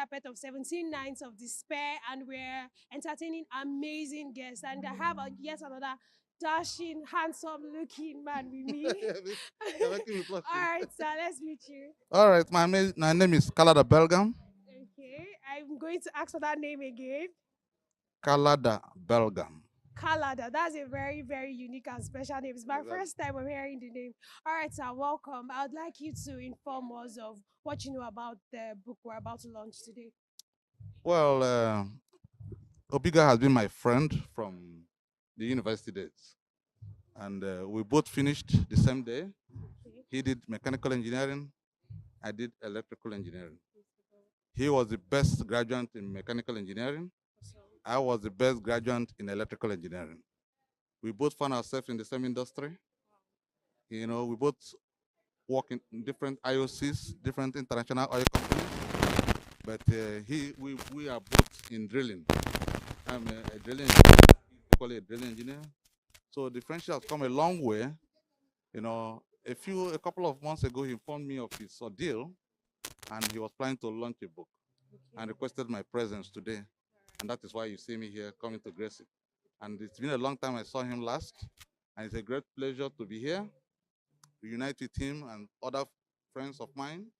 carpet of 17 Nights of Despair, and we're entertaining amazing guests. And I have yet another dashing, handsome looking man with me. You're making me blush. All right, sir, let's meet you. All right, my name is Kalada Belgam. Okay, I'm going to ask for that name again. Kalada Belgam. Kalada, that's a very, very unique and special name. It's my Exactly. first time I'm hearing the name. All right, sir, welcome. I would like you to inform us of what you know about the book we're about to launch today. Well, Obiga has been my friend from the university days, and we both finished the same day. Okay. He did mechanical engineering. I did electrical engineering. He was the best graduate in mechanical engineering. So, I was the best graduate in electrical engineering. We both found ourselves in the same industry. You know, we both work in different IOCs, different international oil companies. But we are both in drilling. I'm a drilling engineer, equally a drilling engineer. So the friendship has come a long way. You know, a couple of months ago, he informed me of his ordeal, and he was planning to launch a book and requested my presence today. And that is why you see me here coming to grace it. And it's been a long time I saw him last, and it's a great pleasure to be here, reunite with him and other friends of mine.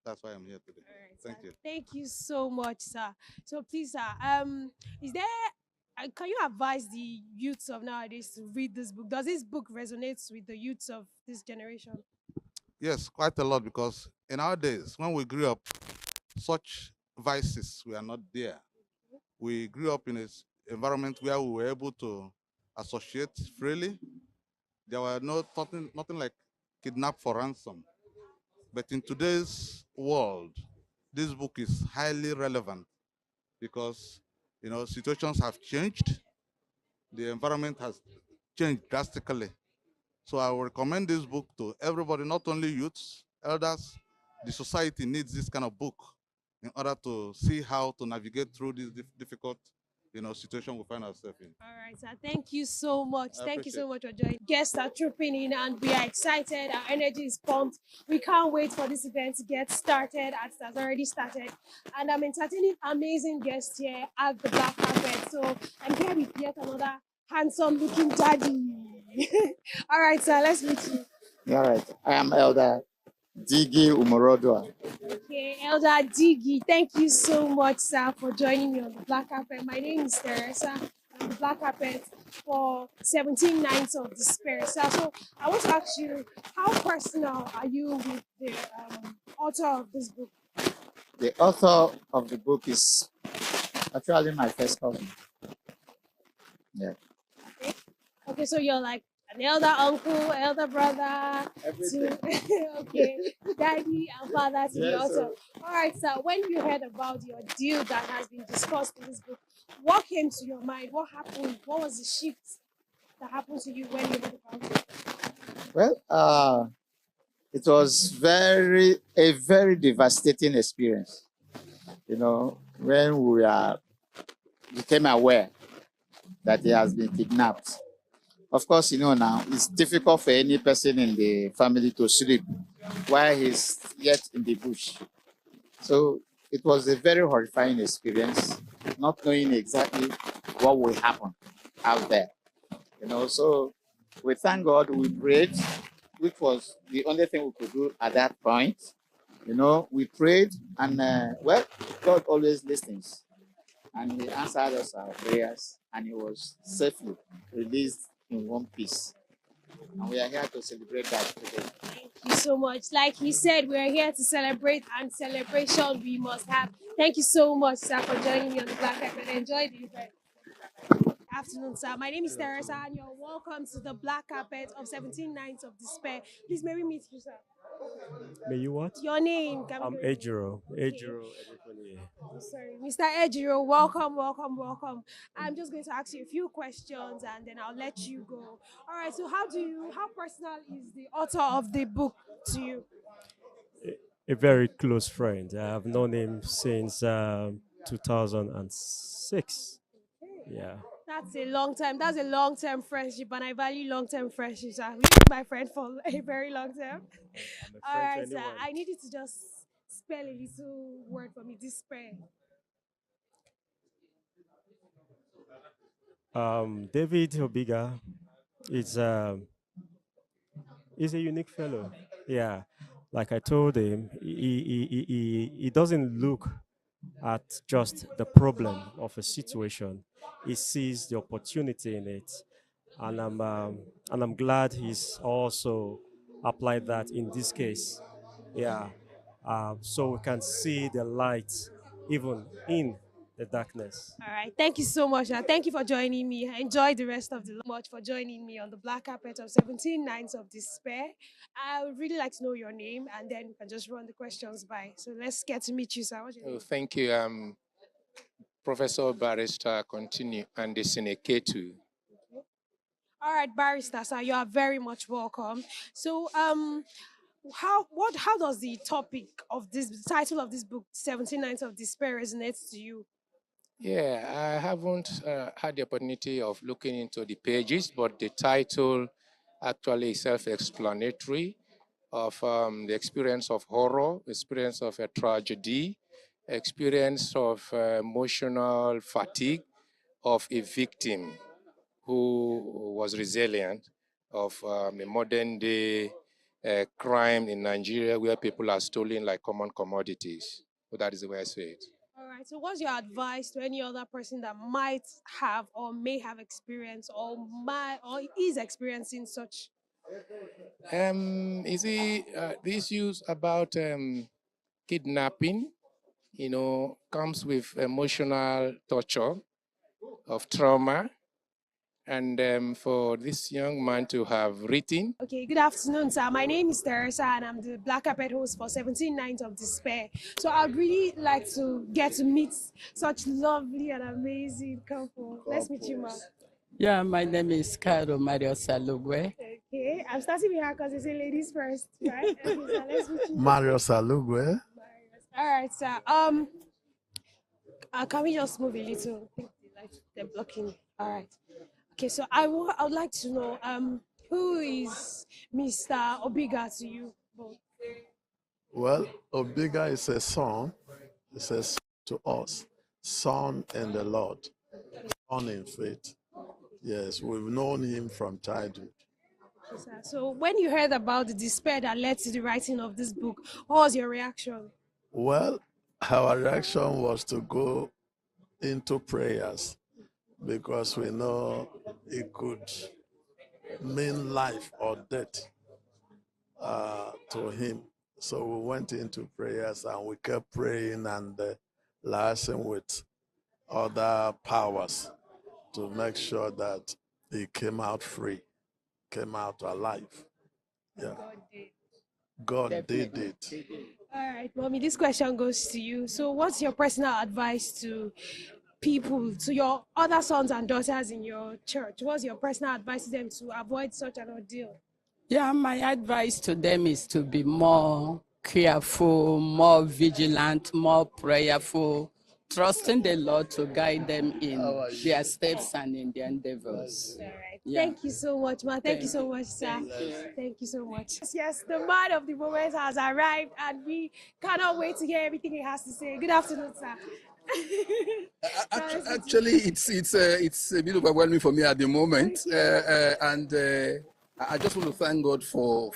That's why I'm here today. all right, Thank sir. you. Thank you so much, sir. So please, sir, is there can you advise the youths of nowadays to read this book? Does this book resonate with the youths of this generation? Yes, quite a lot, because in our days, when we grew up, such vices were not there. We grew up in an environment where we were able to associate freely. There were nothing like kidnap for ransom. But in today's world, this book is highly relevant because situations have changed. The environment has changed drastically. So I will recommend this book to everybody, not only youths, elders. The society needs this kind of book in order to see how to navigate through this difficult, situation we find ourselves in. All right, sir. Thank you so much. I Thank you appreciate. so much for joining. Guests are trooping in and we are excited. Our energy is pumped. We can't wait for this event to get started as it has already started. And I'm entertaining amazing guests here at the black carpet. So I'm here with yet another handsome looking daddy. All right, sir. Let's meet you. All right. I am Elder Digi Umorodua. Okay, Elder Diggy, thank you so much, sir, for joining me on the black carpet. My name is Teresa. I'm the black carpet for 17 Nights of Despair. Sir, so I want to ask you, how personal are you with the author of this book? The author of the book is actually my first cousin. Yeah. Okay, okay, so you're like an elder uncle, elder brother, Everything. okay, daddy and father to the Yes, author. All right, sir, when you heard about the ordeal that has been discussed in this book, what came to your mind? What happened? What was the shift that happened to you when you heard about it? Well, it was a very devastating experience. When became aware that he has been kidnapped. Of course, now it's difficult for any person in the family to sleep while he's yet in the bush. So it was a very horrifying experience, not knowing exactly what will happen out there. So we thank God, we prayed, which was the only thing we could do at that point. We prayed, and God always listens, and He answered us our prayers, and He was safely released in one piece. And we are here to celebrate that today. Thank you so much. Like he said, we're here to celebrate, and celebration we must have. Thank you so much, sir, for joining me on the Black Carpet. Enjoy the event. Afternoon, sir. My name is Good Teresa, afternoon. and you're welcome to the Black Carpet of 17 Nights of Despair. Please, may we meet you, sir? May you what? Your name, can we I'm know your name? Ejiro. Okay. Ejiro Edefoni. I'm sorry, Mr. Ejiro, welcome, welcome, welcome. I'm just going to ask you a few questions and then I'll let you go. All right, so how personal is the author of the book to you? A very close friend. I've known him since 2006. Yeah. That's a long time. That's a long term friendship, and I value long term friendships. I've been my friend for a very long time. I'm a All friend to right, sir. anyone. I need you to just spell a little word for me? Despair. David Obiga is he's a unique fellow. Yeah, like I told him, he doesn't look at just the problem of a situation. He sees the opportunity in it, and I'm glad he's also applied that in this case. Yeah, so we can see the light even in the darkness. All right. Thank you so much. And thank you for joining me. Enjoy the rest of the much for joining me on the black carpet of 17 Nights of Despair. I would really like to know your name and then we can just run the questions by. So let's get to meet you, sir. What's your Oh, name? thank you, Professor Barrister Continue and the K2. All right, barrister, sir, you are very much welcome. So, how does the topic of this the title of this book, 17 Nights of Despair, resonate to you? Yeah, I haven't had the opportunity of looking into the pages, but the title actually is self-explanatory of the experience of horror, experience of a tragedy, experience of emotional fatigue of a victim who was resilient of a modern day crime in Nigeria where people are stealing like common commodities. So that is the way I say it. All right. So, what's your advice to any other person that might have or may have experienced or is experiencing such? You see, the issues about kidnapping, comes with emotional torture of trauma. And for this young man to have written, Okay, good afternoon, sir. My name is Teresa, and I'm the Black Carpet host for 17 Nights of Despair. So I'd really like to get to meet such lovely and amazing couple. Let's meet you, ma. Yeah, my name is Caro Mario Salugwe. Okay, I'm starting with her because it's a ladies first, right? Okay, so let's meet you. Mario Salugwe. All right, sir. Can we just move a little? I think the lights they're blocking. All right. Okay, so I would like to know who is Mr. Obiga to you both? Well, Obiga is a son. It's a son to us. Son in the Lord. Son in faith. Yes, we've known him from childhood. Yes, sir. So when you heard about the despair that led to the writing of this book, what was your reaction? Well, our reaction was to go into prayers because we know it could mean life or death to him. So we went into prayers and we kept praying and liaising with other powers to make sure that he came out free, came out alive. Yeah, God did it. All right, mommy, this question goes to you. So what's your personal advice to people, to your other sons and daughters in your church? What's your personal advice to them to avoid such an ordeal? Yeah, my advice to them is to be more careful, more vigilant, more prayerful, trusting the Lord to guide them in their steps and in their endeavors. All right. Yeah. Thank you so much, ma. Thank you so much, sir. Thank you so much. Yes, the man of the moment has arrived, and we cannot wait to hear everything he has to say. Good afternoon, sir. Actually, it's a bit overwhelming for me at the moment, and I just want to thank God for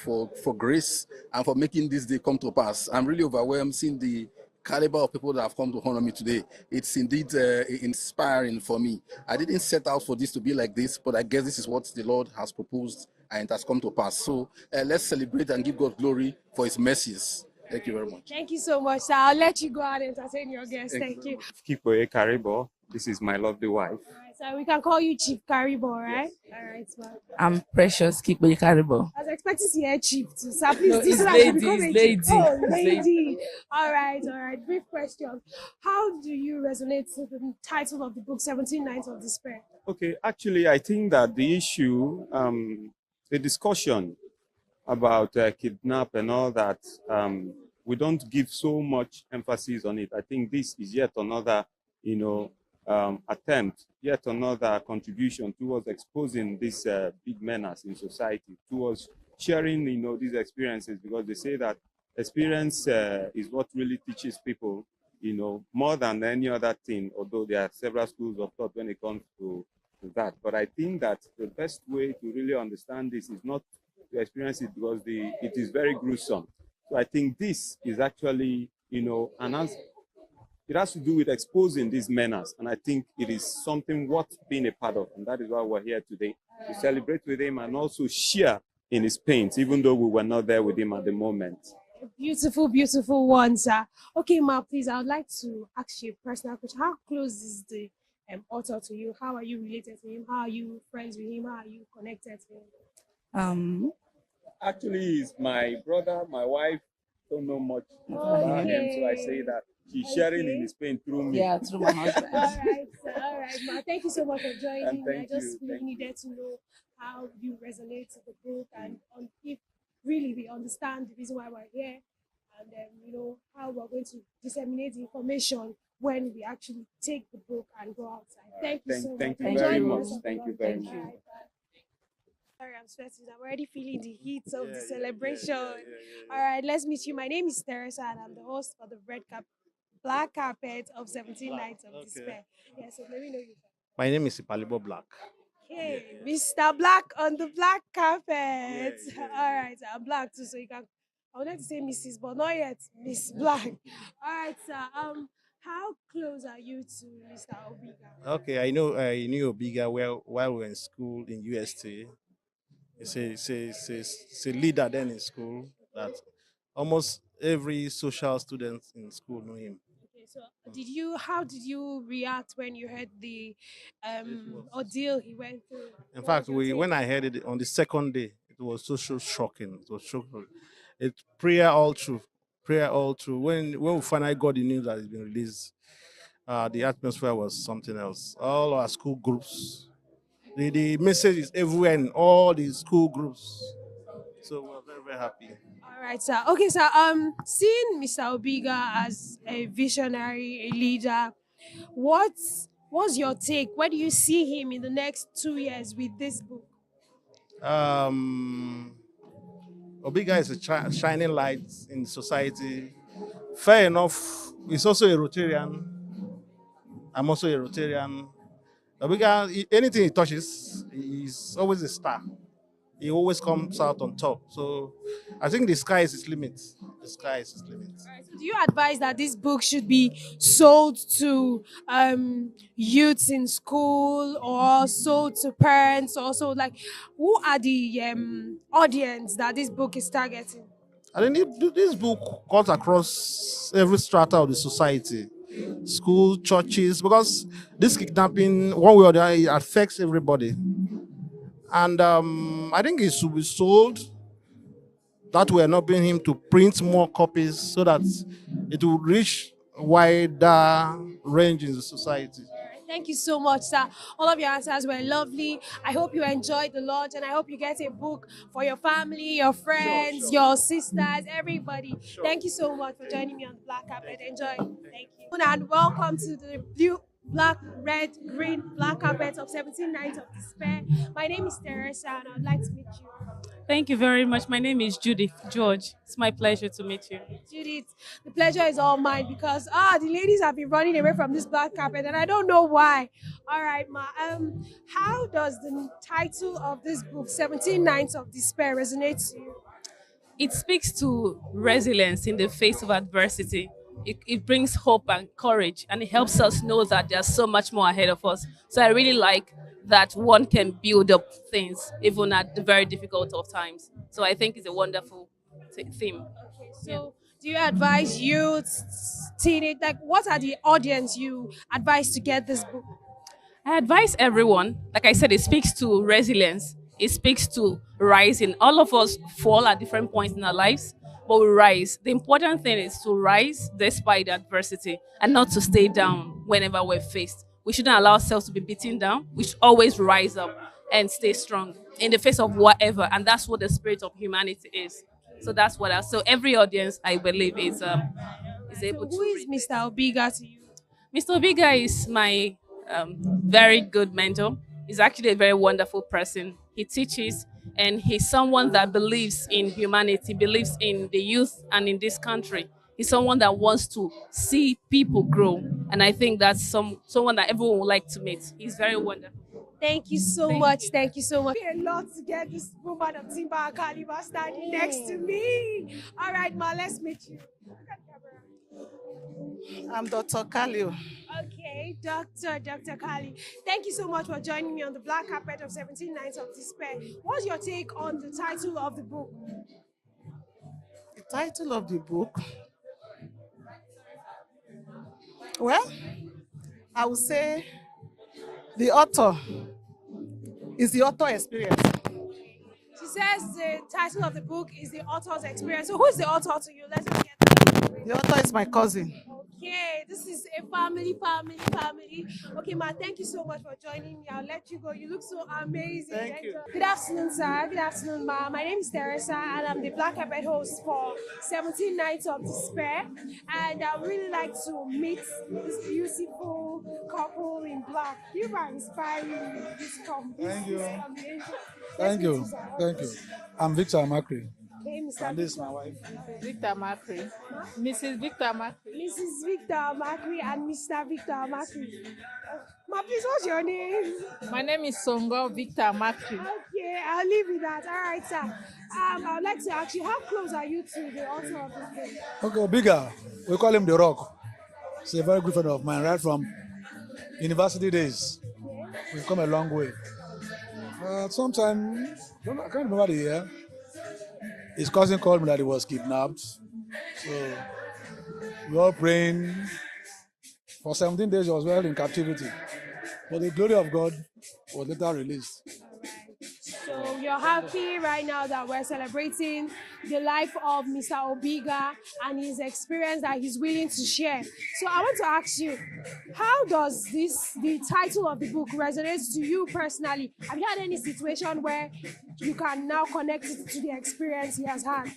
grace and for making this day come to pass. I'm really overwhelmed seeing the caliber of people that have come to honor me today. It's indeed inspiring for me. I didn't set out for this to be like this, but I guess this is what the Lord has proposed and it has come to pass. So let's celebrate and give God glory for His mercies. Thank you very much. Thank you so much, sir. I'll let you go and entertain your guests. Thank you. Kikoye Karibo. This is my lovely wife. All right, so we can call you Chief Karibo, right? Yes. All right, ma'am. I'm Precious Kikwe Karibo. I was expecting to hear Chief too. So please, No, this it's is lady, become a it's chief. lady. Oh, It's lady. All right. Brief question. How do you resonate with the title of the book, 17 Nights of Despair? Okay, actually, I think that the issue, the discussion about kidnap and all that, we don't give so much emphasis on it. I think this is yet another, attempt, yet another contribution towards exposing these big menace in society, towards sharing, these experiences, because they say that Experience is what really teaches people, more than any other thing, although there are several schools of thought when it comes to that. But I think that the best way to really understand this is not to experience it because it is very gruesome. So I think this is actually, an answer. It has to do with exposing these menace, and I think it is something worth being a part of, and that is why we're here today to celebrate with him and also share in his pains, even though we were not there with him at the moment. Beautiful, beautiful one, sir. Okay, Ma, please, I would like to ask you a personal question. How close is the author to you? How are you related to him? How are you friends with him? How are you connected to him? Actually, he's my brother. My wife don't know much about him, so I say that she's sharing in his pain through me. Yeah, through my husband. All right, sir. All right, Ma. Thank you so much for And joining me. I thank just you. really needed to know how you resonate with the book and if really we understand the reason why we're here and how we're going to disseminate the information when we actually take the book and go outside. Thank you so much. Thank you Enjoy very the much. rest of the Thank you lunch. very All much. right, bye. Sorry, I'm sweating. I'm already feeling the heat of the celebration. All right, let's meet you. My name is Teresa, and I'm the host for the black carpet of 17 Nights of Despair. Yeah, so let me know you. My name is Ipalibo Black. Okay, Mr. Black on the black carpet. All right, I'm black too, so you can. I would like to say Mrs. but not yet Miss Black. All right, sir. How close are you to Mr. Obiga? Okay, I knew Obiga well while we were in school in UST. It's a leader then in school that almost every social student in school know him. Okay, so how did you react when you heard the ordeal he went through? In What fact, was your take? when I heard it on the second day, it was so shocking. It was shocking. It's prayer all through, prayer all through. When we finally got the news that it's been released, the atmosphere was something else. All our school groups, the message is everywhere in all the school groups. So we're very, very happy. All right, sir. Okay, sir. Seeing Mr. Obiga as a visionary, a leader, what's your take? Where do you see him in the next 2 years with this book? Um, Obiga is a shining light in society. Fair enough, he's also a Rotarian. I'm also a Rotarian. Obiga, anything he touches, he's always a star. He always comes out on top. So I think the sky is his limit. The sky is his limit. All right, so do you advise that this book should be sold to youths in school or sold to parents? Also, like, who are the audience that this book is targeting? I think this book cuts across every strata of the society, school, churches, because this kidnapping, one way or the other, it affects everybody. And I think it should be sold. That we're not being him to print more copies so that it will reach wider range in the society. Thank you so much, sir. All of your answers were lovely. I hope you enjoyed the lunch and I hope you get a book for your family, your friends, your sisters, everybody. Thank you so much for joining me on the black carpet. Enjoy. Thank you. And welcome to the blue, black, red, green black carpet of 17 Nights of Despair. My name is Teresa and I'd like to meet you. Thank you very much. My name is Judith George. It's my pleasure to meet you. Judith, the pleasure is all mine because the ladies have been running away from this black carpet and I don't know why. All right, ma. How does the title of this book, 17 Nights of Despair, resonate to you? It speaks to resilience in the face of adversity. It brings hope and courage, and it helps us know that there's so much more ahead of us. So I really like that one can build up things even at the very difficult of times. So I think it's a wonderful theme. Okay, so do you advise youths, teenage, like what are the audience you advise to get this book? I advise everyone, like I said, it speaks to resilience. It speaks to rising. All of us fall at different points in our lives, but we rise. The important thing is to rise despite adversity and not to stay down whenever we're faced. We shouldn't allow ourselves to be beaten down. We should always rise up and stay strong in the face of whatever. And that's what the spirit of humanity is. So that's what so every audience, I believe, is able So to who is read this. Mr. Obiga to you? Mr. Obiga is my very good mentor. He's actually a very wonderful person. He teaches, And he's someone that believes in humanity, believes in the youth and in this country. He's someone that wants to see people grow. And I think that's someone that everyone would like to meet. He's very wonderful. Thank you so much. Thank you so much. A lot to get this woman of timber and caliber standing next to me. All right, ma, let's meet you. I'm Dr. Kalio. Okay, Dr. Kali. Thank you so much for joining me on the black carpet of 17 Nights of Despair. What's your take on the title of the book? The title of the book, well, I would say the author is the author experience. She says the title of the book is the author's experience. So who's the author to you? Let's just get that. The author is my cousin. Okay, this is a family. Okay, ma, thank you so much for joining me. I'll let you go. You look so amazing. Thank you. Good afternoon, sir. Good afternoon, ma. My name is Teresa, and I'm the Black Carpet host for 17 Nights of Despair. And I would really like to meet this beautiful couple in black. You are inspiring me. Thank you. Amazing. Thank you. Thank you. I'm Victor Makri. Okay, Mr. And this is my wife. Victor Macri. Mrs. Victor Macri. Mrs. Victor Makri and Mr. Victor Makri. Ma, please, what's your name? My name is Songo Victor Macri. Okay, I'll leave with that. All right, sir. I would like to ask you, how close are you to the author of this book? Okay, Obiga. We call him The Rock. He's a very good friend of mine, right from university days. We've come a long way. Sometime, I can't remember the year, his cousin called me that he was kidnapped. So we were all praying. For 17 days, he was held in captivity. But the glory of God was later released. So you're happy right now that we're celebrating the life of Mr. Obiga and his experience that he's willing to share. So I want to ask you, how does the title of the book resonate to you personally? Have you had any situation where you can now connect it to the experience he has had?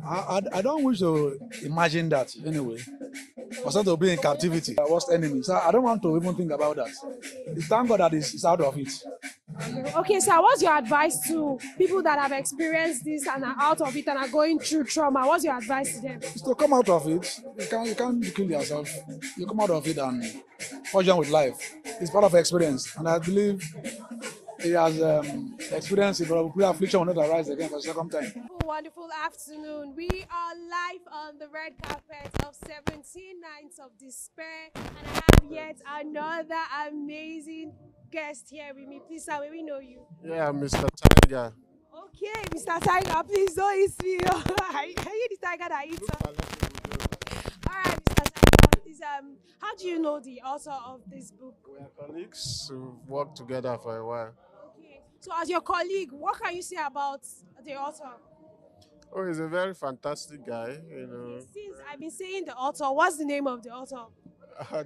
I don't wish to imagine that anyway. For someone to be in captivity, our worst enemy. So I don't want to even think about that. Thank God that is out of it. Okay, so what's your advice to people that have experienced this and are out of it and are going through trauma? What's your advice to them? Is to come out of it. You can't kill yourself. You come out of it and forge on with life. It's part of experience. And I believe he has experienced it, but affliction will not arise again for the second time. Wonderful afternoon. We are live on the red carpet of 17 Nights of Despair, and I have yet another amazing guest here with me. Please, sir, may we know you? Yeah, Mr. Tiger. Okay, Mr. Tiger, please don't eat me. Are you the tiger that eats? All right, Mr. Tiger, please, how do you know the author of this book? We are colleagues who worked together for a while. Okay, so as your colleague, what can you say about the author? Oh, he's a very fantastic guy, you know. Since I've been saying the author, what's the name of the author?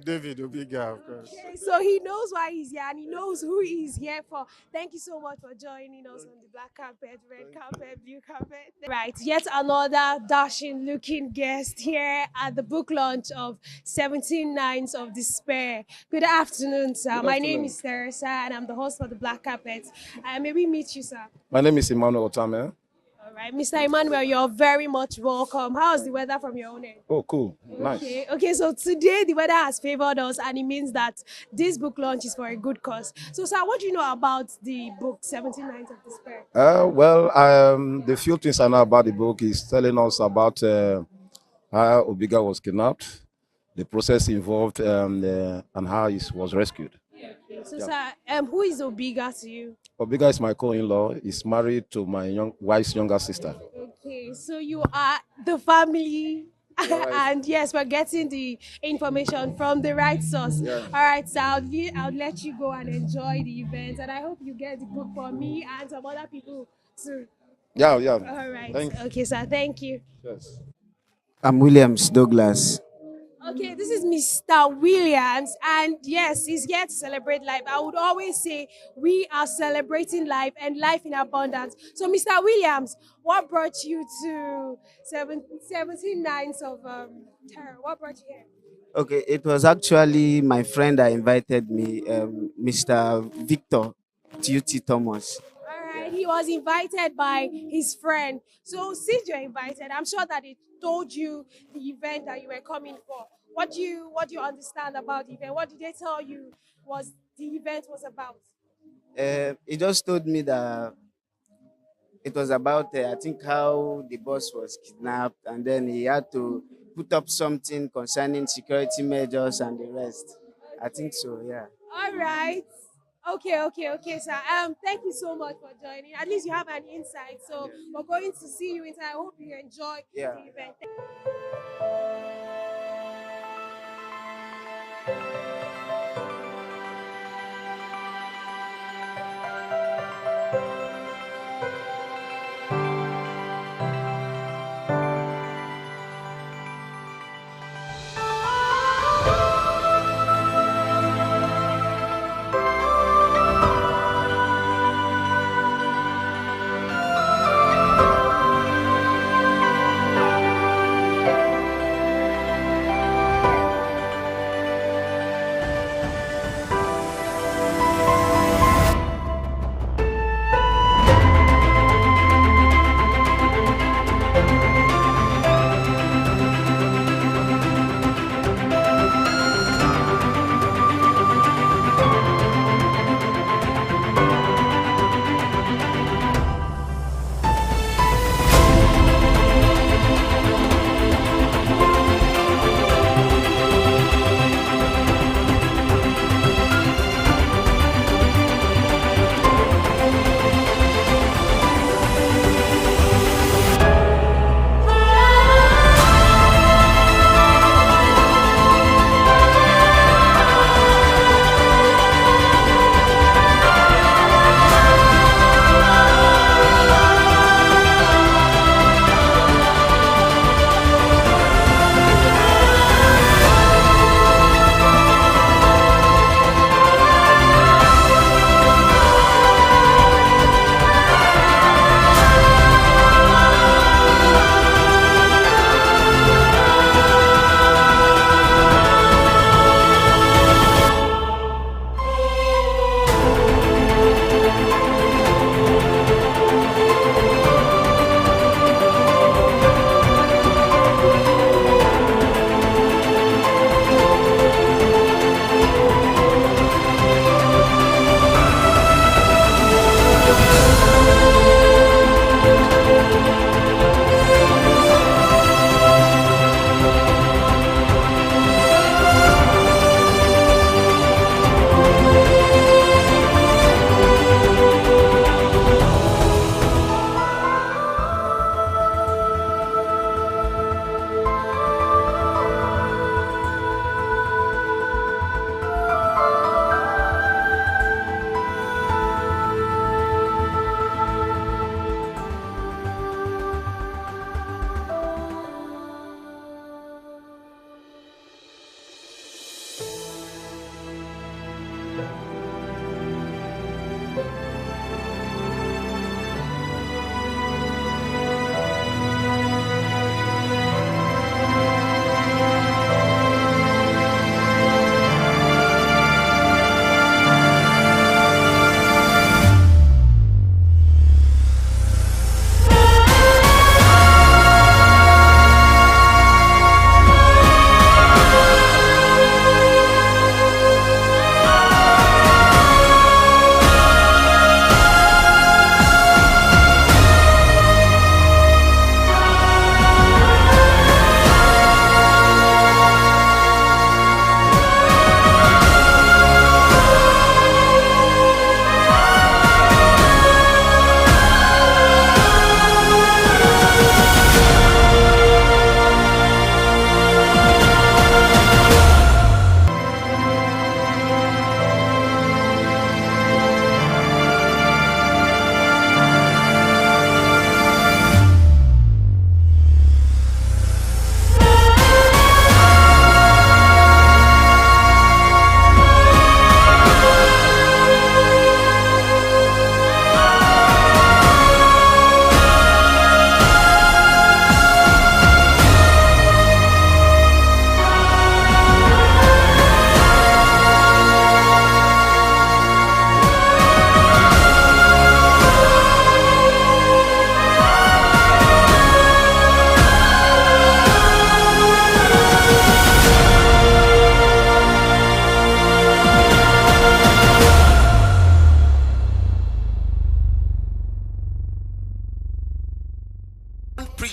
David Obiga, of course. Okay, so he knows why he's here and he knows who he's here for. Thank you so much for joining us on the black carpet, red carpet, blue carpet. Right, yet another dashing looking guest here at the book launch of 17 Nights of Despair. Good afternoon, sir. Good My afternoon. name is Teresa and I'm the host for the black carpet. May we meet you, sir? My name is Emmanuel Otame. All right, Mr. Emmanuel, you're very much welcome. How's the weather from your own end? Oh, cool. Nice. Okay, so today the weather has favored us and it means that this book launch is for a good cause. So, sir, what do you know about the book 17 Nights of Despair? The few things I know about the book is telling us about how Obiga was kidnapped, the process involved, and how he was rescued. Okay, so, sir, who is Obiga to you? Obiga is my co-in-law. He's married to my wife's younger sister. Okay, so you are the family. And yes, we're getting the information from the right source. Yeah. All right, so I'll let you go and enjoy the event. And I hope you get the book for me and some other people too. Yeah. All right. Thank you. Okay, sir. Thank you. Yes. I'm Williams Douglas. Okay, this is Mr. Williams, and yes, he's here to celebrate life. I would always say we are celebrating life and life in abundance. So, Mr. Williams, what brought you to 17 Nights of Terror? What brought you here? Okay, it was actually my friend that invited me, Mr. Victor T.U.T. Thomas. All right, he he was invited by his friend. So since you're invited, I'm sure that they told you the event that you were coming for. What do you understand about the event? What did they tell you was the event was about? He just told me that it was about, I think, how the boss was kidnapped, and then he had to put up something concerning security measures and the rest. I think so, yeah. All right. Okay, sir. Thank you so much for joining. At least you have an insight. So we're going to see you inside. I hope you enjoy Yeah. the event.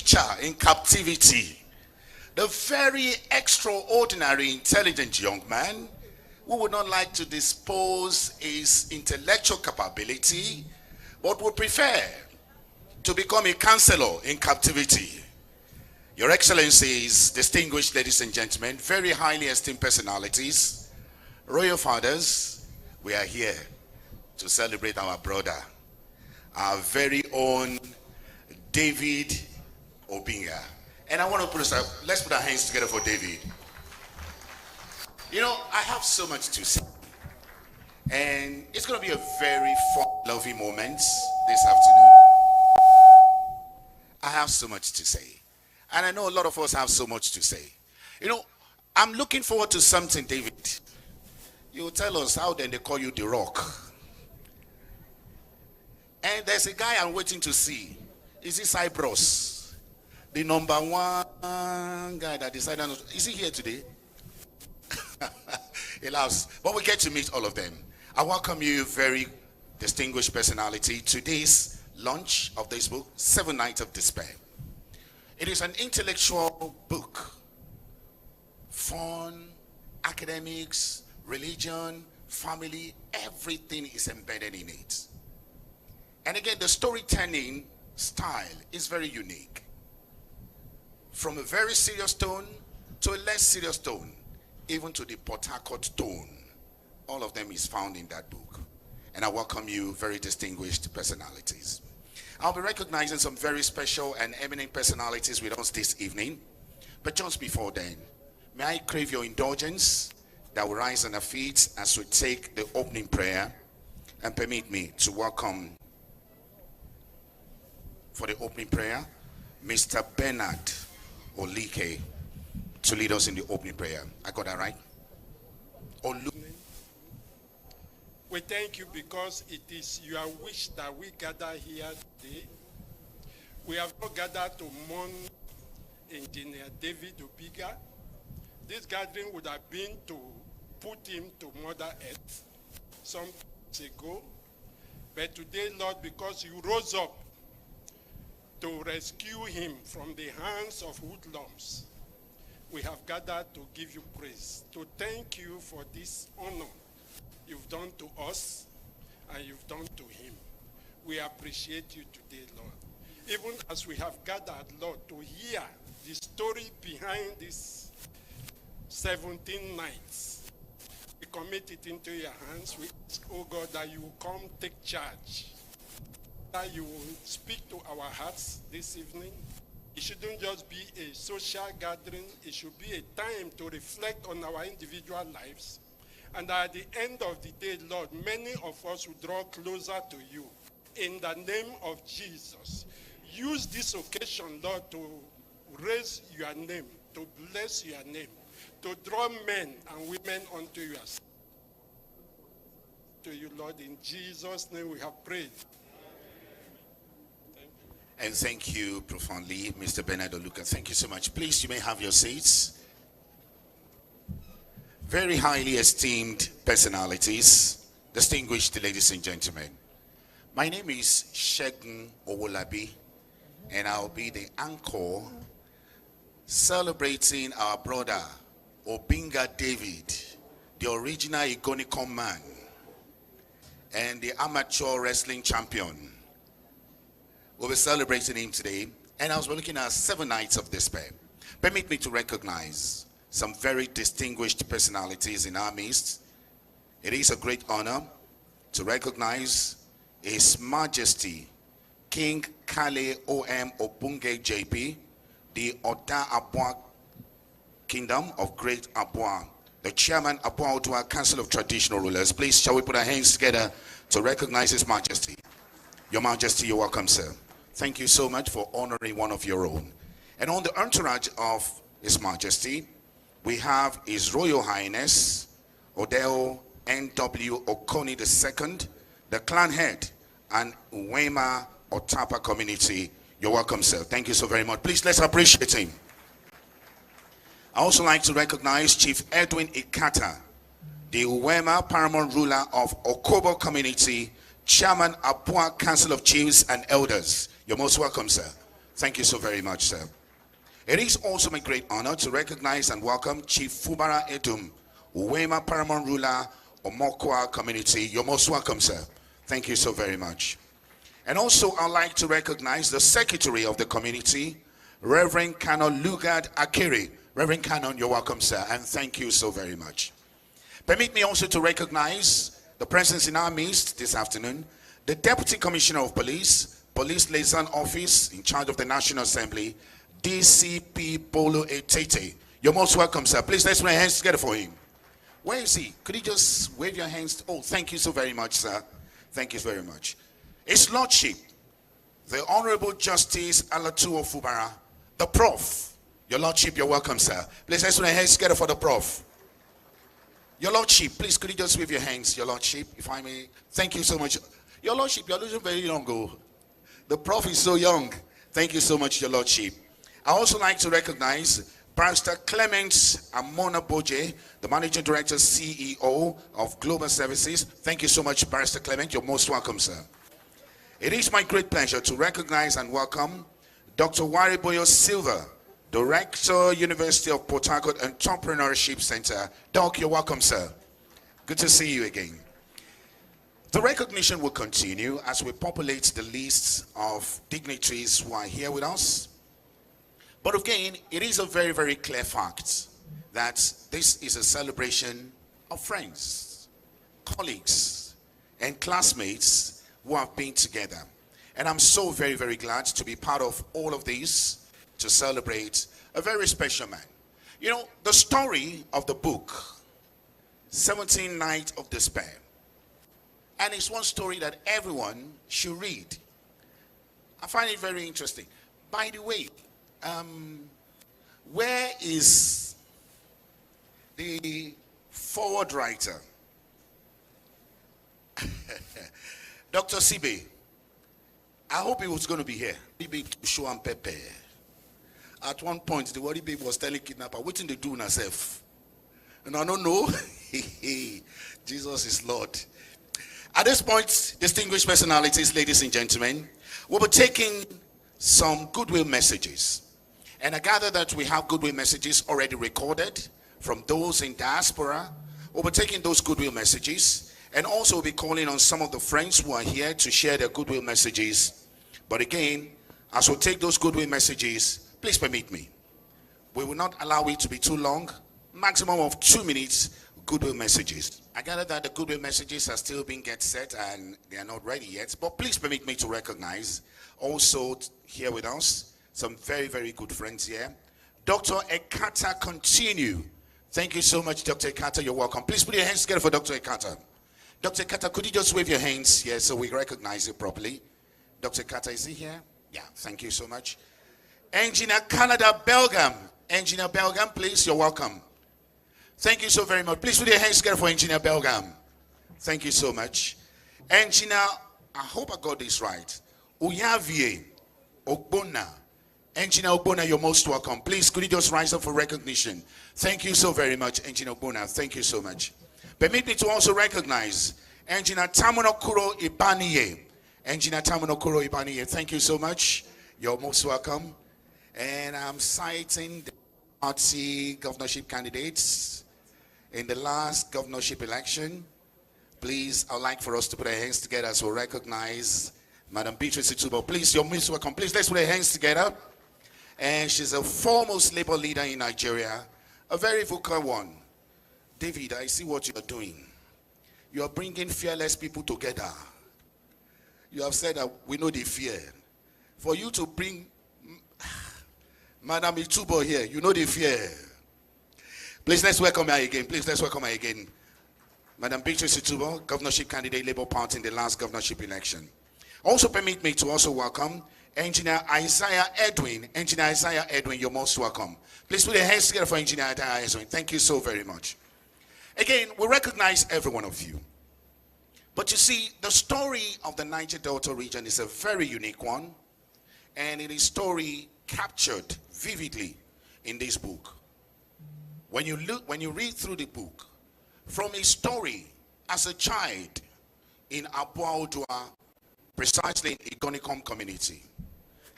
teacher in captivity, the very extraordinary, intelligent young man who would not like to dispose his intellectual capability, but would prefer to become a counselor in captivity. Your Excellencies, distinguished ladies and gentlemen, very highly esteemed personalities, royal fathers, we are here to celebrate our brother, our very own David Obiga. And I want to let's put our hands together for David. You know, I have so much to say. And it's going to be a very fun, lovely moment this afternoon. I have so much to say. And I know a lot of us have so much to say. You know, I'm looking forward to something, David. You tell us how then they call you the Rock. And there's a guy I'm waiting to see. Is it Cyprus? The number one guy that decided, is he here today? He loves, but we get to meet all of them. I welcome you, very distinguished personality, to today's launch of this book, 7 Nights of Despair. It is an intellectual book. Fun, academics, religion, family, everything is embedded in it. And again, the storytelling style is very unique. From a very serious tone to a less serious tone, even to the Port Harcourt tone. All of them is found in that book. And I welcome you, very distinguished personalities. I'll be recognizing some very special and eminent personalities with us this evening. But just before then, may I crave your indulgence that we rise on our feet as we take the opening prayer, and permit me to welcome for the opening prayer, Mr. Bernard Olike, to lead us in the opening prayer. I got that right? We thank you because it is your wish that we gather here today. We have not gathered to mourn Engineer David Obiga. This gathering would have been to put him to Mother Earth some months ago. But today, Lord, because you rose up to rescue him from the hands of hoodlums, we have gathered to give you praise, to thank you for this honor you've done to us and you've done to him. We appreciate you today, Lord. Even as we have gathered, Lord, to hear the story behind these 17 nights, we commit it into your hands. We ask, oh God, that you will come take charge, that you will speak to our hearts this evening. It shouldn't just be a social gathering. It should be a time to reflect on our individual lives. And at the end of the day, Lord, many of us will draw closer to you. In the name of Jesus, use this occasion, Lord, to raise your name, to bless your name, to draw men and women unto yourself. To you, Lord, in Jesus' name we have prayed. And thank you profoundly, Mr. Bernard Oluka. Thank you so much. Please, you may have your seats. Very highly esteemed personalities, distinguished ladies and gentlemen. My name is Shegun Owolabi, and I'll be the anchor celebrating our brother, Obiga David, the original Igonicon man, and the amateur wrestling champion. We'll be celebrating him today, and I was looking at 7 Nights of Despair. Permit me to recognize some very distinguished personalities in our midst. It is a great honor to recognize His Majesty King Kale O.M. Opunge JP, the Oda Abua Kingdom of Great Abua, the Chairman Abua Odua Council of Traditional Rulers. Please, shall we put our hands together to recognize His Majesty? Your Majesty, you're welcome, sir. Thank you so much for honoring one of your own. And on the entourage of His Majesty, we have His Royal Highness Odeo N.W. Okoni II, the clan head and Uwema Otapa community. You're welcome, sir. Thank you so very much. Please, let's appreciate him. I also like to recognize Chief Edwin Ikata, the Uwema paramount ruler of Okobo community, Chairman Abua Council of Chiefs and Elders. You're most welcome, sir. Thank you so very much, sir. It is also my great honor to recognize and welcome Chief Fubara Edum, Uwema Paramount Ruler, Omokwa community. You're most welcome, sir. Thank you so very much. And also, I'd like to recognize the secretary of the community, Reverend Canon Lugard Akiri. Reverend Canon, you're welcome, sir, and thank you so very much. Permit me also to recognize the presence in our midst this afternoon, the Deputy Commissioner of Police, Police Liaison Office in charge of the National Assembly, DCP Bolo Etete. You're most welcome, sir. Please let's put our hands together for him. Where is he? Could you just wave your hands? Oh, thank you so very much, sir. Thank you very much. His Lordship, the Honorable Justice Alatuo Fubara, the Prof. Your Lordship, you're welcome, sir. Please let's put our hands together for the Prof. Your Lordship, please could you just wave your hands, Your Lordship, if I may. Thank you so much. Your Lordship, you're losing very young ago. The Prof is so young. Thank you so much, Your Lordship. I also like to recognize Barrister Clement Amona Boje, the Managing Director, CEO of Global Services. Thank you so much, Barrister Clement. You're most welcome, sir. It is my great pleasure to recognize and welcome Dr. Wariboyo Silva, Director, University of Port Harcourt Entrepreneurship Center. Doc, you're welcome, sir. Good to see you again. The recognition will continue as we populate the lists of dignitaries who are here with us. But again, it is a very, very clear fact that this is a celebration of friends, colleagues, and classmates who have been together. And I'm so very, very glad to be part of all of these to celebrate a very special man. You know, the story of the book, 17 Nights of Despair, and it's one story that everyone should read. I find it very interesting. By the way, where is the forward writer? Dr. Sibe, I hope he was going to be here. Show and Pepe. At one point, the worry baby was telling kidnapper, what did they do in herself? And I don't know. Jesus is Lord. At this point, distinguished personalities, ladies and gentlemen, we'll be taking some goodwill messages. And I gather that we have goodwill messages already recorded from those in diaspora. We'll be taking those goodwill messages and also we'll be calling on some of the friends who are here to share their goodwill messages. But again, as we take those goodwill messages, please permit me. We will not allow it to be too long, maximum of 2 minutes goodwill messages. I gather that the goodwill messages are still being get set and they are not ready yet, but please permit me to recognize also here with us some very, very good friends here. Dr. Ekata Continue. Thank you so much, Dr. Ekata. You're welcome. Please put your hands together for Dr. Ekata. Dr. Ekata, could you just wave your hands here so we recognize it properly? Dr. Ekata, is he here? Yeah, thank you so much. Engineer Canada Belgium. Engineer Belgium, please, you're welcome. Thank you so very much. Please put your hands together for Engineer Belgium. Thank you so much. Engineer, I hope I got this right. Uyavie Ogbona. Engineer Ogbona, you're most welcome. Please, could you just rise up for recognition? Thank you so very much, Engineer Ogbona. Thank you so much. Permit me to also recognize Engineer Tamunokuro Ibaniye. Engineer Tamunokuro Ibaniye, thank you so much. You're most welcome. And I'm citing the party governorship candidates in the last governorship election. Please, I'd like for us to put our hands together as we recognize Madam Beatrice Itubo. Please, you're most welcome. Please, let's put our hands together. And she's a foremost labor leader in Nigeria, a very vocal one. David, I see what you're doing. You are bringing fearless people together. You have said that we know the fear. For you to bring Madam Itubo here, you know the fear. Please, let's welcome her again. Please, let's welcome her again. Madam Beatrice Itubo, governorship candidate, Labour Party in the last governorship election. Also permit me to also welcome Engineer Isaiah Edwin. Engineer Isaiah Edwin, you're most welcome. Please put your hands together for Engineer Isaiah Edwin. Thank you so very much. Again, we recognize every one of you. But you see, the story of the Niger Delta region is a very unique one. And it is a story captured vividly in this book. When you read through the book, from a story as a child in Abuaudua, precisely in Igonikom community,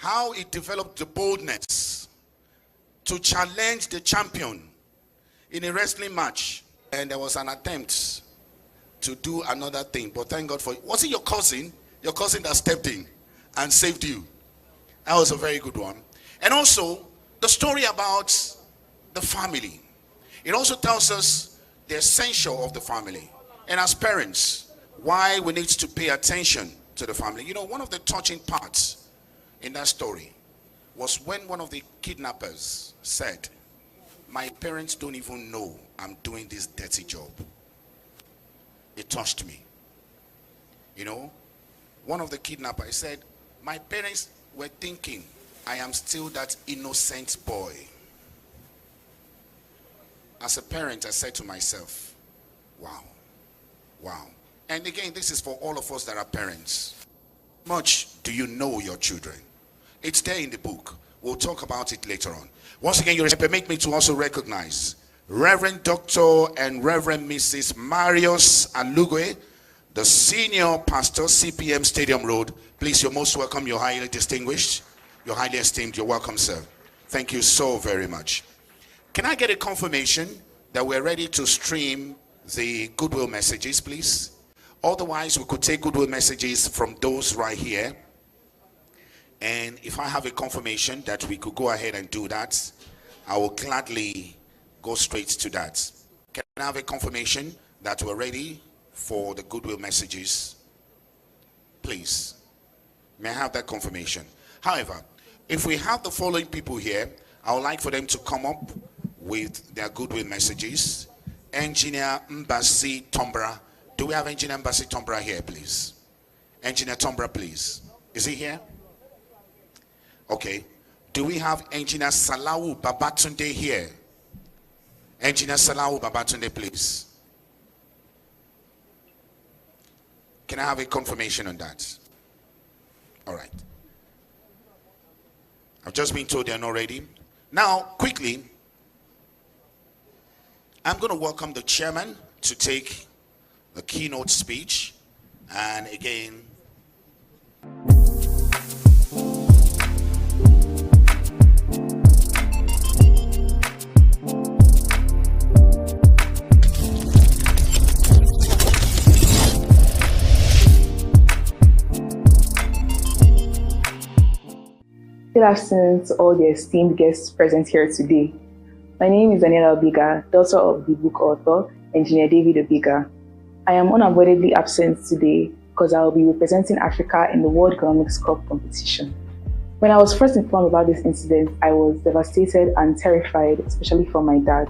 how it developed the boldness to challenge the champion in a wrestling match. And there was an attempt to do another thing, but thank God for it. Was it your cousin? Your cousin that stepped in and saved you. That was a very good one. And also, the story about the family. It also tells us the essential of the family. And as parents, why we need to pay attention to the family. You know, one of the touching parts in that story was when one of the kidnappers said, "My parents don't even know I'm doing this dirty job." It touched me. You know, one of the kidnappers said, "My parents were thinking I am still that innocent boy." As a parent, I said to myself, wow, wow. And again, this is for all of us that are parents. How much do you know your children? It's there in the book. We'll talk about it later on. Once again, you permit me to also recognize Reverend Dr. and Reverend Mrs. Marius Alugwe, the senior pastor, CPM Stadium Road. Please, you're most welcome. You're highly distinguished. You're highly esteemed. You're welcome, sir. Thank you so very much. Can I get a confirmation that we're ready to stream the goodwill messages, please? Otherwise, we could take goodwill messages from those right here. And if I have a confirmation that we could go ahead and do that, I will gladly go straight to that. Can I have a confirmation that we're ready for the goodwill messages? Please. May I have that confirmation? However, if we have the following people here, I would like for them to come up with their goodwill messages. Engineer Mbasi Tombra. Do we have Engineer Mbasi Tombra here, please? Engineer Tombra, please. Is he here? Okay. Do we have Engineer Salawu Babatunde here? Engineer Salawu Babatunde, please. Can I have a confirmation on that? All right. I've just been told they're not ready. Now, quickly, I'm going to welcome the chairman to take the keynote speech. And again, good afternoon to all the esteemed guests present here today. My name is Daniela Obiga, daughter of the book author, Engineer David Obiga. I am unavoidably absent today because I will be representing Africa in the World Economics Cup competition. When I was first informed about this incident, I was devastated and terrified, especially for my dad.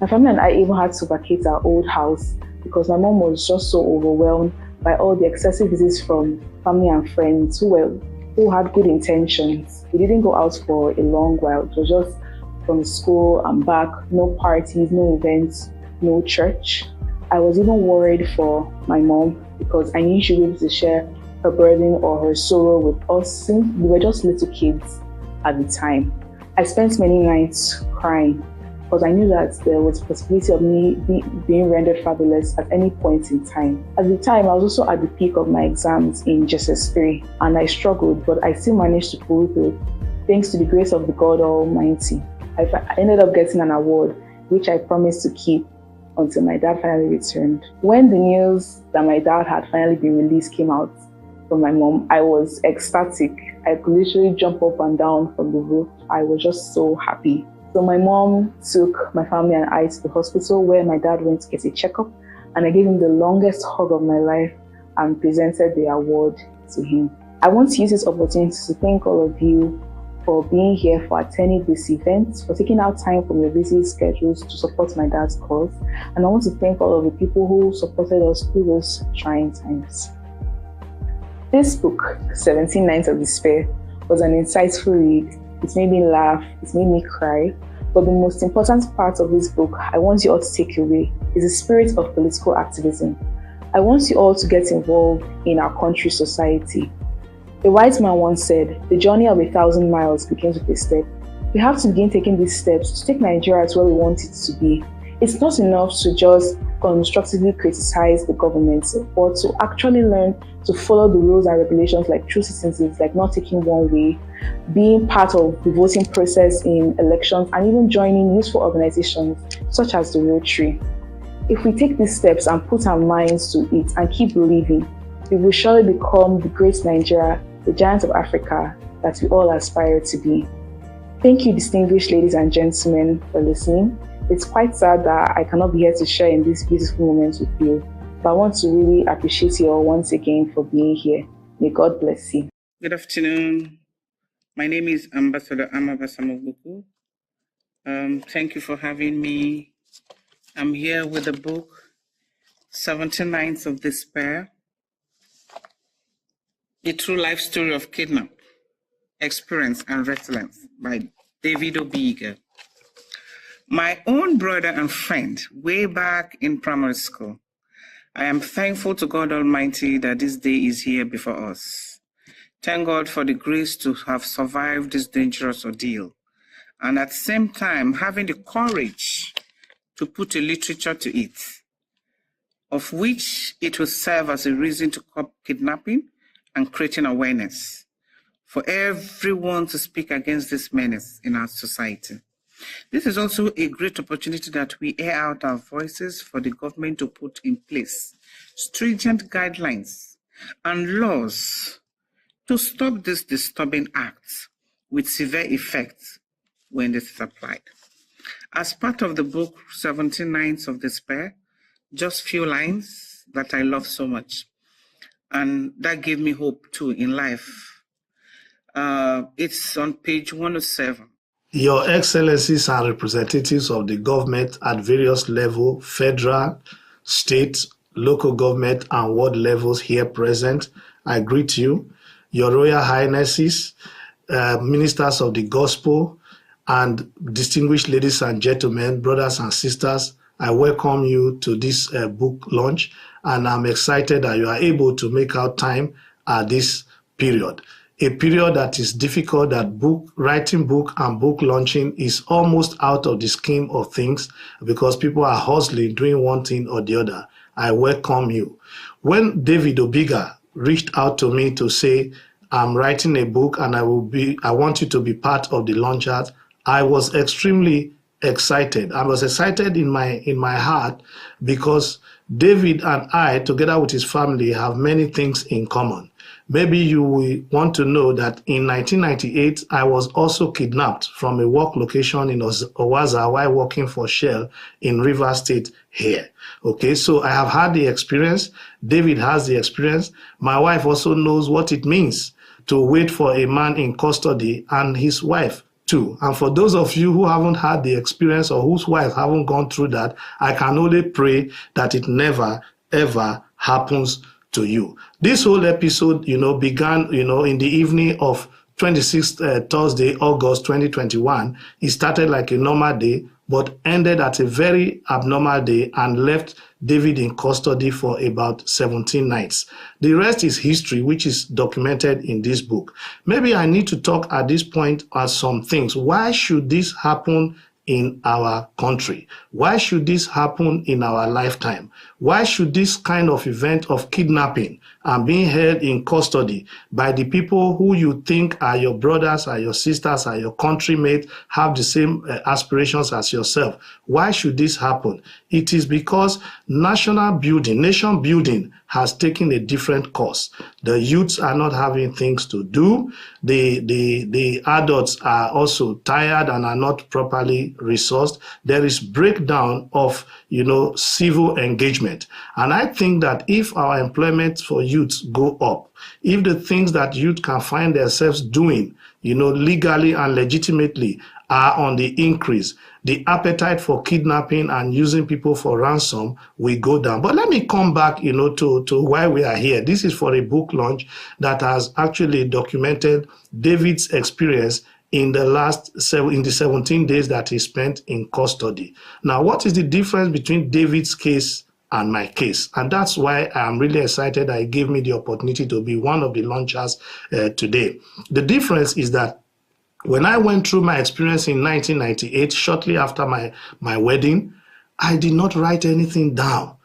My family and I even had to vacate our old house because my mom was just so overwhelmed by all the excessive visits from family and friends who had good intentions. We didn't go out for a long while. It was just from school and back, no parties, no events, no church. I was even worried for my mom because I knew she would be able to share her burden or her sorrow with us since we were just little kids at the time. I spent many nights crying because I knew that there was a possibility of me being rendered fatherless at any point in time. At the time, I was also at the peak of my exams in JSS3 and I struggled, but I still managed to pull through thanks to the grace of the God Almighty. I ended up getting an award, which I promised to keep until my dad finally returned. When the news that my dad had finally been released came out from my mom, I was ecstatic. I could literally jump up and down from the roof. I was just so happy. So my mom took my family and I to the hospital where my dad went to get a checkup, and I gave him the longest hug of my life and presented the award to him. I want to use this opportunity to thank all of you for being here, for attending this event, for taking out time from your busy schedules to support my dad's cause. And I want to thank all of the people who supported us through those trying times. This book, 17 Nights of Despair, was an insightful read. It made me laugh, it made me cry. But the most important part of this book I want you all to take away is the spirit of political activism. I want you all to get involved in our country's society. A wise man once said, "The journey of 1,000 miles begins with a step." We have to begin taking these steps to take Nigeria to where we want it to be. It's not enough to just constructively criticize the government, but to actually learn to follow the rules and regulations like true citizens, like not taking one way, being part of the voting process in elections, and even joining useful organizations such as the Rotary. If we take these steps and put our minds to it and keep believing, we will surely become the great Nigeria, the giant of Africa that we all aspire to be. Thank you, distinguished ladies and gentlemen, for listening. It's quite sad that I cannot be here to share in these beautiful moments with you, but I want to really appreciate you all once again for being here. May God bless you. Good afternoon. My name is Ambassador Amabasamobuku. Thank you for having me. I'm here with the book, 17 Nights of Despair, a true life story of kidnap, experience, and resilience by David Obiga. My own brother and friend way back in primary school. I am thankful to God Almighty that this day is here before us. Thank God for the grace to have survived this dangerous ordeal, and at the same time having the courage to put a literature to it, of which it will serve as a reason to stop kidnapping and creating awareness for everyone to speak against this menace in our society. This is also a great opportunity that we air out our voices for the government to put in place stringent guidelines and laws to stop this disturbing act with severe effects when this is applied. As part of the book, 17 Nights of Despair, just few lines that I love so much. And that gave me hope too in life. It's on page 107. Your Excellencies and representatives of the government at various levels, federal, state, local government, and world levels here present, I greet you. Your Royal Highnesses, ministers of the gospel, and distinguished ladies and gentlemen, brothers and sisters, I welcome you to this book launch, and I'm excited that you are able to make out time at this period. A period that is difficult, that writing book and book launching is almost out of the scheme of things because people are hustling, doing one thing or the other. I welcome you. When David Obiga reached out to me to say, I'm writing a book and I want you to be part of the launchers, I was extremely excited. I was excited in my heart because David and I, together with his family, have many things in common. Maybe you will want to know that in 1998, I was also kidnapped from a work location in Owaza while working for Shell in Rivers State here. Okay, so I have had the experience. David has the experience. My wife also knows what it means to wait for a man in custody and his wife too. And for those of you who haven't had the experience or whose wives haven't gone through that, I can only pray that it never, ever happens to you. This whole episode, began, in the evening of 26th Thursday, August 2021. It started like a normal day, but ended at a very abnormal day and left David in custody for about 17 nights. The rest is history, which is documented in this book. Maybe I need to talk at this point on some things. Why should this happen in our country? Why should this happen in our lifetime? Why should this kind of event of kidnapping and being held in custody by the people who you think are your brothers, are your sisters, are your countrymates, have the same aspirations as yourself? Why should this happen? It is because nation building has taken a different course. The youths are not having things to do. The adults are also tired and are not properly resourced. There is breakdown of civil engagement. And I think that if our employment for youths go up, if the things that youth can find themselves doing, legally and legitimately are on the increase, the appetite for kidnapping and using people for ransom will go down. But let me come back, to why we are here. This is for a book launch that has actually documented David's experience in the 17 days that he spent in custody. Now, what is the difference between David's case and my case? And that's why I'm really excited that he gave me the opportunity to be one of the launchers today. The difference is that when I went through my experience in 1998, shortly after my wedding, I did not write anything down.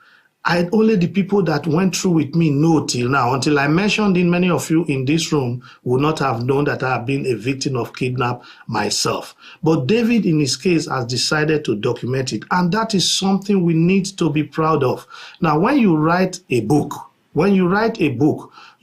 Only the people that went through with me know till now. Until I mentioned it, many of you in this room would not have known that I have been a victim of kidnap myself. But David, in his case, has decided to document it. And that is something we need to be proud of. Now, when you write a book,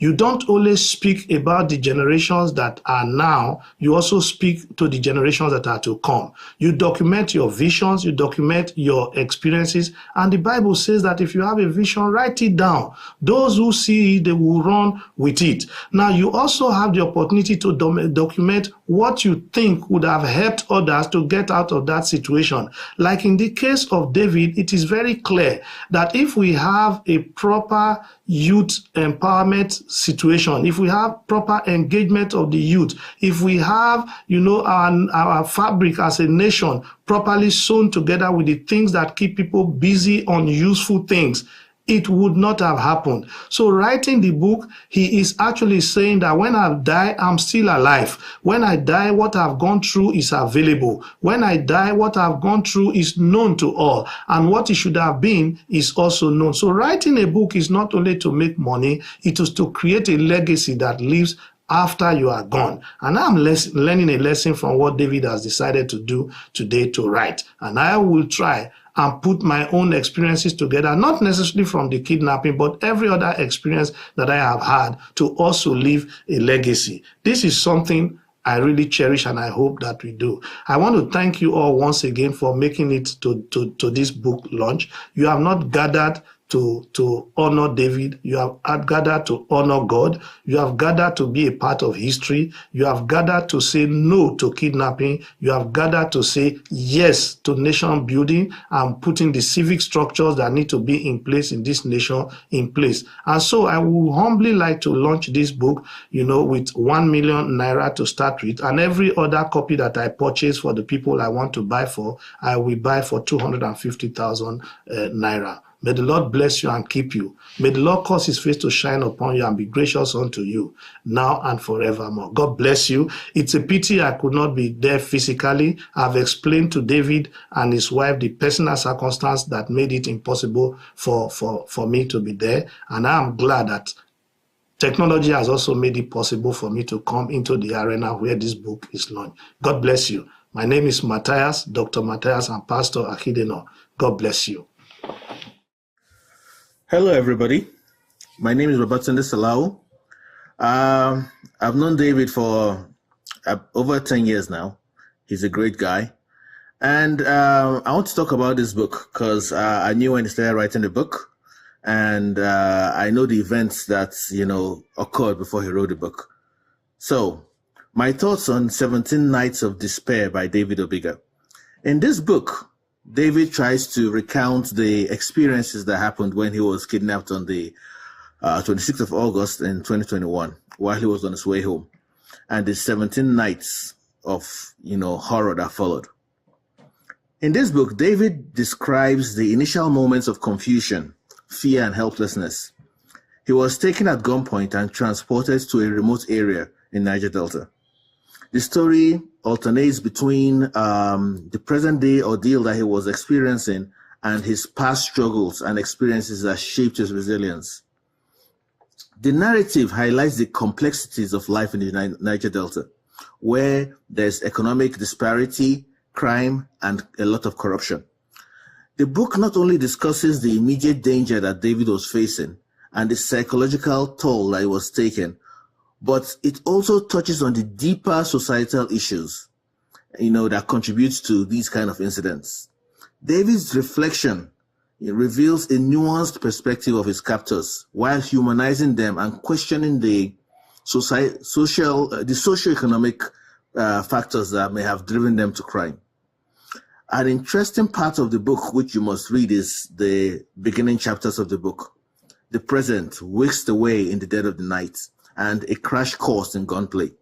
you don't only speak about the generations that are now, you also speak to the generations that are to come. You document your visions, you document your experiences, and the Bible says that if you have a vision, write it down. Those who see it, they will run with it. Now, you also have the opportunity to document what you think would have helped others to get out of that situation. Like in the case of David, it is very clear that if we have a proper youth empowerment situation, if we have proper engagement of the youth, if we have, our fabric as a nation properly sewn together with the things that keep people busy on useful things, it would not have happened. So writing the book, he is actually saying that when I die, I'm still alive. When I die, what I've gone through is available. When I die, what I've gone through is known to all. And what it should have been is also known. So writing a book is not only to make money, it is to create a legacy that lives after you are gone. And I'm learning a lesson from what David has decided to do today, to write. And I will try and put my own experiences together, not necessarily from the kidnapping, but every other experience that I have had, to also leave a legacy. This is something I really cherish, and I hope that we do. I want to thank you all once again for making it to this book launch. You have not gathered to honor David. You have gathered to honor God. You have gathered to be a part of history. You have gathered to say no to kidnapping. You have gathered to say yes to nation building and putting the civic structures that need to be in place in this nation in place. And so I would humbly like to launch this book, with 1 million naira to start with. And every other copy that I purchase for the people I want to buy for, I will buy for 250,000 naira. May the Lord bless you and keep you. May the Lord cause his face to shine upon you and be gracious unto you now and forevermore. God bless you. It's a pity I could not be there physically. I've explained to David and his wife the personal circumstance that made it impossible for me to be there. And I'm glad that technology has also made it possible for me to come into the arena where this book is launched. God bless you. My name is Matthias, Dr. Matthias, and Pastor Akideno. God bless you. Hello, everybody. My name is Robertson Salau. I've known David for over 10 years now. He's a great guy. And I want to talk about this book because I knew when he started writing the book. And I know the events that, occurred before he wrote the book. So, my thoughts on 17 Nights of Despair by David Obiga. In this book, David tries to recount the experiences that happened when he was kidnapped on the 26th of August in 2021, while he was on his way home, and the 17 nights of, horror that followed. In this book, David describes the initial moments of confusion, fear, and helplessness. He was taken at gunpoint and transported to a remote area in Niger Delta. The story alternates between the present-day ordeal that he was experiencing and his past struggles and experiences that shaped his resilience. The narrative highlights the complexities of life in the Niger Delta, where there's economic disparity, crime, and a lot of corruption. The book not only discusses the immediate danger that David was facing and the psychological toll that he was taking, but it also touches on the deeper societal issues, that contributes to these kind of incidents. David's reflection reveals a nuanced perspective of his captors while humanizing them and questioning the socio-economic factors that may have driven them to crime. An interesting part of the book, which you must read, is the beginning chapters of the book. The present whisked away in the dead of the night, and a crash course in gunplay.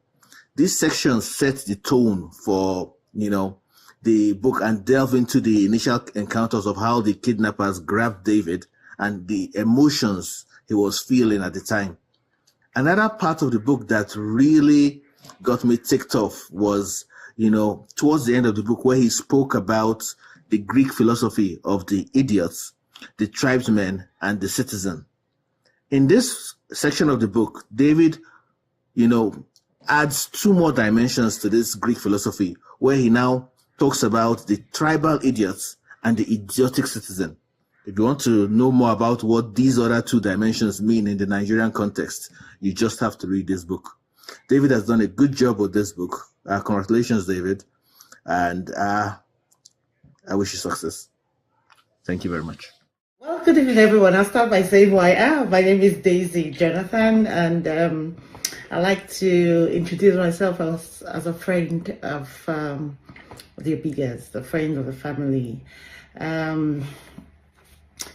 These sections set the tone for, the book and delve into the initial encounters of how the kidnappers grabbed David and the emotions he was feeling at the time. Another part of the book that really got me ticked off was, towards the end of the book, where he spoke about the Greek philosophy of the idiots the tribesman, and the citizen. In this section of the book, David, adds two more dimensions to this Greek philosophy, where he now talks about the tribal idiots and the idiotic citizen. If you want to know more about what these other two dimensions mean in the Nigerian context, you just have to read this book. David has done a good job with this book. Congratulations, David. And I wish you success. Thank you very much. Well, good evening, everyone. I'll start by saying who I am. My name is Daisy Jonathan, and I like to introduce myself as a friend of the Obigas, the friend of the family.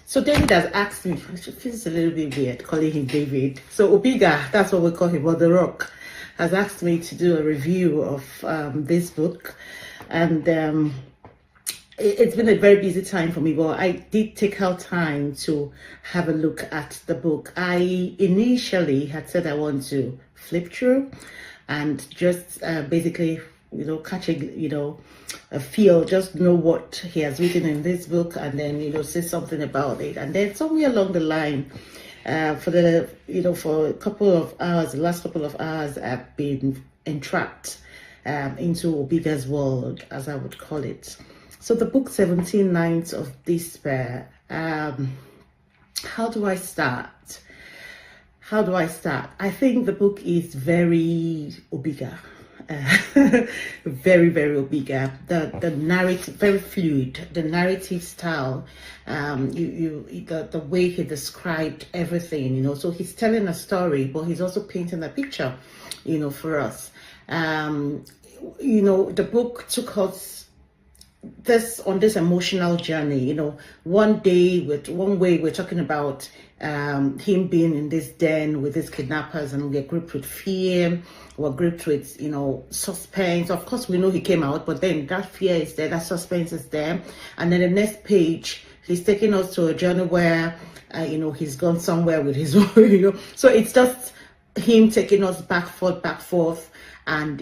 So David has asked me, it feels a little bit weird calling him David. So Obiga, that's what we call him, or The Rock, has asked me to do a review of this book. And it's been a very busy time for me, but I did take out time to have a look at the book. I initially had said I want to flip through and just basically, catch a feel, just know what he has written in this book, and then, say something about it. And then somewhere along the line, for a couple of hours, the last couple of hours, I've been entrapped into Obiga's world, as I would call it. So the book 17 Nights of Despair, how do I start? I think the book is very Obiga, very, very Obiga. The narrative, very fluid, the narrative style, the way he described everything, so he's telling a story, but he's also painting a picture, for us. The book took us on this emotional journey. One way we're talking about him being in this den with his kidnappers, and we're gripped with fear, we're gripped with suspense. Of course we know he came out, but then that fear is there, that suspense is there. And then the next page, he's taking us to a journey where he's gone somewhere with his so it's just him taking us back forth, and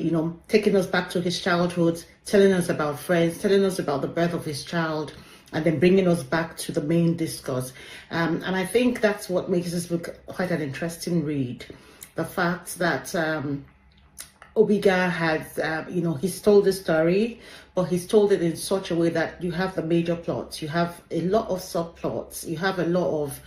taking us back to his childhood, telling us about friends, telling us about the birth of his child, and then bringing us back to the main discourse. And I think that's what makes this book quite an interesting read. The fact that Obiga has, he's told the story, but he's told it in such a way that you have the major plots, you have a lot of subplots, you have a lot of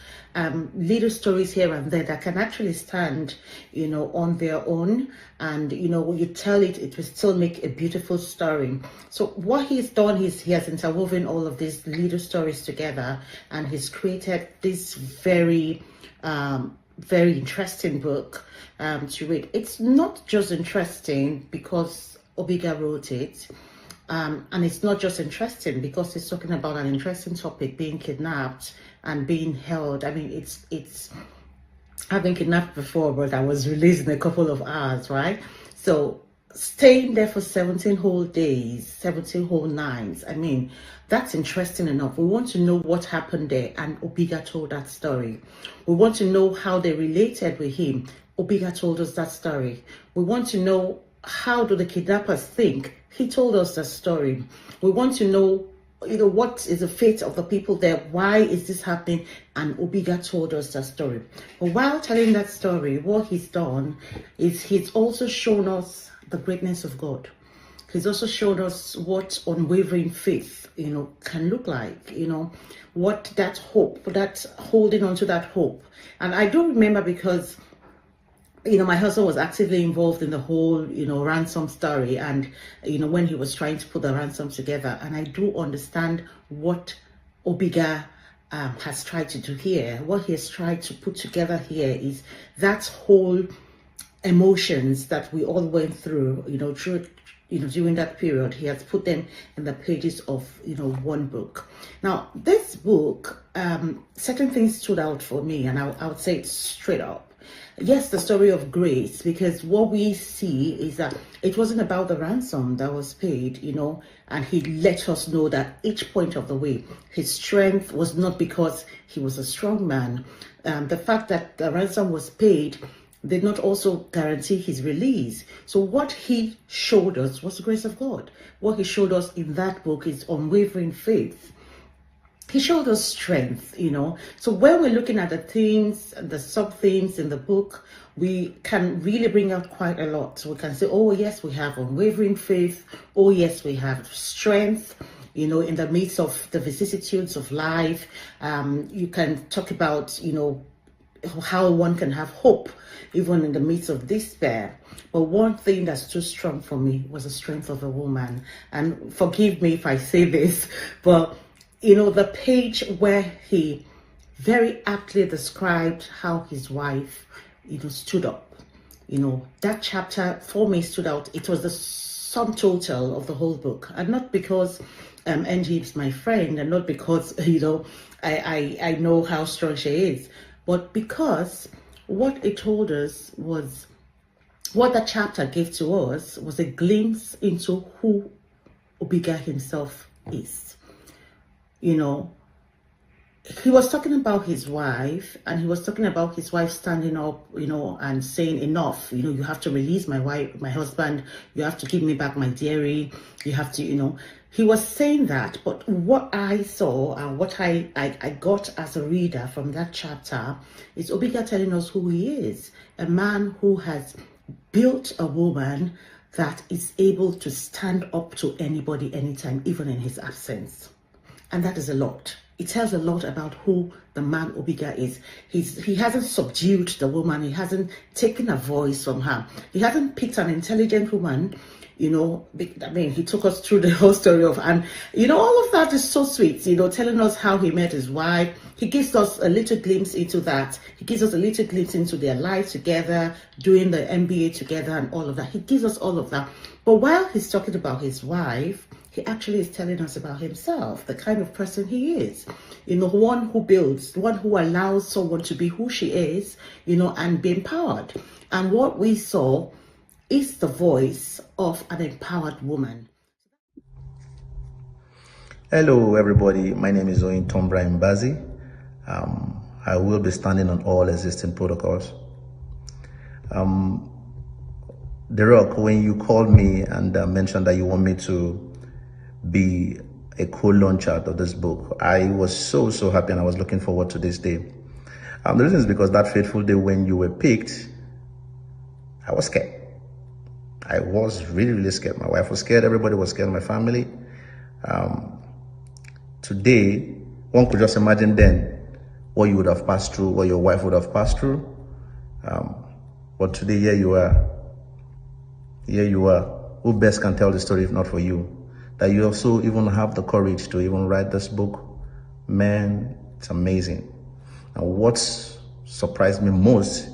little stories here and there that can actually stand, on their own. And, when you tell it, it will still make a beautiful story. So what he's done is he has interwoven all of these little stories together, and he's created this very, very interesting book to read. It's not just interesting because Obiga wrote it, and it's not just interesting because he's talking about an interesting topic, being kidnapped and being held. I mean, it's I've been kidnapped before, but I was released in a couple of hours, right? So staying there for 17 whole days, 17 whole nights, I mean, that's interesting enough. We want to know what happened there, and Obiga told that story. We want to know how they related with him. Obiga told us that story. We want to know, how do the kidnappers think? He told us that story. We want to know, what is the fate of the people there? Why is this happening? And Obiga told us that story. But while telling that story, what he's done is he's also shown us the greatness of God. He's also showed us what unwavering faith, can look like, what that hope, that holding on to that hope. And I do remember because, my husband was actively involved in the whole, ransom story, and, when he was trying to put the ransom together. And I do understand what Obiga has tried to do here. What he has tried to put together here is that whole emotions that we all went through, during that period. He has put them in the pages of, one book. Now, this book, certain things stood out for me, and I would say it straight up. Yes, the story of grace, because what we see is that it wasn't about the ransom that was paid, and he let us know that each point of the way, his strength was not because he was a strong man. The fact that the ransom was paid did not also guarantee his release. So what he showed us was the grace of God. What he showed us in that book is unwavering faith. he showed us strength, you know. So when we're looking at the themes, the sub-themes in the book, we can really bring out quite a lot. So we can say, oh yes, we have unwavering faith. Oh yes, we have strength, you know, in the midst of the vicissitudes of life. You can talk about, you know, how one can have hope even in the midst of despair. But one thing that's too strong for me was the strength of a woman. And forgive me if I say this, but you know, the page where he very aptly described how his wife, you know, stood up. You know, that chapter for me stood out. It was the sum total of the whole book, and not because Ng is my friend, and not because, you know, I know how strong she is, but because what it told us was, what that chapter gave to us was a glimpse into who Obiga himself is. You know, he was talking about his wife, and he was talking about his wife standing up, you know, and saying, enough, you know, you have to release my wife, my husband, you have to give me back my dairy, you have to, you know. He was saying that, but what I saw and what I got as a reader from that chapter is Obiga telling us who he is, a man who has built a woman that is able to stand up to anybody, anytime, even in his absence. And that is a lot. It tells a lot about who the man Obiga is. He hasn't subdued the woman. He hasn't taken a voice from her. He hasn't picked an intelligent woman, you know. I mean, he took us through the whole story of, and you know, all of that is so sweet, you know, telling us how he met his wife. He gives us a little glimpse into that. He gives us a little glimpse into their life together, doing the MBA together and all of that. He gives us all of that. But while he's talking about his wife, he actually is telling us about himself, the kind of person he is. You know, one who builds, one who allows someone to be who she is, you know, and be empowered. And what we saw is the voice of an empowered woman. Hello, everybody. My name is Oyin Tombra Mbazi. I will be standing on all existing protocols. The Rock, when you called me and mentioned that you want me to be a co-launcher of this book, I was so happy, and I was looking forward to this day. The reason is because that fateful day when you were picked, I was scared. I was really scared. My wife was scared. Everybody was scared. My family. Today, one could just imagine then what you would have passed through, what your wife would have passed through. But today, here you are. Here you are. Who best can tell the story if not for you? That you also even have the courage to even write this book. Man, it's amazing. And what surprised me most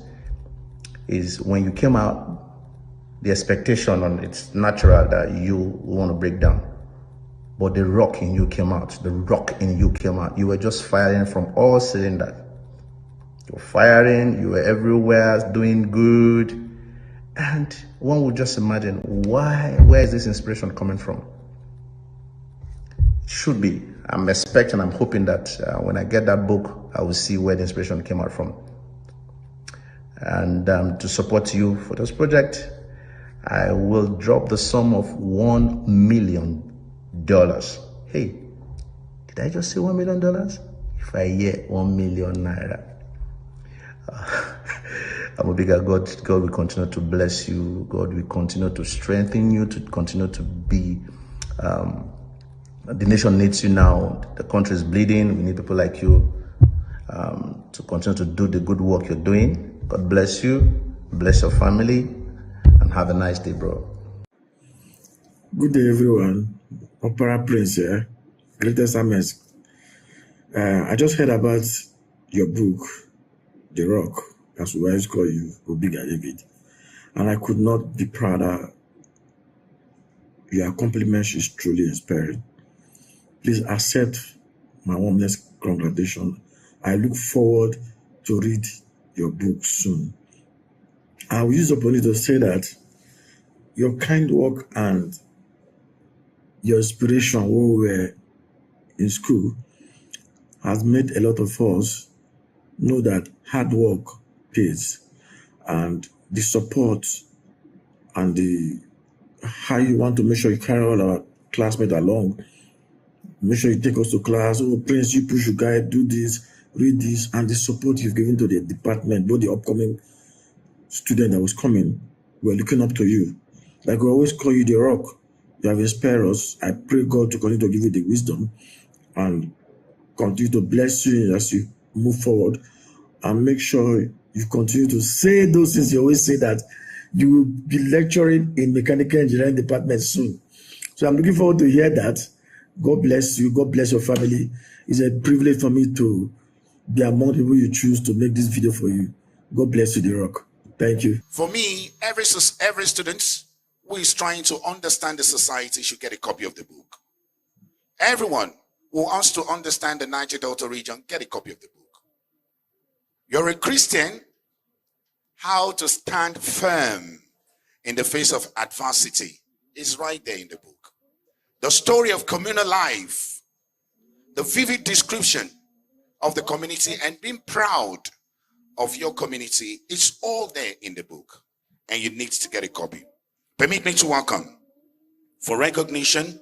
is when you came out, the expectation on it's natural that you want to break down. But the rock in you came out. The rock in you came out. You were just firing from all cylinders. You were firing, you were everywhere, doing good. And one would just imagine, where is this inspiration coming from? Should be. I'm expecting, I'm hoping that when I get that book, I will see where the inspiration came out from. And to support you for this project, I will drop the sum of $1 million. Hey, did I just say $1 million? If I hear 1 million naira, I'm a bigger God. God will continue to bless you. God will continue to strengthen you, to continue to be. The nation needs you now. The country is bleeding. We need people like you to continue to do the good work you're doing. God bless you. Bless your family. And have a nice day, bro. Good day, everyone. Opera Prince here. Greatest Ames. I just heard about your book, The Rock, as we always call you, Obiga David. And I could not be prouder. Your accomplishment is truly inspiring. Please accept my warmest congratulations. I look forward to read your book soon. I will use the opportunity to say that your kind work and your inspiration when we were in school has made a lot of us know that hard work pays, and the support and the how you want to make sure you carry all our classmates along Make sure you take us to class. Oh, Prince, you push your guide, do this, read this, and the support you've given to the department, both the upcoming student that was coming, we're looking up to you. Like we always call you the rock. You have inspired us. I pray God to continue to give you the wisdom and continue to bless you as you move forward, and make sure you continue to say those things you always say, that you will be lecturing in mechanical engineering department soon. So I'm looking forward to hear that. God bless you. God bless your family. It's a privilege for me to be among the people you choose to make this video for you. God bless you, The Rock. Thank you. For me, every student who is trying to understand the society should get a copy of the book. Everyone who wants to understand the Niger Delta region, get a copy of the book. You're a Christian, how to stand firm in the face of adversity is right there in the book. The story of communal life, the vivid description of the community and being proud of your community, it's all there in the book, and you need to get a copy. Permit me to welcome, for recognition,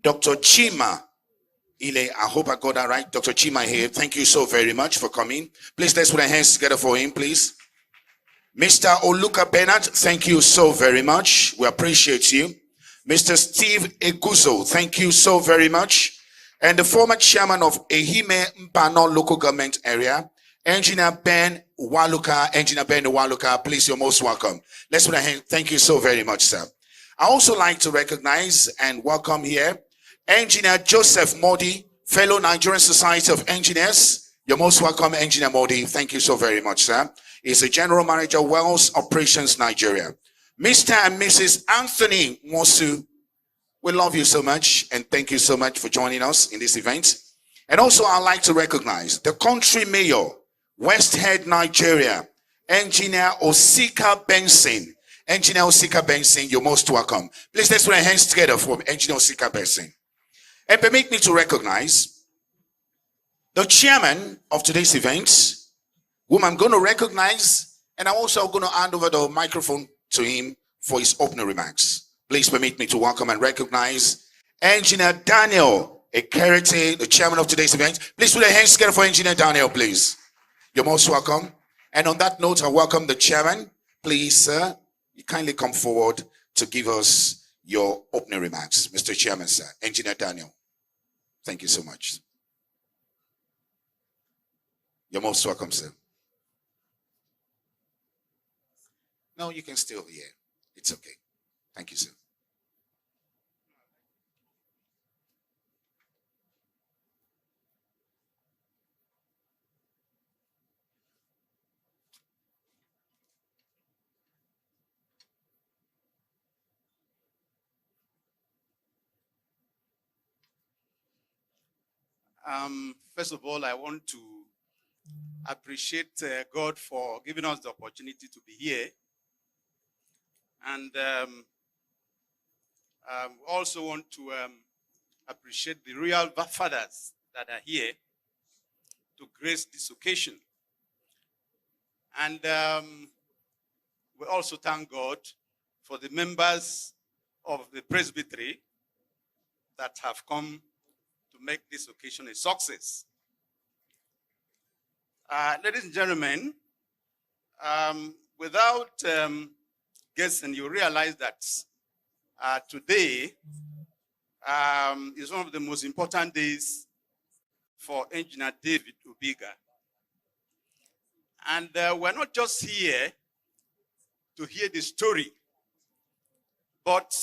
Dr. Chima Ile. I hope I got that right. Dr. Chima here. Thank you so very much for coming. Please, let's put our hands together for him, please. Mr. Oluka Bernard, thank you so very much. We appreciate you. Mr. Steve Eguzo, thank you so very much. And the former chairman of Ehime Mpano local government area, Engineer Ben Waluka, please, you're most welcome. Let's put our hand. Thank you so very much, sir. I also like to recognize and welcome here Engineer Joseph Modi, fellow Nigerian Society of Engineers. You're most welcome, Engineer Modi. Thank you so very much, sir. He's the General Manager, Wells Operations Nigeria. Mr. and Mrs. Anthony Mosu, we love you so much and thank you so much for joining us in this event. And also I'd like to recognize the country mayor, West Head, Nigeria, Engineer Osika Benson. Engineer Osika Benson, you're most welcome. Please, let's put our hands together for Engineer Osika Benson. And permit me to recognize the chairman of today's event, whom I'm going to recognize, and I'm also going to hand over the microphone to him for his opening remarks. Please permit me to welcome and recognize Engineer Daniel Ekerete, the chairman of today's event. Please put your hands together for Engineer Daniel, please. You're most welcome. And on that note, I welcome the chairman. Please, sir, you kindly come forward to give us your opening remarks. Mr. Chairman, sir. Engineer Daniel, thank you so much. You're most welcome, sir. No, you can still hear. It's okay. Thank you, sir. First of all, I want to appreciate God for giving us the opportunity to be here. And also want to appreciate the royal fathers that are here to grace this occasion. And we also thank God for the members of the presbytery that have come to make this occasion a success. Ladies and gentlemen, without guessing, you realize that today is one of the most important days for Engineer David Obiga. And we're not just here to hear the story, but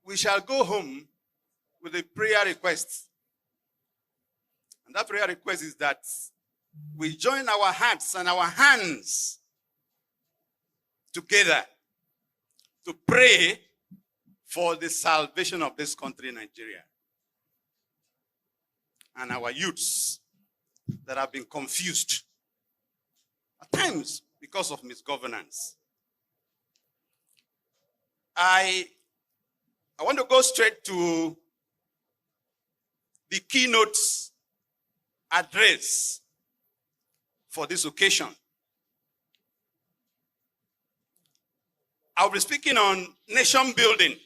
we shall go home with a prayer request. And that prayer request is that we join our hearts and our hands together to pray for the salvation of this country, Nigeria, and our youths that have been confused at times because of misgovernance. I want to go straight to the keynote address for this occasion. I'll be speaking on nation building,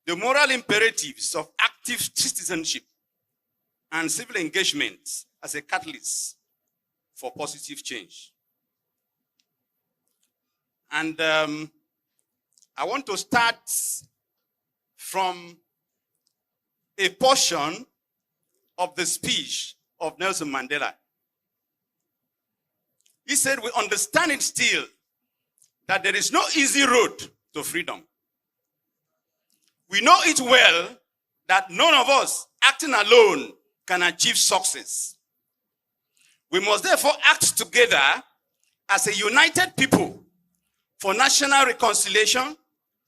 the moral imperatives of active citizenship and civil engagement as a catalyst for positive change. And I want to start from a portion of the speech of Nelson Mandela. He said, we understand it still that there is no easy road to freedom. We know it well that none of us acting alone can achieve success. We must therefore act together as a united people for national reconciliation,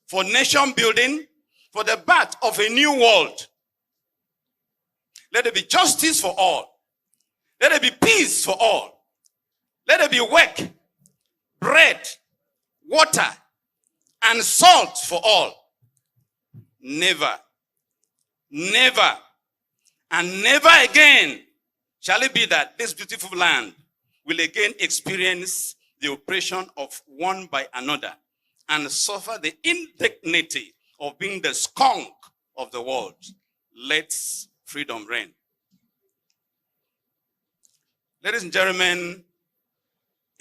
for nation building, for the birth of a new world. Let there be justice for all. Let there be peace for all. Let there be work, bread, water, and salt for all. Never, never, and never again shall it be that this beautiful land will again experience the oppression of one by another and suffer the indignity of being the skunk of the world. Let freedom reign. Ladies and gentlemen,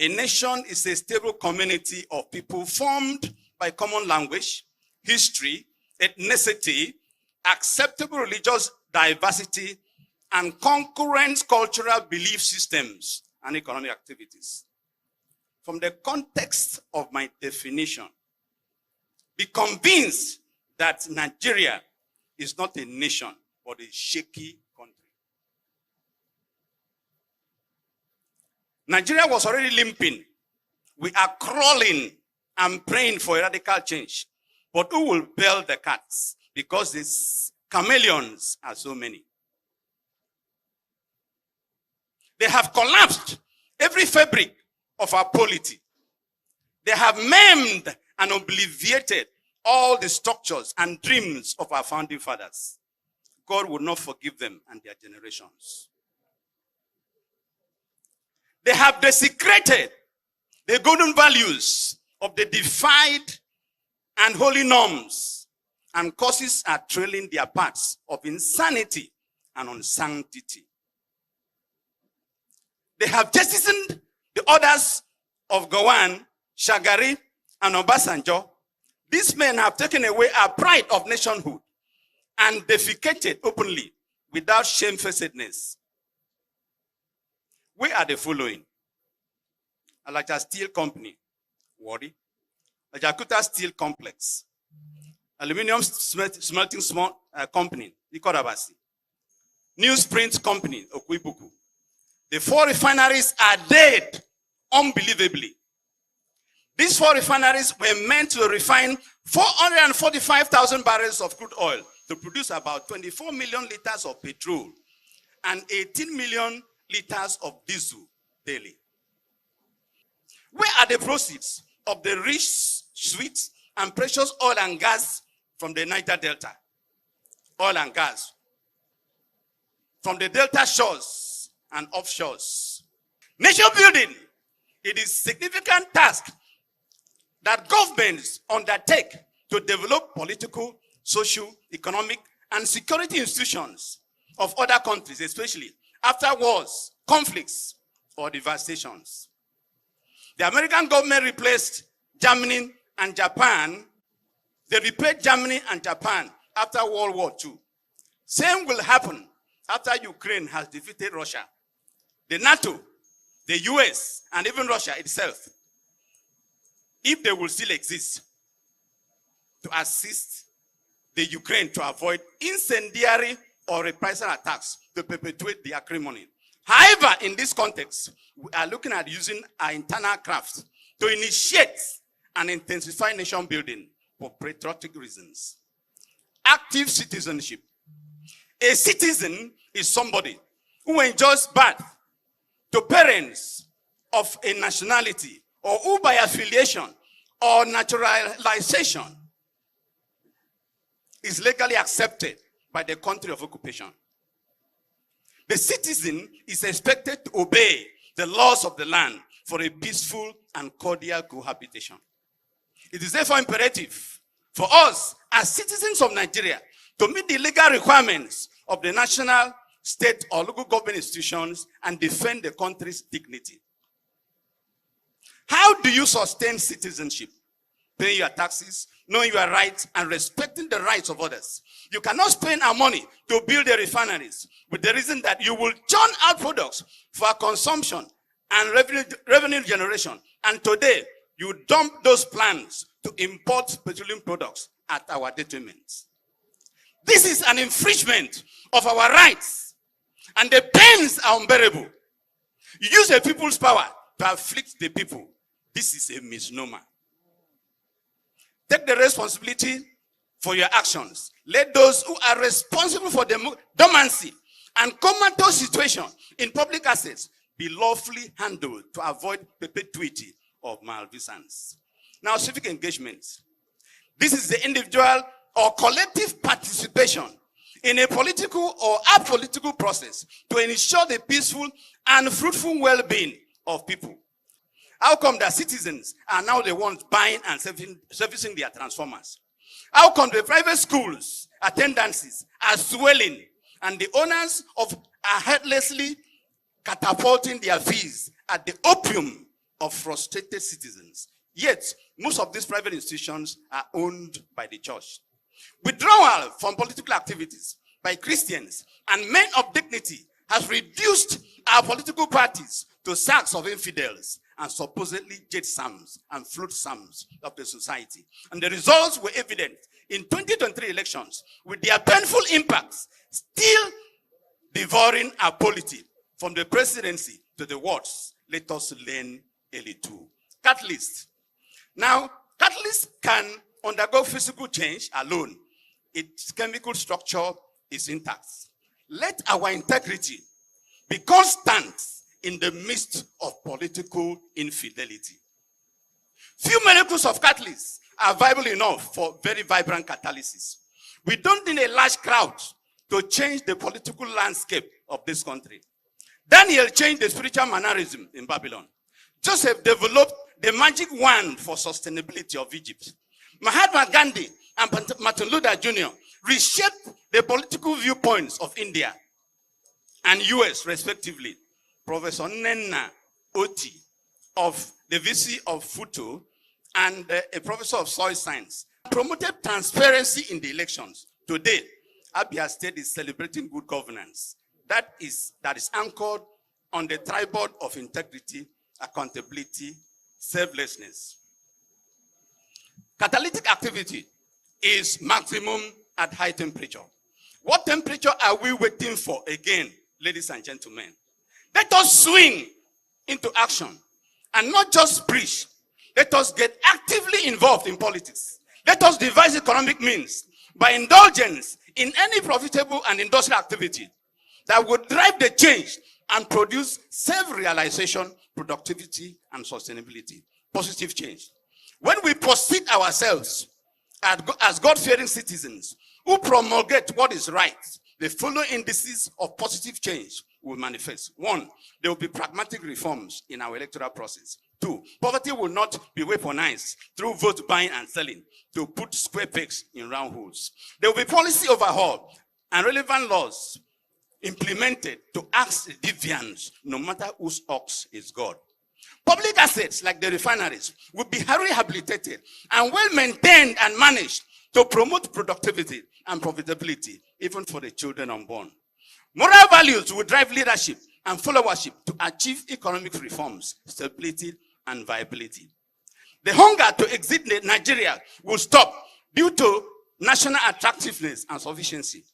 a nation is a stable community of people formed by common language, history, ethnicity, acceptable religious diversity, and concurrent cultural belief systems and economic activities. From the context of my definition, be convinced that Nigeria is not a nation, but a shaky country. Nigeria was already limping. We are crawling and praying for a radical change. But who will bail the cats? Because these chameleons are so many. They have collapsed every fabric of our polity. They have maimed and obliterated all the structures and dreams of our founding fathers. God will not forgive them and their generations. They have desecrated the golden values of the defied and holy norms, and causes are trailing their paths of insanity and unsanctity. They have jettisoned the orders of Gowon, Shagari, and Obasanjo. These men have taken away our pride of nationhood and defecated openly without shamefacedness. We are the following: Alaja Steel Company, Wari; Ajakuta Steel Complex; Aluminium Smelting Company, Ikorabasi; Newsprint Company, Okwibuku. The 4 refineries are dead, unbelievably. These 4 refineries were meant to refine 445,000 barrels of crude oil to produce about 24 million liters of petrol and 18 million liters of diesel daily. Where are the proceeds of the rich, sweet, and precious oil and gas from the Niger Delta? Oil and gas from the Delta shores and offshores. Nation building, it is a significant task that governments undertake to develop political, social, economic, and security institutions of other countries, especially after wars, conflicts, or devastations. The American government replaced Germany and Japan. They repaid Germany and Japan after World War II. Same will happen after Ukraine has defeated Russia. The NATO, the US, and even Russia itself, if they will still exist, to assist the Ukraine to avoid incendiary or reprisal attacks to perpetuate the acrimony. However, in this context, we are looking at using our internal craft to initiate and intensify nation building for patriotic reasons. Active citizenship. A citizen is somebody who enjoys birth to parents of a nationality, or who by affiliation or naturalization is legally accepted by the country of occupation. The citizen is expected to obey the laws of the land for a peaceful and cordial cohabitation. It is therefore imperative for us as citizens of Nigeria to meet the legal requirements of the national, state, or local government institutions and defend the country's dignity. How do you sustain citizenship? Paying your taxes, knowing your rights, and respecting the rights of others. You cannot spend our money to build the refineries with the reason that you will churn out products for consumption and revenue generation. And today, you dump those plans to import petroleum products at our detriment. This is an infringement of our rights, and the pains are unbearable. You use the people's power to afflict the people. This is a misnomer. Take the responsibility for your actions. Let those who are responsible for the dormancy and comatose situation in public assets be lawfully handled to avoid perpetuity of malfeasance. Now, civic engagement. This is the individual or collective participation in a political or apolitical process to ensure the peaceful and fruitful well-being of people. How come that citizens are now the ones buying and servicing their transformers? How come the private schools attendances are swelling and the owners are headlessly catapulting their fees at the opium of frustrated citizens? Yet, most of these private institutions are owned by the church. Withdrawal from political activities by Christians and men of dignity has reduced our political parties to sacks of infidels and supposedly jade psalms and flute psalms of the society. And the results were evident in 2023 elections, with their painful impacts still devouring our polity from the presidency to the wards. Let us learn early too. Catalyst. Now, catalyst can undergo physical change alone. Its chemical structure is intact. Let our integrity be constant in the midst of political infidelity. Few molecules of catalysts are viable enough for very vibrant catalysis. We don't need a large crowd to change the political landscape of this country. Daniel changed the spiritual mannerism in Babylon. Joseph developed the magic wand for sustainability of Egypt. Mahatma Gandhi and Martin Luther Jr. reshaped the political viewpoints of India and US, respectively. Professor Nenna Oti of the VC of Futo and a professor of soil science promoted transparency in the elections. Today, Abia State is celebrating good governance that is anchored on the tripod of integrity, accountability, selflessness. Catalytic activity is maximum at high temperature. What temperature are we waiting for again, ladies and gentlemen? Let us swing into action and not just preach. Let us get actively involved in politics. Let us devise economic means by indulgence in any profitable and industrial activity that would drive the change and produce self-realization, productivity, and sustainability. Positive change. When we proceed ourselves as God-fearing citizens who promulgate what is right, the following indices of positive change will manifest. 1, there will be pragmatic reforms in our electoral process. 2, poverty will not be weaponized through vote buying and selling to put square pegs in round holes. There will be policy overhaul and relevant laws implemented to ask the deviants, no matter whose ox is God. Public assets like the refineries will be rehabilitated and well maintained and managed to promote productivity and profitability, even for the children unborn. Moral values will drive leadership and followership to achieve economic reforms, stability, and viability. The hunger to exit Nigeria will stop due to national attractiveness and sufficiency.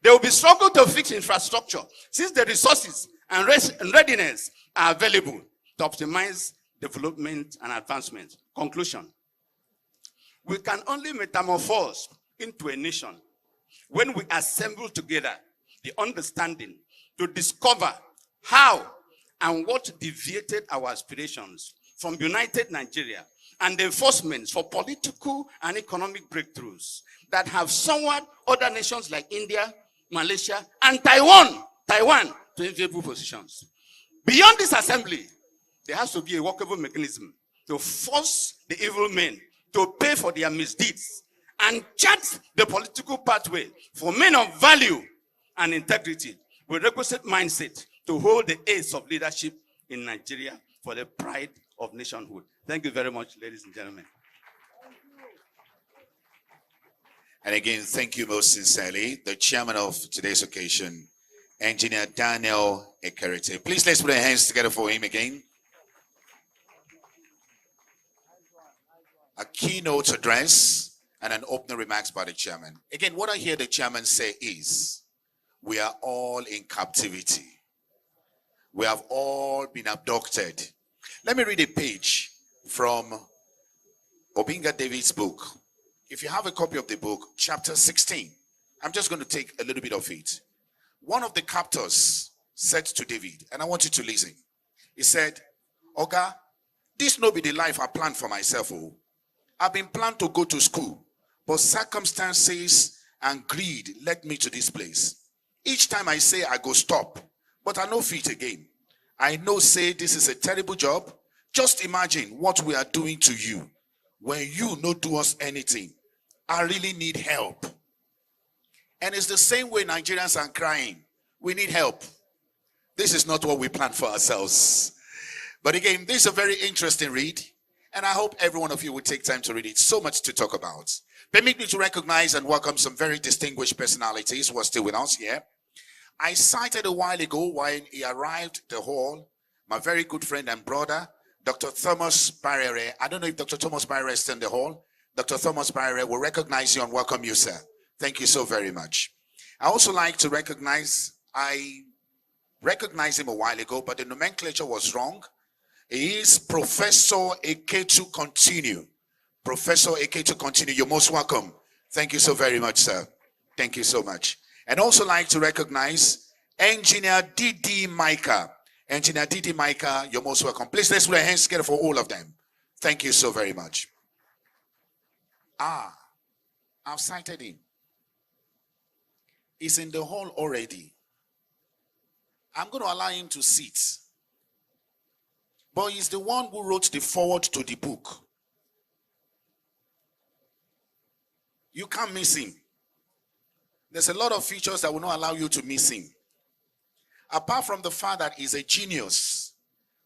There will be struggle to fix infrastructure since the resources and readiness are available to optimize development and advancement. Conclusion. We can only metamorphose into a nation when we assemble together the understanding to discover how and what deviated our aspirations from united Nigeria and the enforcements for political and economic breakthroughs that have somewhat other nations like India, Malaysia, and Taiwan to enviable positions. Beyond this assembly, there has to be a workable mechanism to force the evil men to pay for their misdeeds and chart the political pathway for men of value and integrity with requisite mindset to hold the ace of leadership in Nigeria for the pride of nationhood. Thank you very much, ladies and gentlemen. And again, thank you most sincerely, the chairman of today's occasion, Engineer Daniel Ekerete. Please let's put our hands together for him again. A keynote address and an opening remarks by the chairman. Again, what I hear the chairman say is, we are all in captivity. We have all been abducted. Let me read a page from Obiga David's book. If you have a copy of the book, chapter 16, I'm just going to take a little bit of it. One of the captors said to David, and I want you to listen. He said, Oga, this no be the life I planned for myself. Oh. I've been planned to go to school, but circumstances and greed led me to this place. Each time I say I go stop, but I no fit again. I know say this is a terrible job. Just imagine what we are doing to you when you no do us anything. I really need help. And it's the same way Nigerians are crying. We need help. This is not what we planned for ourselves. But again, this is a very interesting read. And I hope every one of you will take time to read it. So much to talk about. Permit me to recognize and welcome some very distinguished personalities who are still with us here. I cited a while ago when he arrived at the hall, my very good friend and brother, Dr. Thomas Barrere. I don't know if Dr. Thomas Barrere is still in the hall. Dr. Thomas Barrere will recognize you and welcome you, sir. Thank you so very much. I also like to recognize, I recognized him a while ago, but the nomenclature was wrong. He is Professor Eketu Continue. Professor Eketu Continue, you're most welcome. Thank you so very much, sir. Thank you so much. And also like to recognize Engineer Didi Micah. Engineer Didi Micah, you're most welcome. Please let's put our hands together for all of them. Thank you so very much. I've cited him. He's in the hall already. I'm going to allow him to sit. But he's the one who wrote the foreword to the book. You can't miss him. There's a lot of features that will not allow you to miss him. Apart from the fact that he's a genius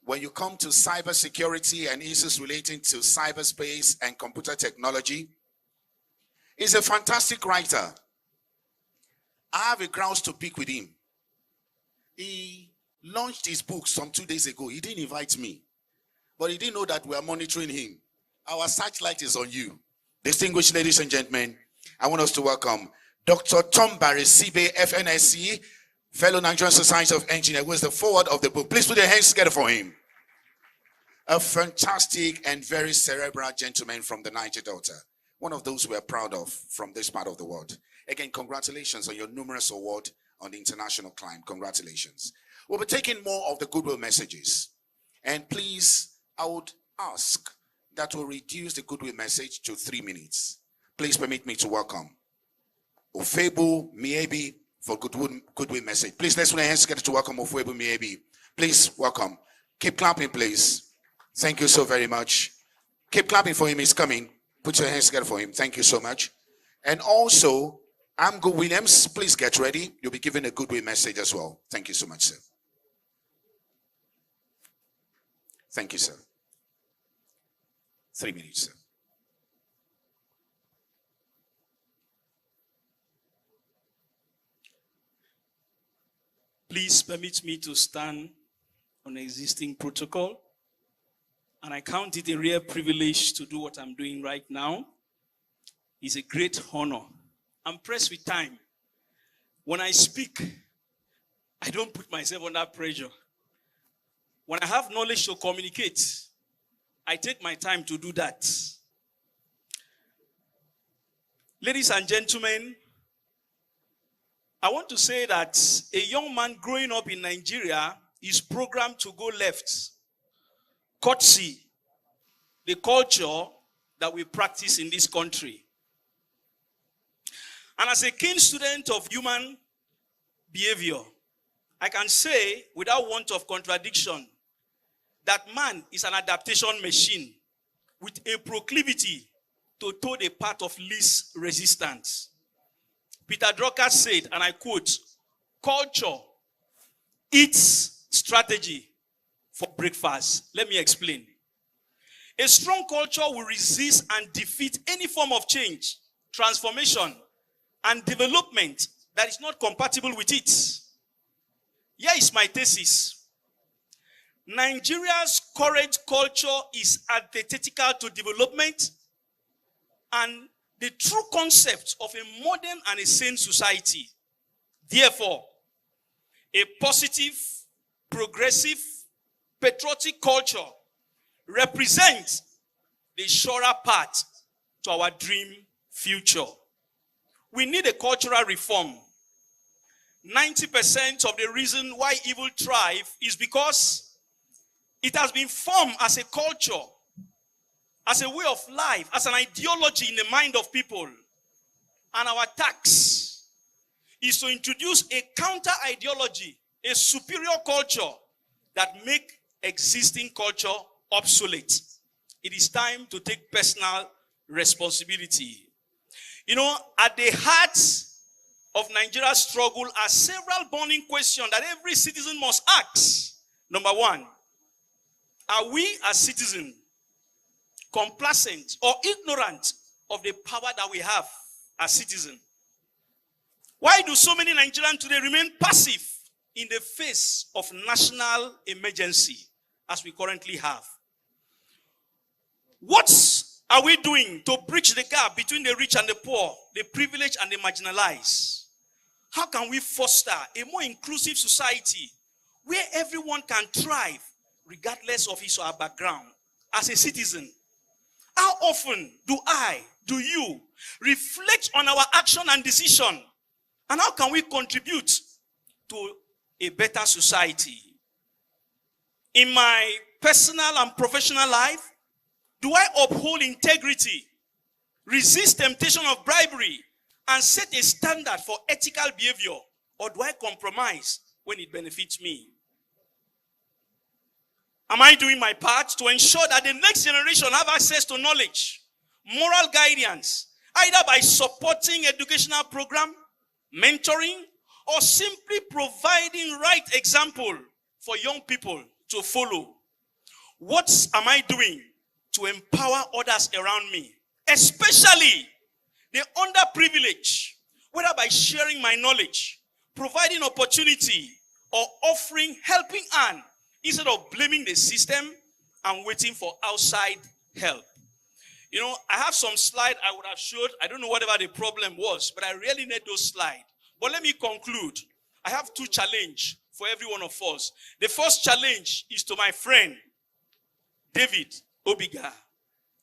when you come to cybersecurity and issues relating to cyberspace and computer technology, he's a fantastic writer. I have a grounds to pick with him. He launched his book some 2 days ago. He didn't invite me, but he didn't know that we are monitoring him. Our searchlight is on you. Distinguished ladies and gentlemen, I want us to welcome Dr. Tom Barisibe, FNSC, fellow Nigerian Society of Engineers, who is the foreword of the book. Please put your hands together for him. A fantastic and very cerebral gentleman from the Niger Delta. One of those we are proud of from this part of the world. Again, congratulations on your numerous award on the international climb. Congratulations. We'll be taking more of the goodwill messages. And please, I would ask that we'll reduce the goodwill message to 3 minutes. Please permit me to welcome Ofebu Miebi for goodwill message. Please, let's put our hands together to welcome Ofebu Miebi. Please, welcome. Keep clapping, please. Thank you so very much. Keep clapping for him. He's coming. Put your hands together for him. Thank you so much. And also, Amgo Williams, please get ready. You'll be given a goodwill message as well. Thank you so much, sir. Thank you, sir. 3 minutes, sir. Please permit me to stand on existing protocol. And I count it a rare privilege to do what I'm doing right now. It's a great honor. I'm pressed with time. When I speak, I don't put myself under pressure. When I have knowledge to communicate, I take my time to do that. Ladies and gentlemen, I want to say that a young man growing up in Nigeria is programmed to go left, courtesy the culture that we practice in this country. And as a keen student of human behavior, I can say without want of contradiction that man is an adaptation machine with a proclivity to toe the path of least resistance. Peter Drucker said, and I quote, "Culture eats strategy for breakfast." Let me explain. A strong culture will resist and defeat any form of change, transformation, and development that is not compatible with it. Here is my thesis. Nigeria's current culture is antithetical to development and the true concept of a modern and a sane society. Therefore, a positive, progressive, patriotic culture represents the surer path to our dream future. We need a cultural reform. 90% of the reason why evil thrive is because it has been formed as a culture, as a way of life, as an ideology in the mind of people. And our task is to introduce a counter ideology, a superior culture that make existing culture obsolete. It is time to take personal responsibility. You know, at the heart of Nigeria's struggle are several burning questions that every citizen must ask. Number one, are we as citizens complacent or ignorant of the power that we have as citizens? Why do so many Nigerians today remain passive in the face of national emergency as we currently have? What are we doing to bridge the gap between the rich and the poor, the privileged and the marginalized? How can we foster a more inclusive society where everyone can thrive regardless of his or her background as a citizen? How often do you reflect on our action and decision? And how can we contribute to a better society? In my personal and professional life, do I uphold integrity, resist temptation of bribery, and set a standard for ethical behavior? Or do I compromise when it benefits me? Am I doing my part to ensure that the next generation have access to knowledge, moral guidance, either by supporting educational program, mentoring, or simply providing right example for young people to follow? What am I doing to empower others around me, especially the underprivileged, whether by sharing my knowledge, providing opportunity, or offering helping hand, instead of blaming the system and waiting for outside help? You know, I have some slide I would have showed. I don't know whatever the problem was, but I really need those slides. But let me conclude. I have two challenges for every one of us. The first challenge is to my friend, David Obiga.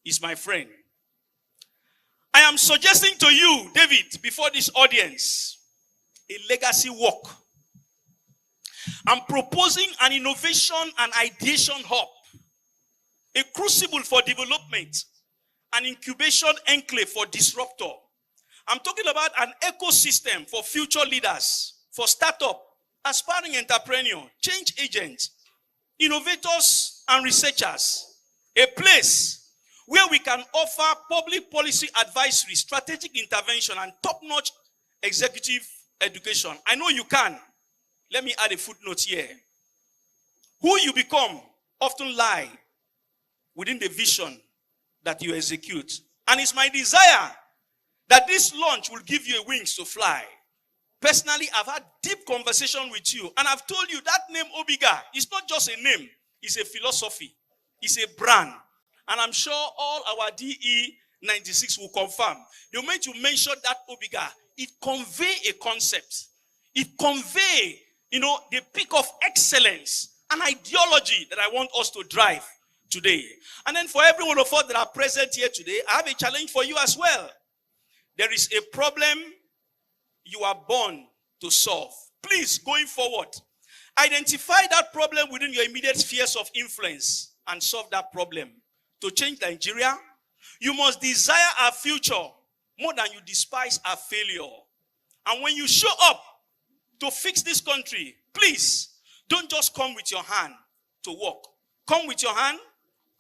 Is my friend. I am suggesting to you, David, before this audience, a legacy work. I'm proposing an innovation and ideation hub, a crucible for development, an incubation enclave for disruptor. I'm talking about an ecosystem for future leaders, for startup, aspiring entrepreneurs, change agents, innovators, and researchers. A place where we can offer public policy advisory, strategic intervention, and top-notch executive education. I know you can. Let me add a footnote here. Who you become often lie within the vision that you execute. And it's my desire that this launch will give you wings to fly. Personally, I've had deep conversation with you, and I've told you that name Obiga is not just a name, it's a philosophy, it's a brand. And I'm sure all our DE 96 will confirm. The moment you mention that Obiga, it conveys a concept. It conveys, the peak of excellence, an ideology that I want us to drive today. And then for every one of us that are present here today, I have a challenge for you as well. There is a problem you are born to solve. Please, going forward, identify that problem within your immediate spheres of influence and solve that problem. To change Nigeria, you must desire our future more than you despise our failure. And when you show up to fix this country, please, don't just come with your hand to work. Come with your hand,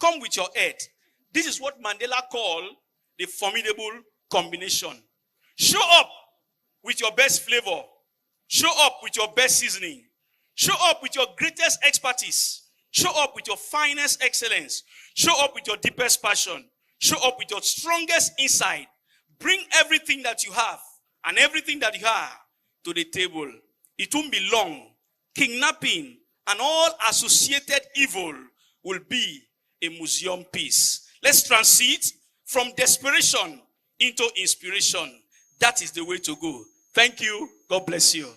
come with your head. This is what Mandela called the formidable combination. Show up with your best flavor. Show up with your best seasoning. Show up with your greatest expertise. Show up with your finest excellence. Show up with your deepest passion. Show up with your strongest insight. Bring everything that you have and everything that you are to the table. It won't be long. Kidnapping and all associated evil will be a museum piece. Let's transit from desperation into inspiration. That is the way to go. Thank you. God bless you.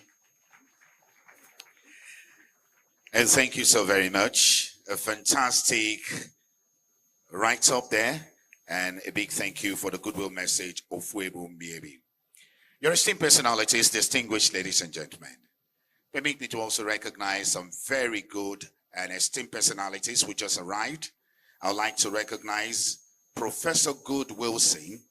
And thank you so very much. A fantastic write-up there. And a big thank you for the goodwill message of Webu Mbiebi. Your esteemed personalities, distinguished ladies and gentlemen. Permit me to also recognize some very good and esteemed personalities who just arrived. I would like to recognize Professor Good Wilson,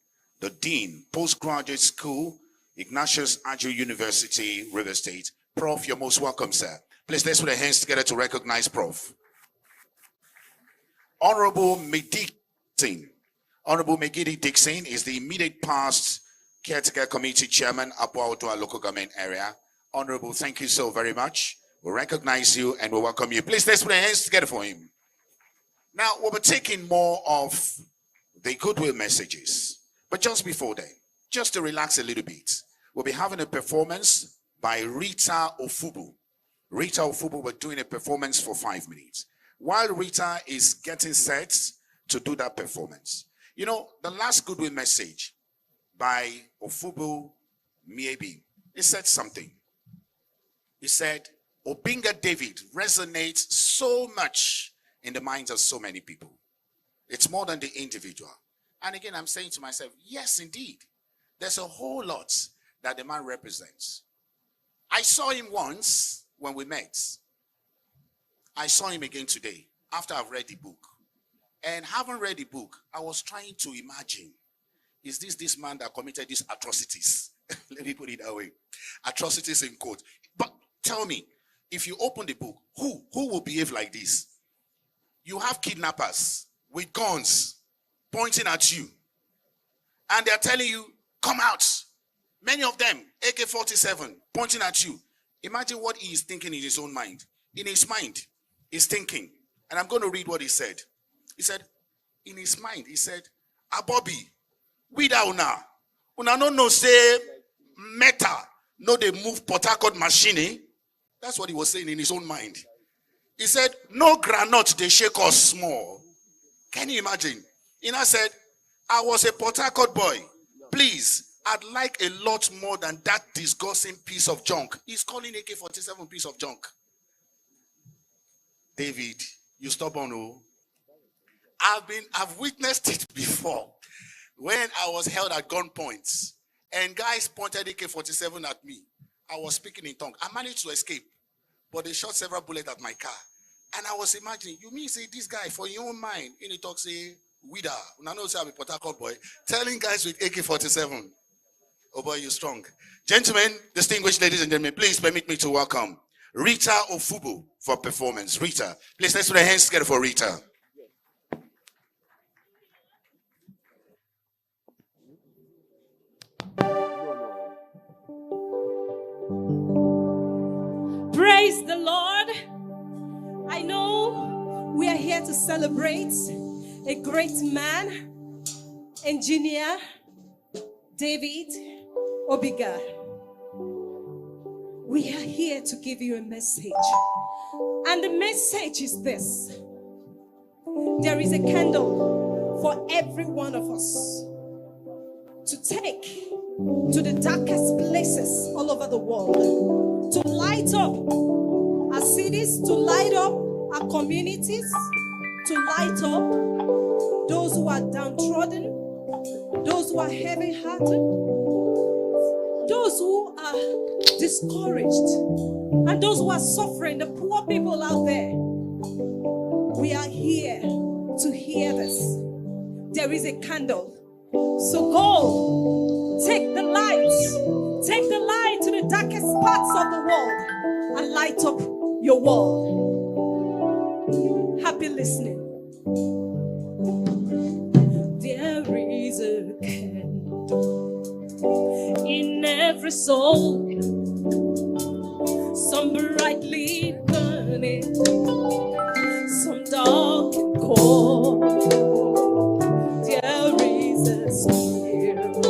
the Dean, Postgraduate School, Ignatius Adju University, River State. Prof, you're most welcome, sir. Please, let's put our hands together to recognize Prof. Honorable Megidi Dixon. Honorable Megidi Dixon is the immediate past Caretaker Committee Chairman, Upper Ottawa Local Government Area. Honorable, thank you so very much. We recognize you and we welcome you. Please, let's put our hands together for him. Now, we'll be taking more of the goodwill messages. But just before then, just to relax a little bit, we'll be having a performance by Rita Ofubu. Rita Ofubu, we're doing a performance for 5 minutes. While Rita is getting set to do that performance, you know, the last goodwill message by Ofubu Miebi, he said something. He said, Obiga David resonates so much in the minds of so many people. It's more than the individual. And again, I'm saying to myself, yes, indeed. There's a whole lot that the man represents. I saw him once when we met. I saw him again today after I've read the book. And having read the book, I was trying to imagine, is this man that committed these atrocities? Let me put it that way. Atrocities in quote. But tell me, if you open the book, who will behave like this? You have kidnappers with guns pointing at you. And they're telling you, come out. Many of them, AK-47, pointing at you. Imagine what he is thinking in his own mind. In his mind, he's thinking. And I'm going to read what he said. He said, in his mind, he said, Bobby, we down now. Una no say meta, no they move Port Harcourt machine. That's what he was saying in his own mind. He said, no granite, they shake us small. Can you imagine? He now said, I was a Port Harcourt boy. Please, I'd like a lot more than that disgusting piece of junk. He's calling AK-47 piece of junk. David, you stubborn, oh. I've witnessed it before when I was held at gunpoint and guys pointed AK-47 at me. I was speaking in tongue. I managed to escape, but they shot several bullets at my car. And I was imagining, you mean say this guy for your own mind, in the talk say, Wida, I know say I'm a Port Harcourt boy, telling guys with AK-47, oh boy, you're strong. Gentlemen, distinguished ladies and gentlemen, please permit me to welcome Rita Ofubu for performance. Rita, please let's put our hands together for Rita. Praise the Lord. I know we are here to celebrate a great man, engineer David Obiga. We are here to give you a message. And the message is this. There is a candle for every one of us to take to the darkest places all over the world, to light up our cities, to light up our communities, to light up those who are downtrodden, those who are heavy-hearted, those who are discouraged, and those who are suffering, the poor people out there. We are here to hear this. There is a candle. So go, take the light to the darkest parts of the world and light up your world. Happy listening. There is a every soul, some brightly burning, some dark and cold. There is a spirit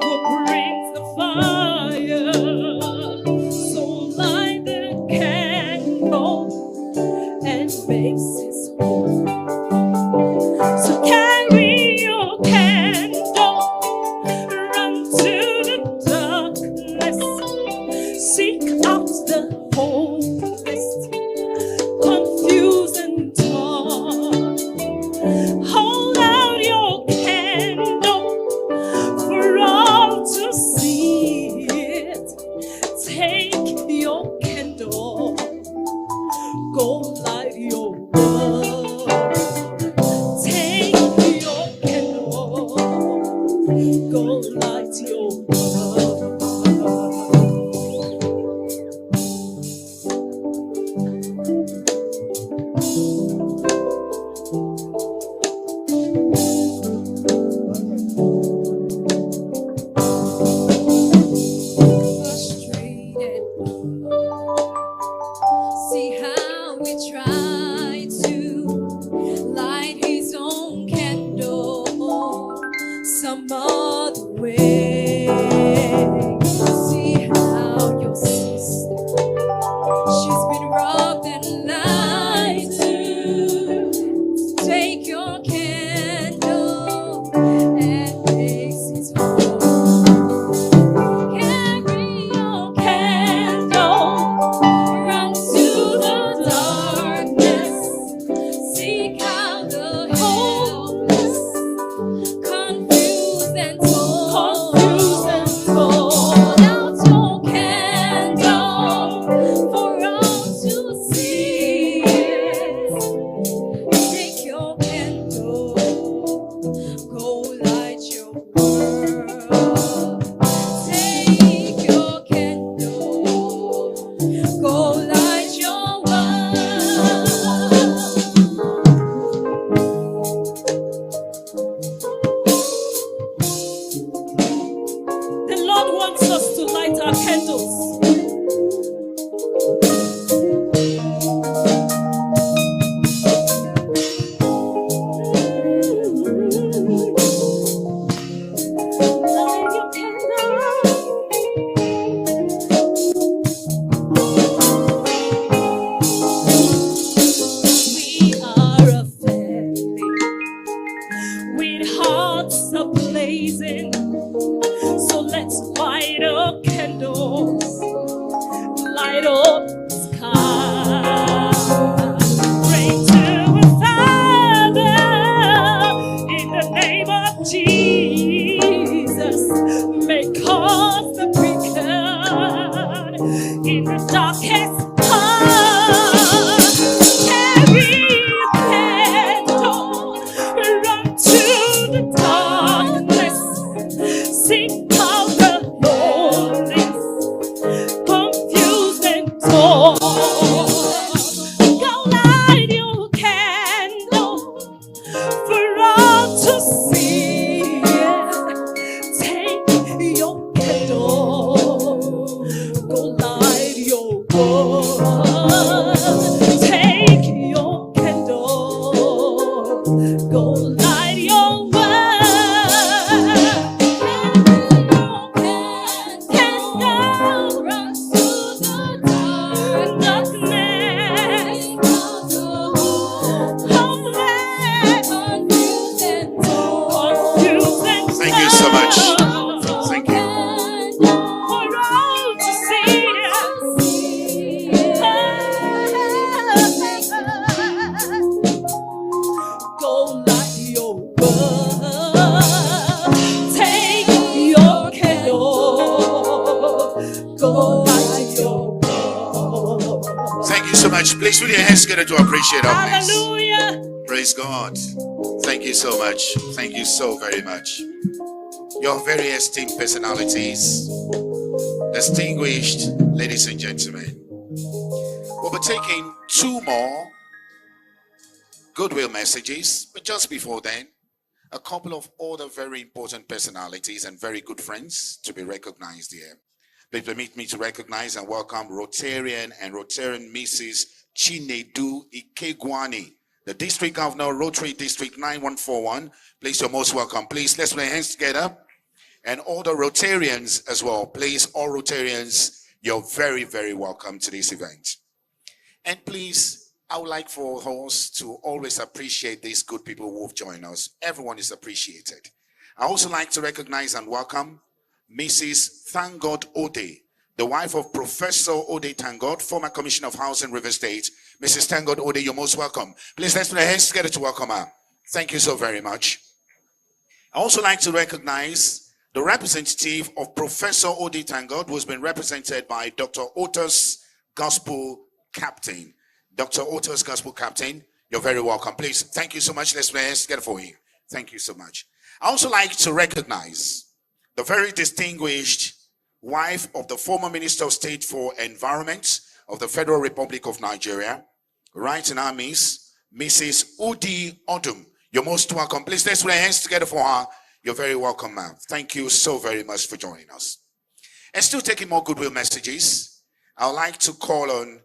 who brings the fire, so light the candle and makes it whole. So carry your candle, run to the darkness, seek out the hopeless, confused and torn. Hold out your candle for all to see it. Take your candle, go light your world. Take your candle, go light your world. Frustrated, see how we try to light his own candle some other way. See how your sister, she's been robbed and lied to. Take your candle and face his home. Carry your candle, run to the darkness, seek out the hopeless, confused and torn. Hold out your candle for all to see it. Take your candle, go light your world. Take your candle, go light your world. The Lord wants us to light our candles. Light your candle. We are a family with hearts ablazing. So let's light up candles, light up the sky. Pray to a Father in the name of Jesus. Make us the beacon in the darkest heart. Carry a candle, run to the darkness, seek out the lonely, confused and torn. Go light your candle for all to see. Take your candle, go light your world. Take your candle, go light your world. Candle, run to the darkness, hopeless, confused and torn. Thank you so much. Thank you. For all to see. Go light your world. Take your candle. Go light your world. Thank you so much. Please put your hands together to appreciate our place. Hallelujah. Praise God. Thank you so much. Thank you so very much. Your very esteemed personalities, distinguished ladies and gentlemen. We'll be taking two more goodwill messages, but just before then, a couple of other very important personalities and very good friends to be recognized here. Please permit me to recognize and welcome Rotarian and Rotarian Mrs. Chinedu Ikegwani, the District Governor, Rotary District 9141. Please, you're most welcome. Please, let's put our hands together. And all the Rotarians as well. Please, all Rotarians, you're very, very welcome to this event. And please, I would like for us to always appreciate these good people who have joined us. Everyone is appreciated. I also like to recognize and welcome Mrs. Thangod Ode, the wife of Professor Ode Thangod, former Commissioner of Housing, River State. Mrs. Thangod Ode, you're most welcome. Please, let's put our hands together to welcome her. Thank you so very much. I also like to recognize the representative of Professor Ode Thangod, who has been represented by Dr. Otis Gospel Captain. Dr. Otis Gospel Captain, you're very welcome. Please, thank you so much. Let's put our hands together for you. Thank you so much. I also like to recognize the very distinguished wife of the former Minister of State for Environment of the Federal Republic of Nigeria, right in our midst, Mrs. Udi Odum. You're most welcome. Please, let's put our hands together for her. You're very welcome, ma'am. Thank you so very much for joining us. And still taking more goodwill messages, I would like to call on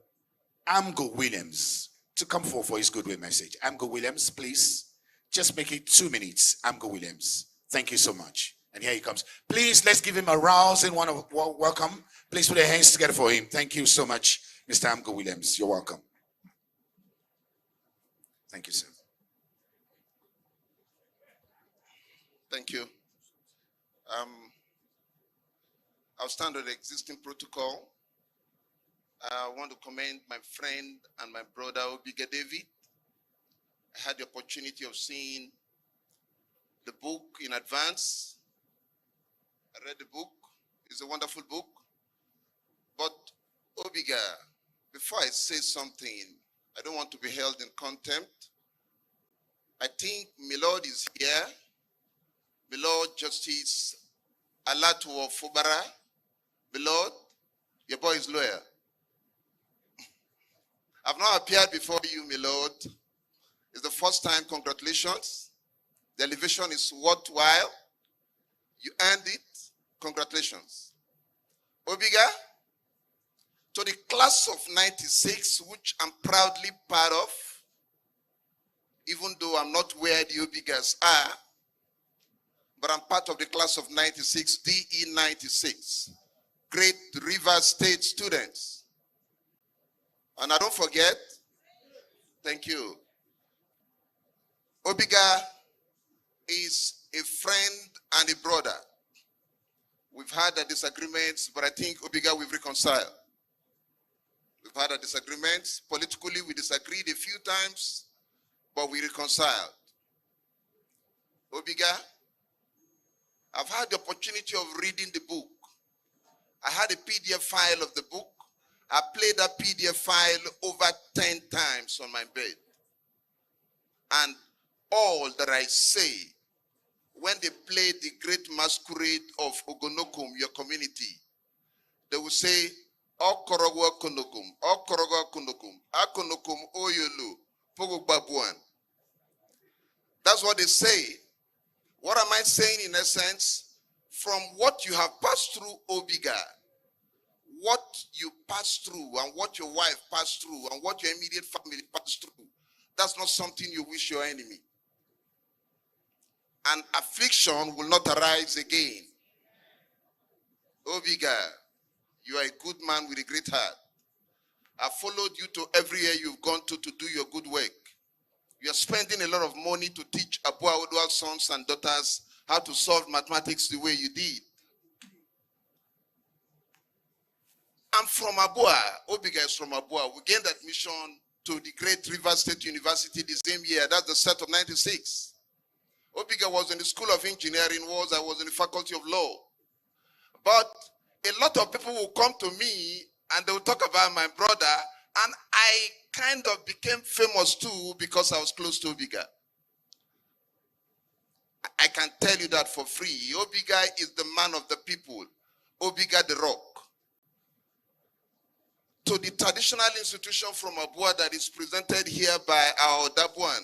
Amgo Williams to come forward for his goodwill message. Amgo Williams, please, just make it 2 minutes. Amgo Williams. Thank you so much. And here he comes. Please, let's give him a rousing welcome. Please put your hands together for him. Thank you so much, Mr. Amgo Williams. You're welcome. Thank you, sir. Thank you. I'll stand on the existing protocol. I want to commend my friend and my brother, Obiga David. I had the opportunity of seeing the book in advance. I read the book. It's a wonderful book. But Obiga, before I say something, I don't want to be held in contempt. I think Milord is here. Milord Justice Alatu of Fubara. Milord, your boy is lawyer. I've not appeared before you, Milord. It's the first time. Congratulations. The elevation is worthwhile. You earned it. Congratulations. Obiga, to the class of 96, which I'm proudly part of, even though I'm not where the Obigas are, but I'm part of the class of 96, DE 96, Great River State students. And I don't forget, thank you, Obiga is a friend and a brother. We've had our disagreements, but I think Obiga we've reconciled. We've had our disagreements. Politically, we disagreed a few times, but we reconciled. Obiga, I've had the opportunity of reading the book. I had a PDF file of the book. I played that PDF file over 10 times on my bed. And all that I say, when they play the great masquerade of Ogonokum, your community, they will say, Okorogwa Konokum, Okorogwa Konokum, Akonokum Oyolu, Pogo Babuan. That's what they say. What am I saying in essence? From what you have passed through, Obiga, what you passed through and what your wife passed through and what your immediate family passed through, that's not something you wish your enemy. And affliction will not arise again. Obiga, you are a good man with a great heart. I followed you to every year you've gone to do your good work. You are spending a lot of money to teach Abua Odual's sons and daughters how to solve mathematics the way you did. I'm from Abua. Obiga is from Abua. We gained admission to the Great River State University the same year. That's the set of 96. Obiga was in the School of Engineering, I was in the Faculty of Law. But a lot of people will come to me and they will talk about my brother, and I kind of became famous too because I was close to Obiga. I can tell you that for free. Obiga is the man of the people. Obiga the rock. To the traditional institution from Abua that is presented here by our Dabuan,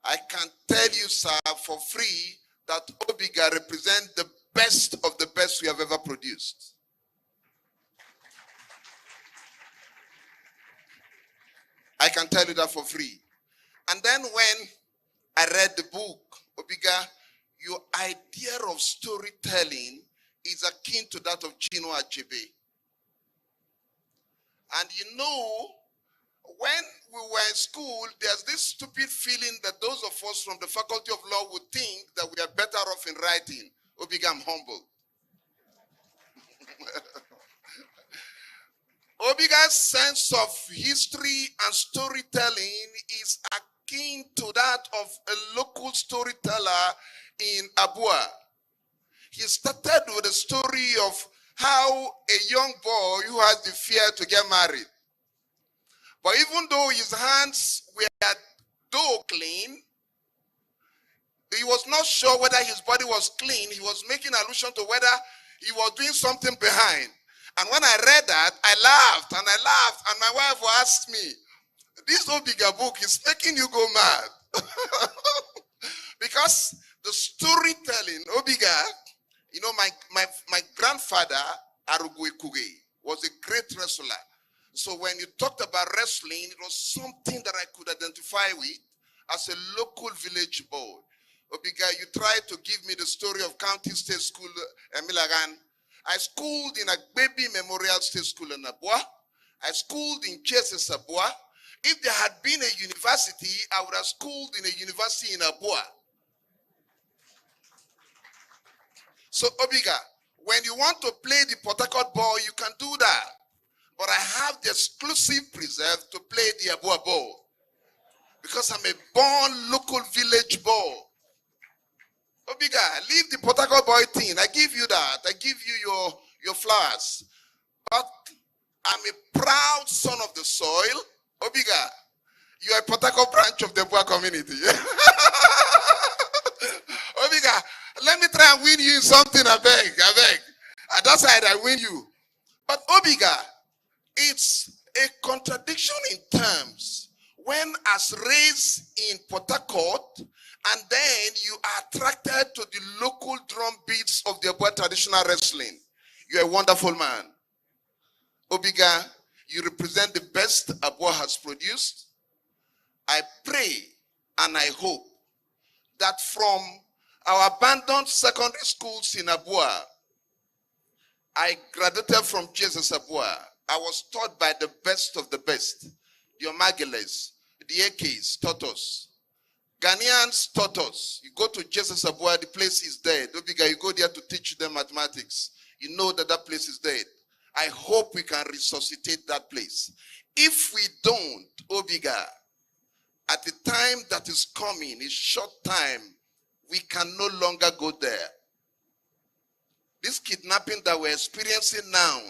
I can tell you, sir, for free, that Obiga represents the best of the best we have ever produced. I can tell you that for free. And then when I read the book, Obiga, your idea of storytelling is akin to that of Chino Achebe. And you know, when we were in school, there's this stupid feeling that those of us from the Faculty of Law would think that we are better off in writing. Obiga, I'm humble. Obiga's sense of history and storytelling is akin to that of a local storyteller in Abua. He started with a story of how a young boy who has the fear to get married. But even though his hands were dough clean, he was not sure whether his body was clean. He was making allusion to whether he was doing something behind. And when I read that, I laughed and my wife asked me, this Obiga book is making you go mad. Because the storytelling, Obiga, you know, my grandfather, Arugwe Kuge, was a great wrestler. So when you talked about wrestling, it was something that I could identify with as a local village boy. Obiga, you tried to give me the story of County State School, Milagan. I schooled in a baby Memorial State School in Abua. I schooled in Chese Abua. If there had been a university, I would have schooled in a university in Abua. So, Obiga, when you want to play the Port Harcourt ball, you can do that. But I have the exclusive preserve to play the Abua ball. Because I'm a born local village boy. Obiga, leave the Port Harcourt boy thing. I give you that. I give you your flowers. But I'm a proud son of the soil. Obiga, you are a Port Harcourt branch of the Boa community. Obiga, let me try and win you in something, I beg. At that side, I win you. But Obiga, it's a contradiction in terms. When as raised in Port Harcourt, and then you are attracted to the local drum beats of the Abua traditional wrestling. You're a wonderful man. Obiga, you represent the best Abua has produced. I pray and I hope that from our abandoned secondary schools in Abua, I graduated from Jesus Abua. I was taught by the best of the best. The Omageles, the AKs taught us. Ghanaians taught us. You go to Jesus Abua, the place is dead. Obiga, you go there to teach them mathematics. You know that that place is dead. I hope we can resuscitate that place. If we don't, Obiga, at the time that is coming, a short time, we can no longer go there. This kidnapping that we're experiencing now,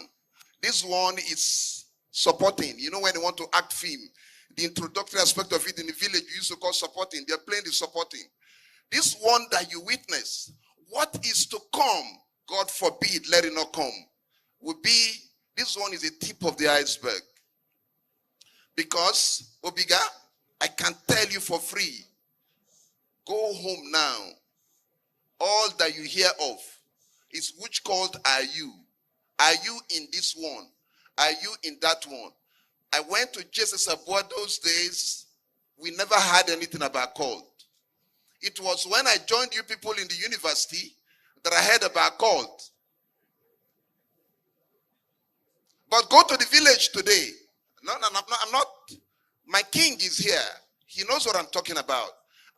this one is supporting. You know, when they want to act film, the introductory aspect of it in the village, we used to call supporting. They're playing the supporting. This one that you witness, what is to come, God forbid, let it not come, will be, this one is a tip of the iceberg. Because, Obiga, I can tell you for free, go home now. All that you hear of is which called are you? Are you in this one? Are you in that one? I went to Jesus Abua those days. We never had anything about cult. It was when I joined you people in the university that I heard about cult. But go to the village today. No, I'm not. My king is here. He knows what I'm talking about.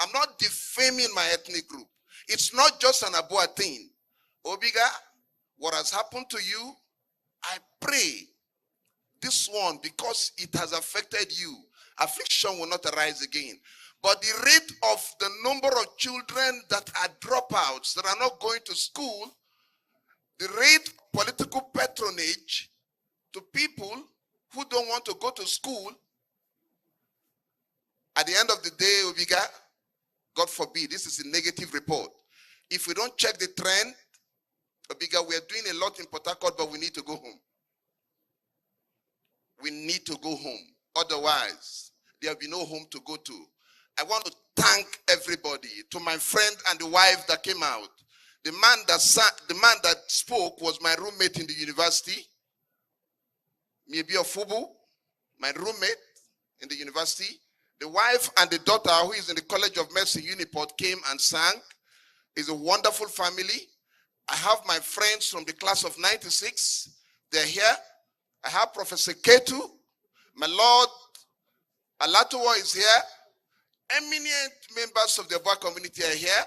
I'm not defaming my ethnic group. It's not just an Abua thing. Obiga, what has happened to you, I pray this one, because it has affected you, affliction will not arise again. But the rate of the number of children that are dropouts, that are not going to school, the rate of political patronage to people who don't want to go to school, at the end of the day, Obiga, God forbid, this is a negative report. If we don't check the trend, Obiga, we are doing a lot in Port Harcourt, but we need to go home. We need to go home. Otherwise, there will be no home to go to. I want to thank everybody. To my friend and the wife that came out. The man that spoke was my roommate in the university. Maybe a Fubu, my roommate in the university. The wife and the daughter, who is in the College of Medicine, Uniport, came and sang. It's a wonderful family. I have my friends from the class of 96. They're here. I have Professor Ketu. My Lord Alatuwa is here. Eminent members of the Obiga community are here.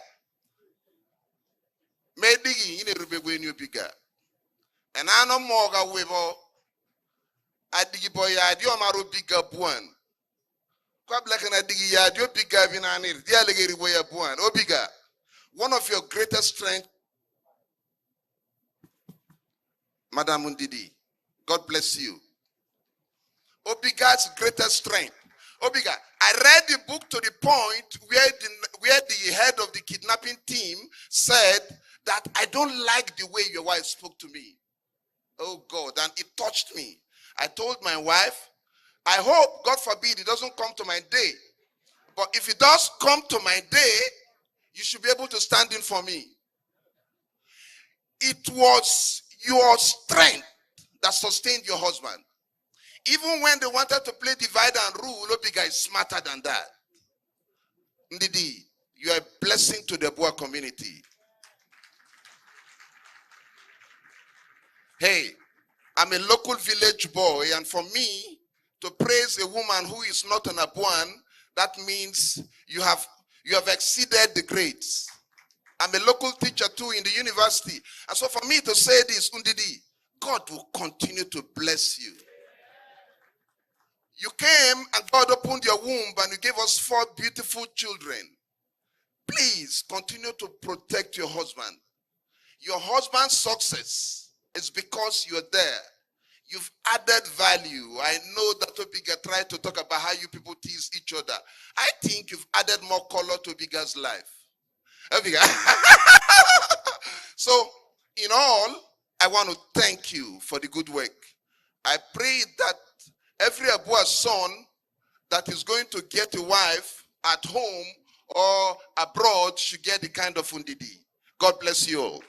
Medigi in a Obiga. And I know more Wevo. Adigi boy, adio maru Obiga buan. Kwabla kana digi ya adio Obiga vinanir. Dialegeri boya buan. Obiga, one of your greatest strengths, Madam Undidi. God bless you. Obiga's greatest strength. Obiga, I read the book to the point where the head of the kidnapping team said that I don't like the way your wife spoke to me. Oh God, and it touched me. I told my wife, I hope, God forbid, it doesn't come to my day. But if it does come to my day, you should be able to stand in for me. It was your strength that sustained your husband. Even when they wanted to play divide and rule, Obiga is smarter than that. Ndidi, you are a blessing to the Boer community. Hey, I'm a local village boy, and for me to praise a woman who is not an Abuan, that means you have exceeded the grades. I'm a local teacher too in the university. And so for me to say this, Undidi, God will continue to bless you. You came and God opened your womb and you gave us 4 beautiful children. Please continue to protect your husband. Your husband's success is because you're there. You've added value. I know that Obiga tried to talk about how you people tease each other. I think you've added more color to Obiga's life. Obiga. So, in all, I want to thank you for the good work. I pray that every Abua son that is going to get a wife at home or abroad should get the kind of Undidi. God bless you all.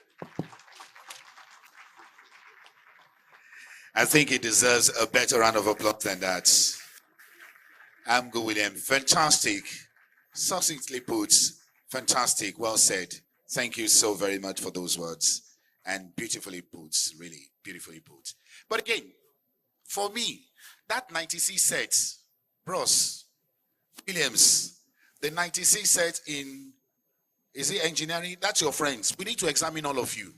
I think he deserves a better round of applause than that. I'm good with him. Fantastic. Succinctly put. Fantastic. Well said. Thank you so very much for those words. And beautifully put. Really beautifully put. But again, for me, that 96 set, Bros, Williams, the 96 set in, is it engineering? That's your friends. We need to examine all of you.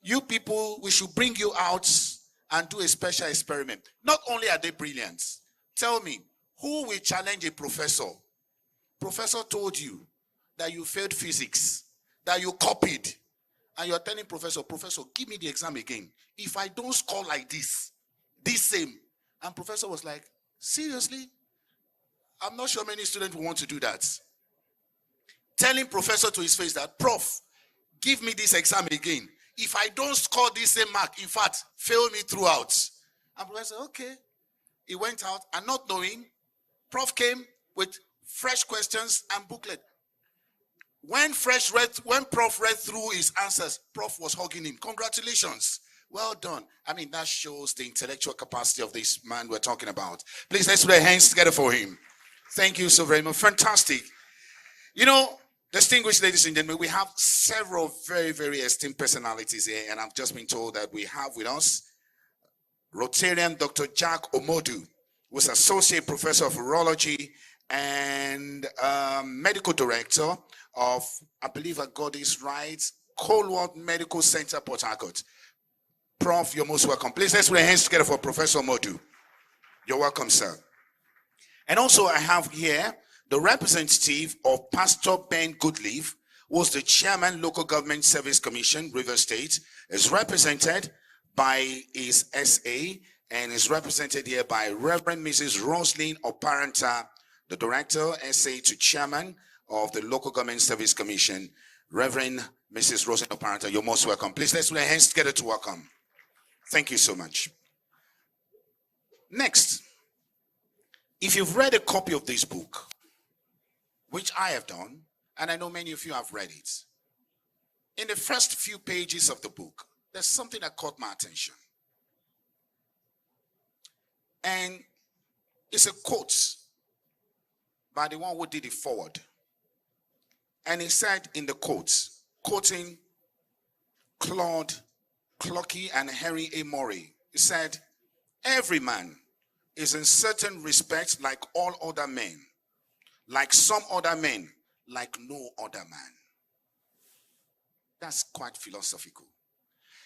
You people, we should bring you out and do a special experiment. Not only are they brilliant, tell me, who will challenge a professor? Professor told you that you failed physics, that you copied, and you're telling professor, give me the exam again. If I don't score like this same. And professor was like, seriously? I'm not sure many students will want to do that. Telling professor to his face that, Prof, give me this exam again. If I don't score this same mark, in fact, fail me throughout. And professor, okay. He went out and not knowing, Prof came with fresh questions and booklet. When Prof read through his answers, Prof was hugging him. Congratulations. Well done. I mean, that shows the intellectual capacity of this man we're talking about. Please, let's put our hands together for him. Thank you so very much. Fantastic. You know, distinguished ladies and gentlemen, we have several very, very esteemed personalities here, and I've just been told that we have with us Rotarian Dr. Jack Omodu, who is Associate Professor of Urology and Medical Director of, I believe I got this right, Colworth Medical Center, Port Harcourt. Prof, you're most welcome. Please, let's put our hands together for Professor Omodu. You're welcome, sir. And also I have here the representative of Pastor Ben Goodleaf, who was the chairman, Local Government Service Commission, River State, is represented by his SA and is represented here by Reverend Mrs. Roslyn Oparanta, the director, SA to chairman of the Local Government Service Commission. Reverend Mrs. Roslyn Oparanta, you're most welcome. Please, let's put our hands together to welcome. Thank you so much. Next, if you've read a copy of this book, which I have done, and I know many of you have read it. In the first few pages of the book, there's something that caught my attention. And it's a quote by the one who did the forward. And he said in the quote, quoting Claude Clocky and Henry A. Murray, he said, "Every man is in certain respects like all other men, like some other men, like no other man." That's quite philosophical.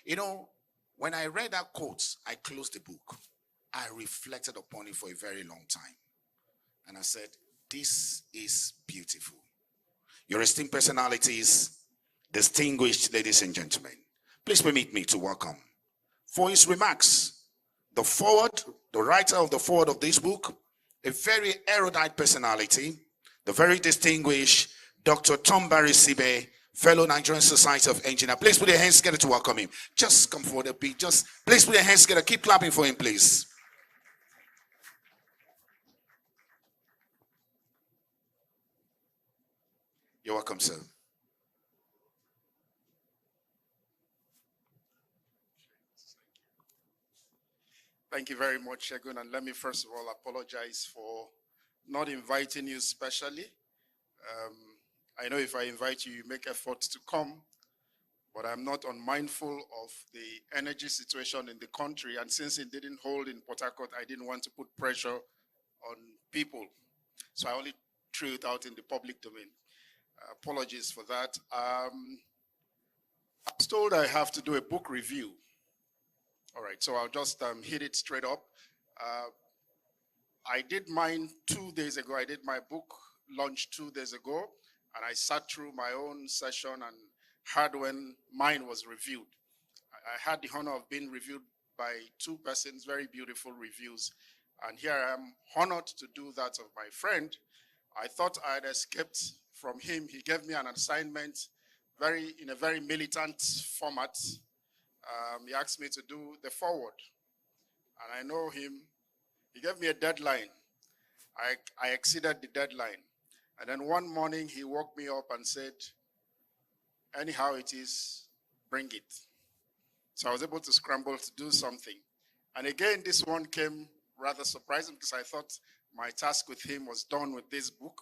You know, when I read that quote, I closed the book. I reflected upon it for a very long time. And I said, this is beautiful. Your esteemed personalities, distinguished ladies and gentlemen, please permit me to welcome, for his remarks, the forward, the writer of the forward of this book, a very erudite personality, the very distinguished Dr. Tom Barry Sibe, fellow Nigerian Society of Engineers. Please put your hands together to welcome him. Just come forward a bit. Just please put your hands together. Keep clapping for him, please. You're welcome, sir. Thank you very much, Shegun. And let me first of all apologize for not inviting you specially. I know if I invite you, you make effort to come, but I'm not unmindful of the energy situation in the country. And since it didn't hold in Port Harcourt, I didn't want to put pressure on people. So I only threw it out in the public domain. Apologies for that. I was told I have to do a book review. All right, so I'll just hit it straight up. I did mine 2 days ago. I did my book launch 2 days ago, and I sat through my own session and heard when mine was reviewed. I had the honor of being reviewed by 2 persons, very beautiful reviews. And here I am, honored to do that of my friend. I thought I had escaped from him. He gave me an assignment in a very militant format. He asked me to do the forward. And I know him. He gave me a deadline. I exceeded the deadline. And then one morning he woke me up and said, anyhow it is, bring it. So I was able to scramble to do something. And again, this one came rather surprising because I thought my task with him was done with this book.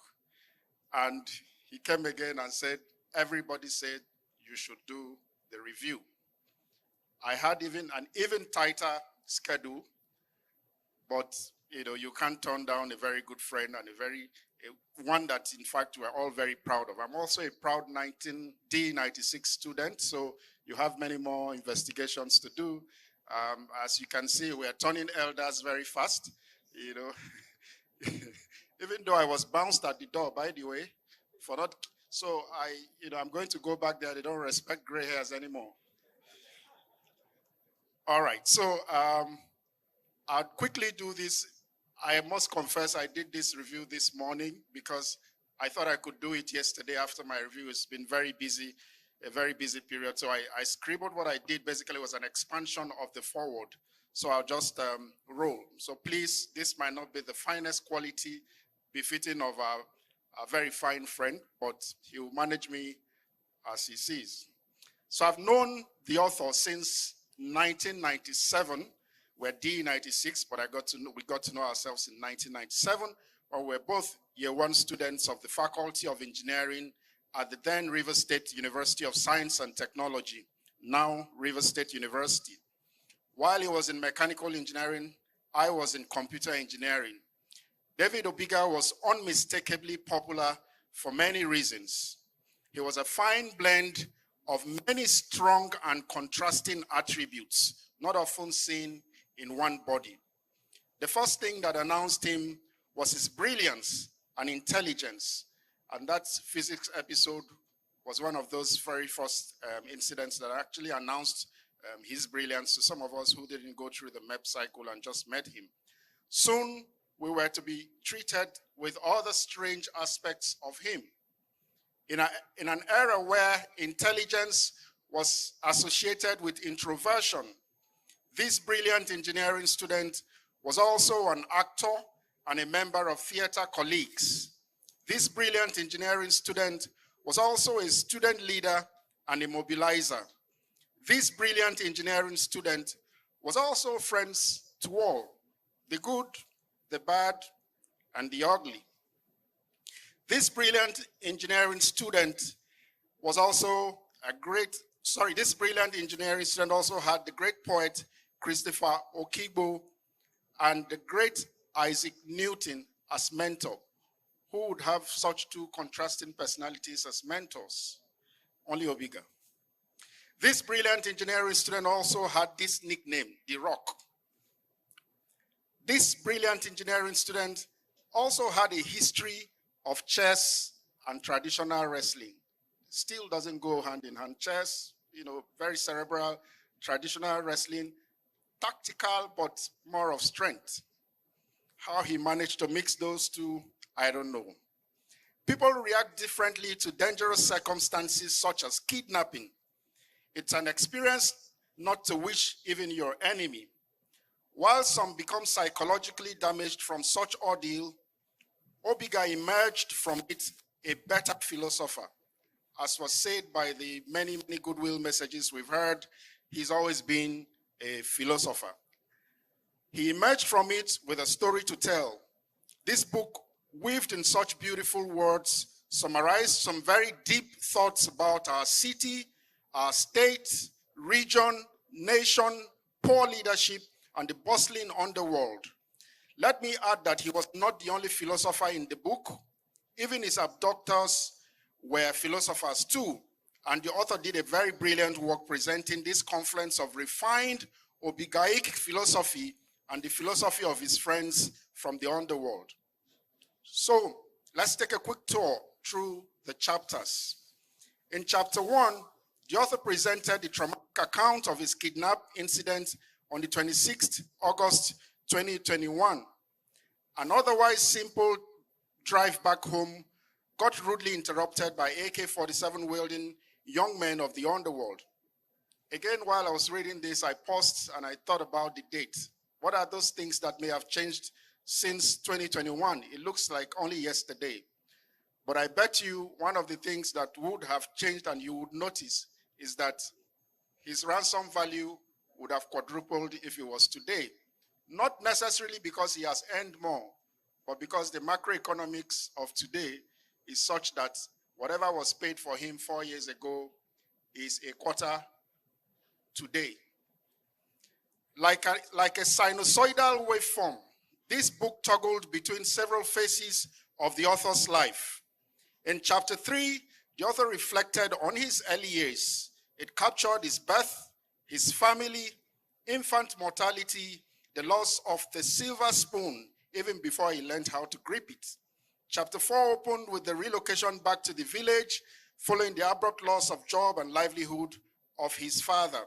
And he came again and said, everybody said you should do the review. I had even an even tighter schedule, but you can't turn down a very good friend and one that in fact we're all very proud of. I'm also a proud D96 student, so you have many more investigations to do. As you can see, we're turning elders very fast, even though I was bounced at the door, by the way, for not, so I'm going to go back there. They don't respect gray hairs anymore. All right, so I'll quickly do this. I must confess I did this review this morning because I thought I could do it yesterday after my review. It's been very busy, a very busy period. So I scribbled what I did basically was an expansion of the forward. So I'll just roll. So please, this might not be the finest quality befitting of a very fine friend, but he will manage me as he sees. So I've known the author since 1997. We're D96, but we got to know ourselves in 1997, when we're both year 1 students of the Faculty of Engineering at the then Rivers State University of Science and Technology, now Rivers State University. While he was in mechanical engineering, I was in computer engineering. David Obiga was unmistakably popular for many reasons. He was a fine blend of many strong and contrasting attributes, not often seen in one body. The first thing that announced him was his brilliance and intelligence. And that physics episode was one of those very first incidents that actually announced his brilliance to some of us who didn't go through the MEP cycle and just met him. Soon, we were to be treated with all the strange aspects of him. In an era where intelligence was associated with introversion, this brilliant engineering student was also an actor and a member of theater colleagues. This brilliant engineering student was also a student leader and a mobilizer. This brilliant engineering student was also friends to all, the good, the bad, and the ugly. This brilliant engineering student was also this brilliant engineering student also had the great poet Christopher Okigbo and the great Isaac Newton as mentor. Who would have such two contrasting personalities as mentors? Only Obiga. This brilliant engineering student also had this nickname, The Rock. This brilliant engineering student also had a history of chess and traditional wrestling. Still doesn't go hand in hand. Chess, very cerebral, traditional wrestling, tactical, but more of strength. How he managed to mix those two, I don't know. People react differently to dangerous circumstances such as kidnapping. It's an experience not to wish even your enemy. While some become psychologically damaged from such ordeal, Obiga emerged from it a better philosopher. As was said by the many, many goodwill messages we've heard, he's always been a philosopher. He emerged from it with a story to tell. This book, weaved in such beautiful words, summarized some very deep thoughts about our city, our state, region, nation, poor leadership, and the bustling underworld. Let me add that he was not the only philosopher in the book. Even his abductors were philosophers too, and the author did a very brilliant work presenting this confluence of refined Obigaic philosophy and the philosophy of his friends from the underworld. So let's take a quick tour through the chapters. In chapter 1, the author presented the traumatic account of his kidnap incident on the 26th August 2021. An otherwise simple drive back home got rudely interrupted by AK-47 wielding young men of the underworld. Again, while I was reading this, I paused and I thought about the date. What are those things that may have changed since 2021? It looks like only yesterday. But I bet you one of the things that would have changed and you would notice is that his ransom value would have quadrupled if it was today. Not necessarily because he has earned more, but because the macroeconomics of today is such that whatever was paid for him 4 years ago is a quarter today. Like a sinusoidal waveform, this book toggled between several phases of the author's life. In chapter 3, the author reflected on his early years. It captured his birth, his family, infant mortality, the loss of the silver spoon, even before he learned how to grip it. Chapter 4 opened with the relocation back to the village, following the abrupt loss of job and livelihood of his father.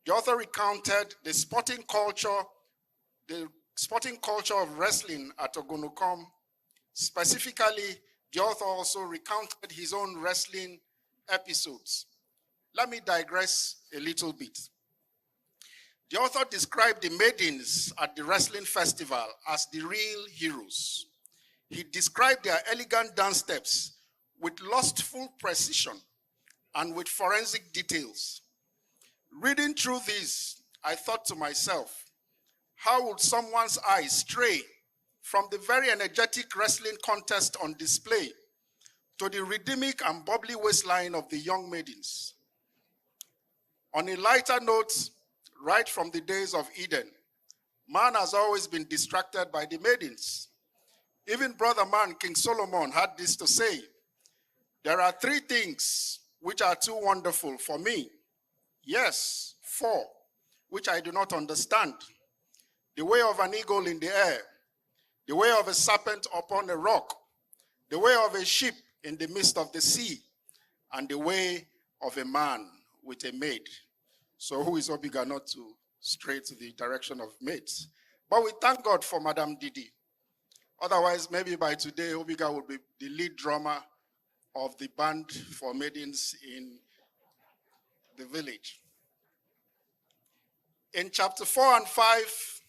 The author recounted the sporting culture of wrestling at Ogonokom. Specifically, the author also recounted his own wrestling episodes. Let me digress a little bit. The author described the maidens at the wrestling festival as the real heroes. He described their elegant dance steps with lustful precision and with forensic details. Reading through this, I thought to myself, how would someone's eyes stray from the very energetic wrestling contest on display to the rhythmic and bubbly waistline of the young maidens? On a lighter note, right from the days of Eden, man has always been distracted by the maidens. Even brother man, King Solomon, had this to say: there are 3 things which are too wonderful for me. Yes, 4, which I do not understand. The way of an eagle in the air, the way of a serpent upon a rock, the way of a ship in the midst of the sea, and the way of a man with a maid. So who is Obiga not to stray to the direction of maids? But we thank God for Madame Didi. Otherwise, maybe by today, Obiga will be the lead drummer of the band for maidens in the village. In chapter 4 and 5,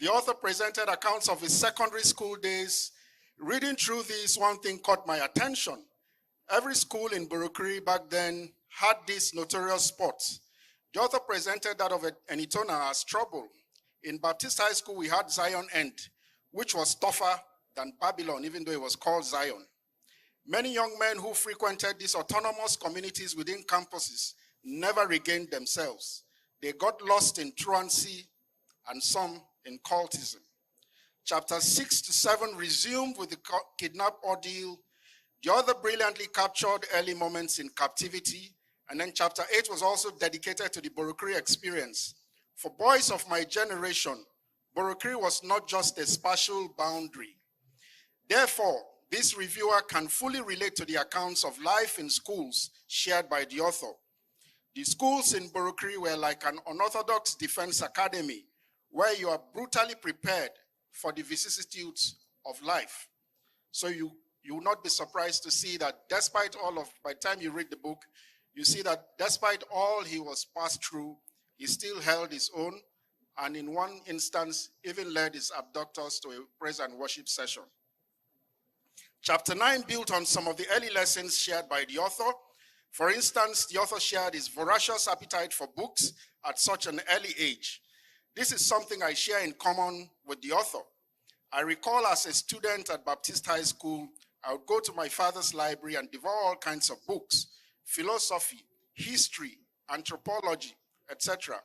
the author presented accounts of his secondary school days, Reading through this, one thing caught my attention. Every school in Burukuri back then had this notorious spot. The author presented that of Enitona as trouble. In Baptist High School, we had Zion End, which was tougher than Babylon, even though it was called Zion. Many young men who frequented these autonomous communities within campuses never regained themselves. They got lost in truancy and some in cultism. Chapters 6 to 7 resumed with the kidnap ordeal. The author brilliantly captured early moments in captivity. And then chapter 8 was also dedicated to the Burukuri experience. For boys of my generation, Burukuri was not just a spatial boundary. Therefore, this reviewer can fully relate to the accounts of life in schools shared by the author. The schools in Burukuri were like an unorthodox defense academy where you are brutally prepared for the vicissitudes of life. So you will not be surprised to see that despite all of, by the time you read the book, you see that despite all he was passed through, he still held his own, and in one instance, even led his abductors to a praise and worship session. Chapter 9 built on some of the early lessons shared by the author. For instance, the author shared his voracious appetite for books at such an early age. This is something I share in common with the author. I recall as a student at Baptist High School, I would go to my father's library and devour all kinds of books, philosophy, history, anthropology, etc.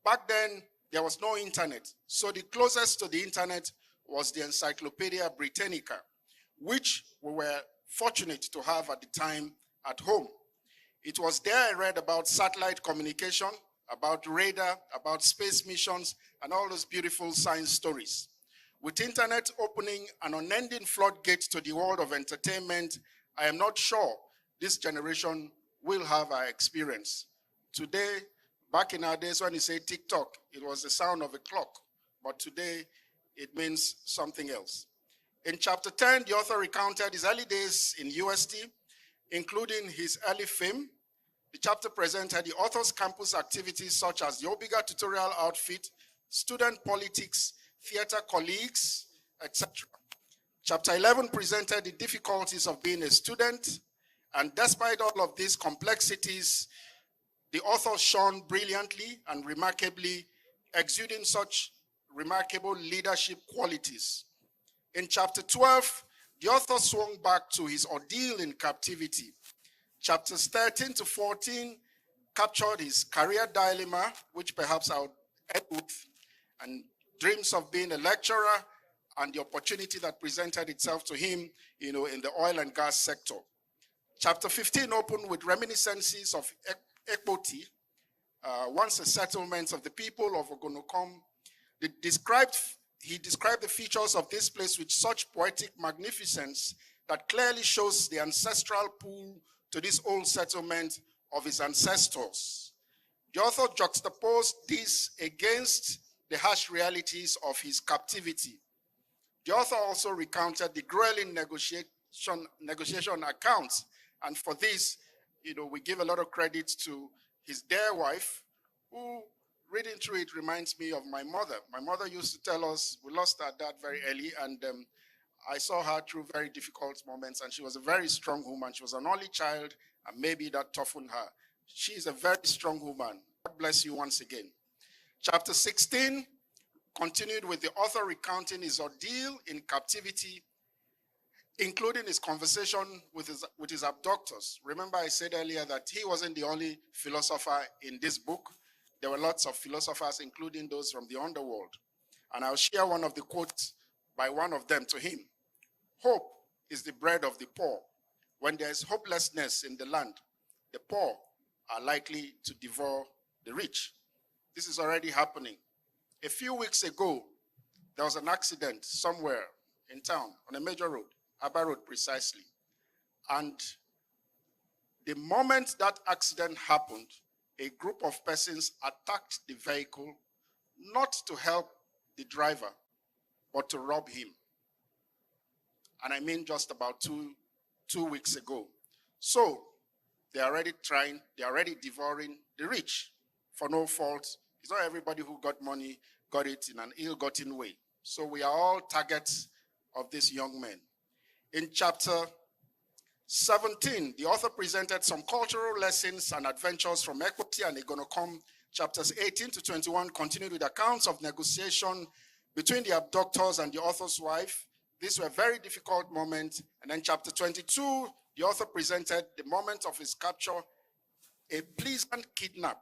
Back then, there was no internet, so the closest to the internet was the Encyclopedia Britannica, which we were fortunate to have at the time at home. It was there I read about satellite communication, about radar, about space missions, and all those beautiful science stories. With internet opening an unending floodgate to the world of entertainment, I am not sure this generation will have our experience. Today, back in our days when you say TikTok, it was the sound of a clock, but today it means something else. In chapter 10, the author recounted his early days in UST, including his early fame. The chapter presented the author's campus activities such as the Obiga tutorial outfit, student politics, theater colleagues, etc. Chapter 11 presented the difficulties of being a student, and despite all of these complexities, the author shone brilliantly and remarkably, exuding such remarkable leadership qualities. In chapter 12, the author swung back to his ordeal in captivity. Chapters 13 to 14 captured his career dilemma, which perhaps I would end with, and dreams of being a lecturer and the opportunity that presented itself to him, in the oil and gas sector. Chapter 15 opened with reminiscences of Ekpoti, once a settlement of the people of Ogonokom. He described the features of this place with such poetic magnificence that clearly shows the ancestral pull to this old settlement of his ancestors. The author juxtaposed this against the harsh realities of his captivity. The author also recounted the grueling negotiation accounts, and for this, we give a lot of credit to his dear wife, who, reading through it, reminds me of my mother. My mother used to tell us, we lost our dad very early, and I saw her through very difficult moments, and she was a very strong woman. She was an only child, and maybe that toughened her. She is a very strong woman. God bless you once again. Chapter 16 continued with the author recounting his ordeal in captivity, including his conversation with his abductors. Remember, I said earlier that he wasn't the only philosopher in this book. There were lots of philosophers, including those from the underworld. And I'll share one of the quotes by one of them to him. Hope is the bread of the poor. When there is hopelessness in the land, the poor are likely to devour the rich. This is already happening. A few weeks ago, there was an accident somewhere in town on a major road, Abba Road precisely. And the moment that accident happened, a group of persons attacked the vehicle, not to help the driver, but to rob him. And I mean just about two weeks ago. So they're already devouring the rich for no fault. It's not everybody who got money got it in an ill-gotten way. So we are all targets of these young men. In chapter 17, the author presented some cultural lessons and adventures from equity and Egonocom. Chapters 18 to 21 continued with accounts of negotiation between the abductors and the author's wife. These were very difficult moments. And then chapter 22, the author presented the moment of his capture, a pleasant kidnap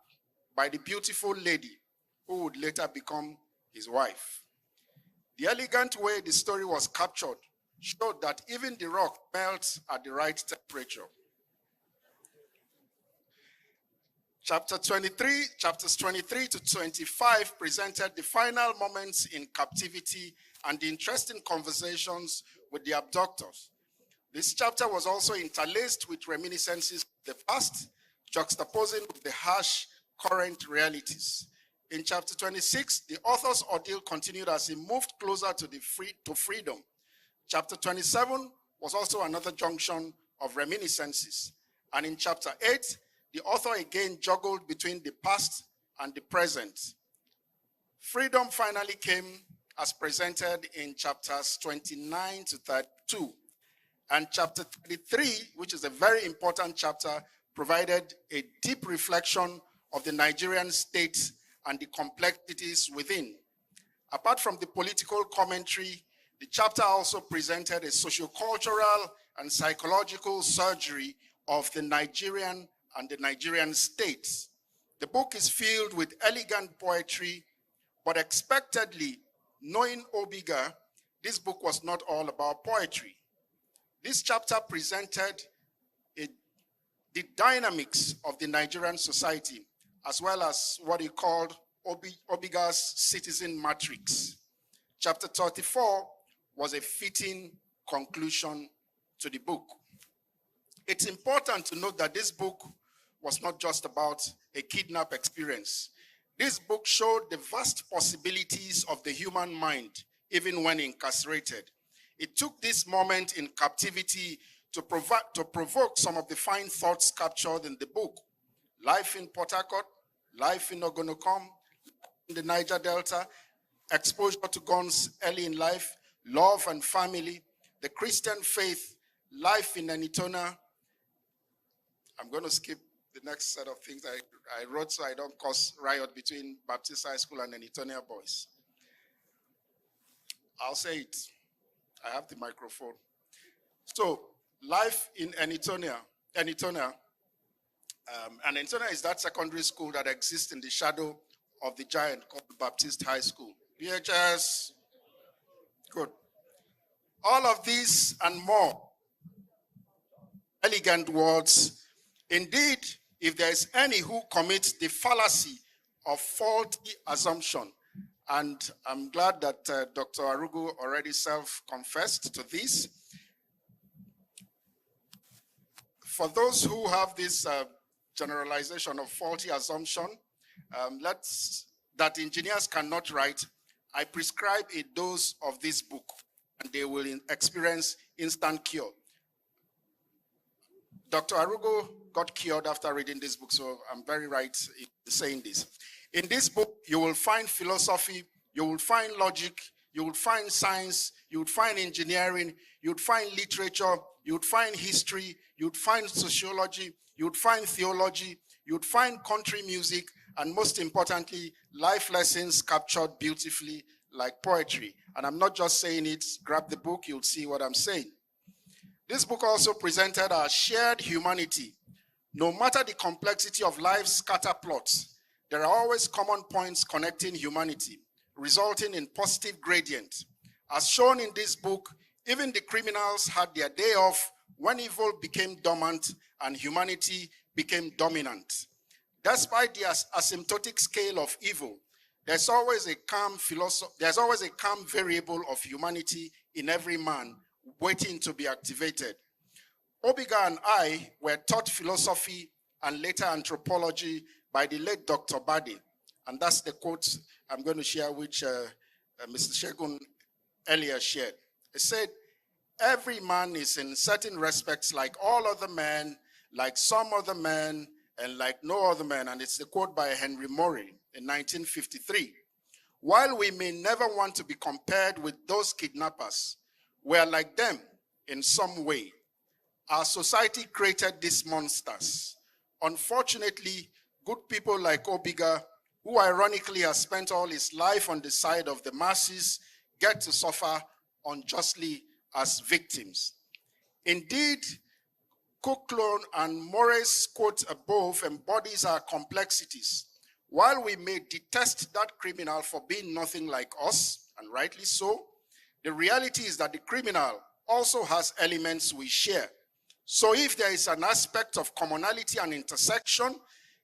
by the beautiful lady who would later become his wife. The elegant way the story was captured showed that even the rock melts at the right temperature. Chapters 23 to 25 presented the final moments in captivity and the interesting conversations with the abductors. This chapter was also interlaced with reminiscences of the past, juxtaposing with the harsh current realities. In chapter 26, the author's ordeal continued as he moved closer to freedom. Chapter 27 was also another junction of reminiscences. And in chapter 8, the author again juggled between the past and the present. Freedom finally came as presented in chapters 29 to 32. And chapter 33, which is a very important chapter, provided a deep reflection of the Nigerian state and the complexities within. Apart from the political commentary, the chapter also presented a sociocultural and psychological surgery of the Nigerian and the Nigerian states. The book is filled with elegant poetry, but expectedly, knowing Obiga, this book was not all about poetry. This chapter presented the dynamics of the Nigerian society, as well as what he called Obiga's citizen matrix. Chapter 34 was a fitting conclusion to the book. It's important to note that this book was not just about a kidnap experience. This book showed the vast possibilities of the human mind, even when incarcerated. It took this moment in captivity to provoke some of the fine thoughts captured in the book. Life in Port Harcourt, life in Ogonocom, in the Niger Delta, exposure to guns early in life, love and family, the Christian faith, life in Enitona. I'm going to skip the next set of things I wrote so I don't cause riot between Baptist High School and Enitonia boys. I'll say it. I have the microphone. So, life in Enitona. And Enitona is that secondary school that exists in the shadow of the giant called Baptist High School. VHS. Good. All of these and more elegant words. Indeed, if there is any who commit the fallacy of faulty assumption, and I'm glad that Dr. Arugu already self-confessed to this. For those who have this generalization of faulty assumption, that engineers cannot write, I prescribe a dose of this book, and they will experience instant cure. Dr. Arugo got cured after reading this book, so I'm very right in saying this. In this book, you will find philosophy, you will find logic, you will find science, you would find engineering, you would find literature, you would find history, you would find sociology, you would find theology, you would find country music, and most importantly, life lessons captured beautifully like poetry. And I'm not just saying it, grab the book, you'll see what I'm saying. This book also presented our shared humanity. No matter the complexity of life's scatter plots, there are always common points connecting humanity, resulting in positive gradient. As shown in this book, even the criminals had their day off when evil became dormant and humanity became dominant. Despite the asymptotic scale of evil, there's always a calm variable of humanity in every man waiting to be activated. Obiga and I were taught philosophy and later anthropology by the late Dr. Badi. And that's the quote I'm going to share, which Mr. Shegun earlier shared. He said, every man is in certain respects like all other men, like some other men, and like no other man. And it's the quote by Henry Murray in 1953. While we may never want to be compared with those kidnappers, we are like them in some way. Our society created these monsters. Unfortunately, good people like Obiga, who ironically has spent all his life on the side of the masses, get to suffer unjustly as victims. Indeed, Cooklone and Morris' quote above embodies our complexities. While we may detest that criminal for being nothing like us, and rightly so, the reality is that the criminal also has elements we share. So if there is an aspect of commonality and intersection,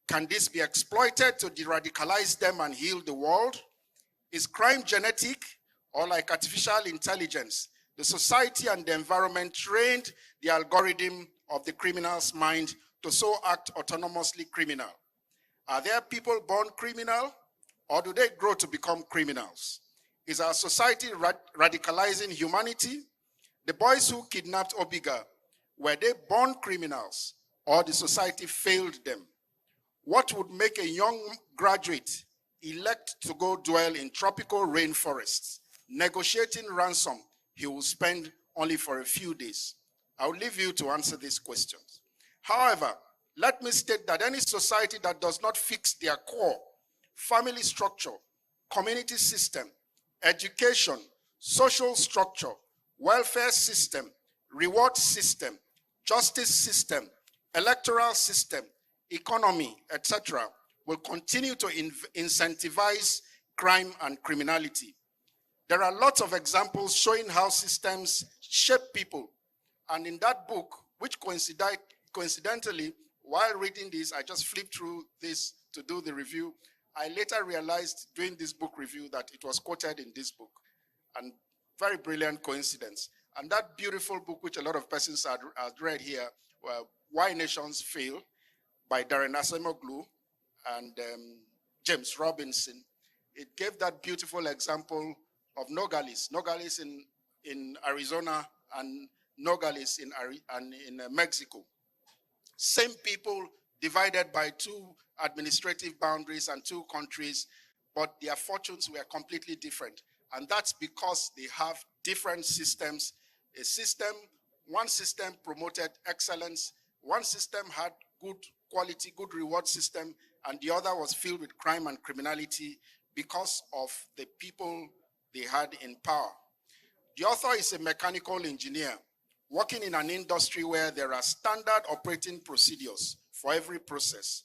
can this be exploited to de-radicalize them and heal the world? Is crime genetic or like artificial intelligence? The society and the environment trained the algorithm of the criminal's mind to so act autonomously criminal. Are there people born criminal, or do they grow to become criminals? Is our society radicalizing humanity? The boys who kidnapped Obiga, were they born criminals, or the society failed them? What would make a young graduate elect to go dwell in tropical rainforests, negotiating ransom he will spend only for a few days? I'll leave you to answer these questions. However, let me state that any society that does not fix their core, family structure, community system, education, social structure, welfare system, reward system, justice system, electoral system, economy, etc., will continue to incentivize crime and criminality. There are lots of examples showing how systems shape people. And in that book, which coincidentally, while reading this, I just flipped through this to do the review. I later realized during this book review that it was quoted in this book. And very brilliant coincidence. And that beautiful book, which a lot of persons had read here, Why Nations Fail, by Darren Acemoglu and James Robinson, it gave that beautiful example of Nogales in Arizona and Nogales in Mexico. Same people divided by two administrative boundaries and two countries, but their fortunes were completely different. And that's because they have different systems. One system promoted excellence, one system had good quality, good reward system, and the other was filled with crime and criminality because of the people they had in power. The author is a mechanical engineer working in an industry where there are standard operating procedures for every process.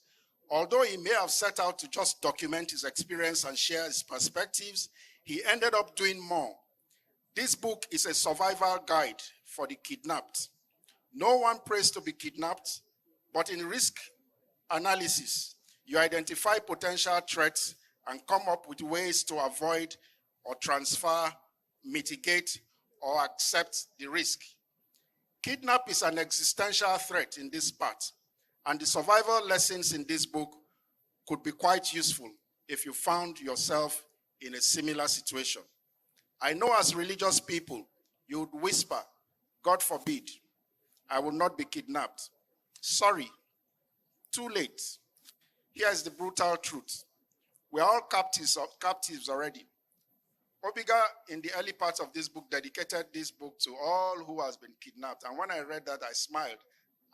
Although he may have set out to just document his experience and share his perspectives, he ended up doing more. This book is a survival guide for the kidnapped. No one prays to be kidnapped, but in risk analysis, you identify potential threats and come up with ways to avoid or transfer, mitigate, or accept the risk. Kidnap is an existential threat in this part, and the survival lessons in this book could be quite useful if you found yourself in a similar situation. I know as religious people, you would whisper, God forbid, I will not be kidnapped. Sorry, too late. Here's the brutal truth. We're all captives already. Obiga, in the early parts of this book, dedicated this book to all who has been kidnapped. And when I read that, I smiled.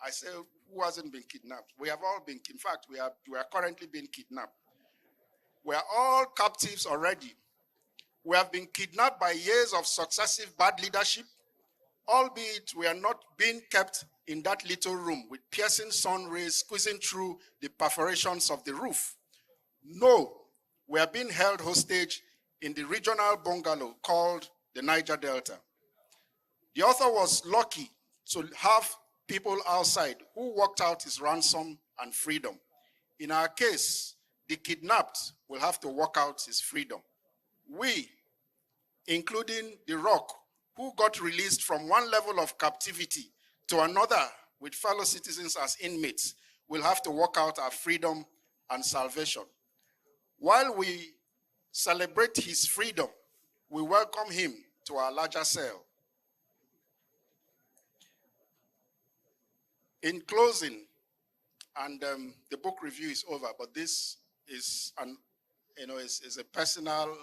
I said, who hasn't been kidnapped? We have all been, in fact, we are currently being kidnapped. We are all captives already. We have been kidnapped by years of successive bad leadership, albeit we are not being kept in that little room with piercing sun rays squeezing through the perforations of the roof. No, we are being held hostage in the regional bungalow called the Niger Delta. The author was lucky to have people outside who worked out his ransom and freedom. In our case, the kidnapped will have to work out his freedom. We, including the Rock, who got released from one level of captivity to another with fellow citizens as inmates, will have to work out our freedom and salvation. While we celebrate his freedom, we welcome him to our larger cell. In closing, and the book review is over, but this is a personal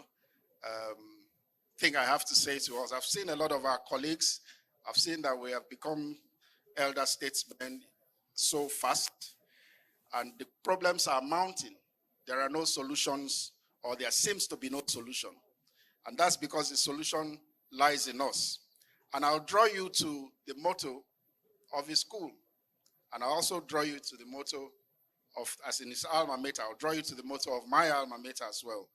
thing I have to say to us. I've seen a lot of our colleagues I've seen that we have become elder statesmen so fast, and the problems are mounting. There are no solutions, or there seems to be no solution. And that's because the solution lies in us. And I'll draw you to the motto of his school. And I'll also draw you to the motto of, as in his alma mater, I'll draw you to the motto of my alma mater as well.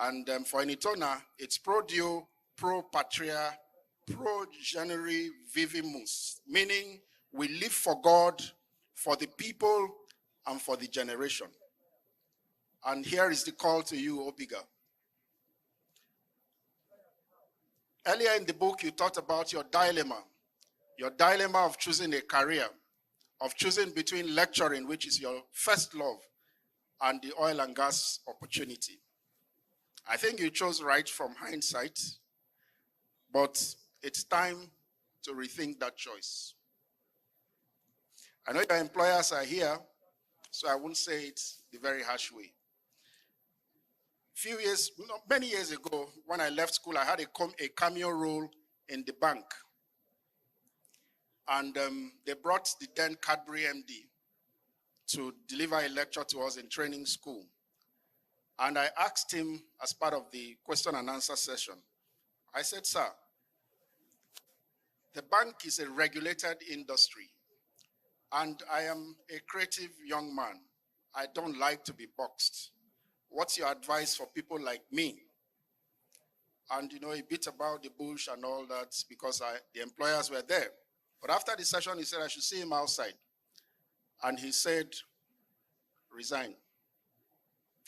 And for Enitona, it's pro Dio, pro patria, pro generi vivimus, meaning we live for God, for the people, and for the generation. And here is the call to you, Obiga. Earlier in the book, you talked about your dilemma of choosing a career, of choosing between lecturing, which is your first love, and the oil and gas opportunity. I think you chose right from hindsight, but it's time to rethink that choice. I know your employers are here, so I won't say it the very harsh way. Many years ago, when I left school, I had a cameo role in the bank. And they brought the then Cadbury MD to deliver a lecture to us in training school. And I asked him as part of the question and answer session, I said, sir, the bank is a regulated industry, and I am a creative young man. I don't like to be boxed. What's your advice for people like me? And a bit about the bush and all that, because the employers were there. But after the session, he said I should see him outside. And he said, resign,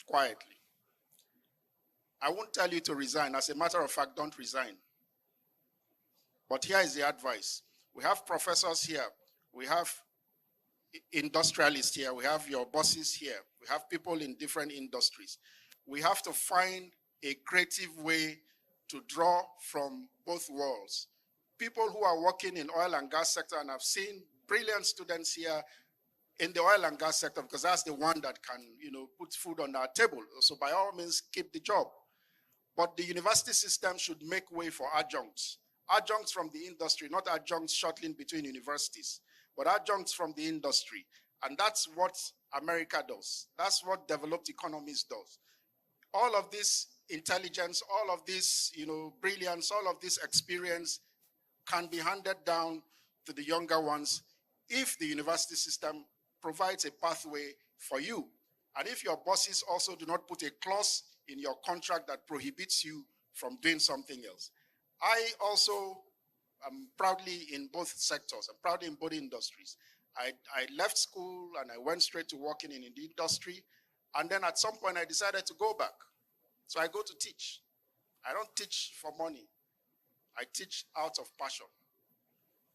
quietly. I won't tell you to resign. As a matter of fact, don't resign. But here is the advice. We have professors here. We have industrialists here. We have your bosses here. We have people in different industries. We have to find a creative way to draw from both worlds. People who are working in oil and gas sector, and I've seen brilliant students here in the oil and gas sector, because that's the one that can, put food on our table. So by all means, keep the job. But the university system should make way for adjuncts. Adjuncts from the industry, not adjuncts shuttling between universities, but adjuncts from the industry. And that's what America does. That's what developed economies does. All of this intelligence, all of this, brilliance, all of this experience can be handed down to the younger ones if the university system provides a pathway for you. And if your bosses also do not put a clause in your contract that prohibits you from doing something else. I also am proudly in both sectors. I'm proudly in both industries. I left school and I went straight to working in the industry. And then at some point I decided to go back. So I go to teach. I don't teach for money. I teach out of passion.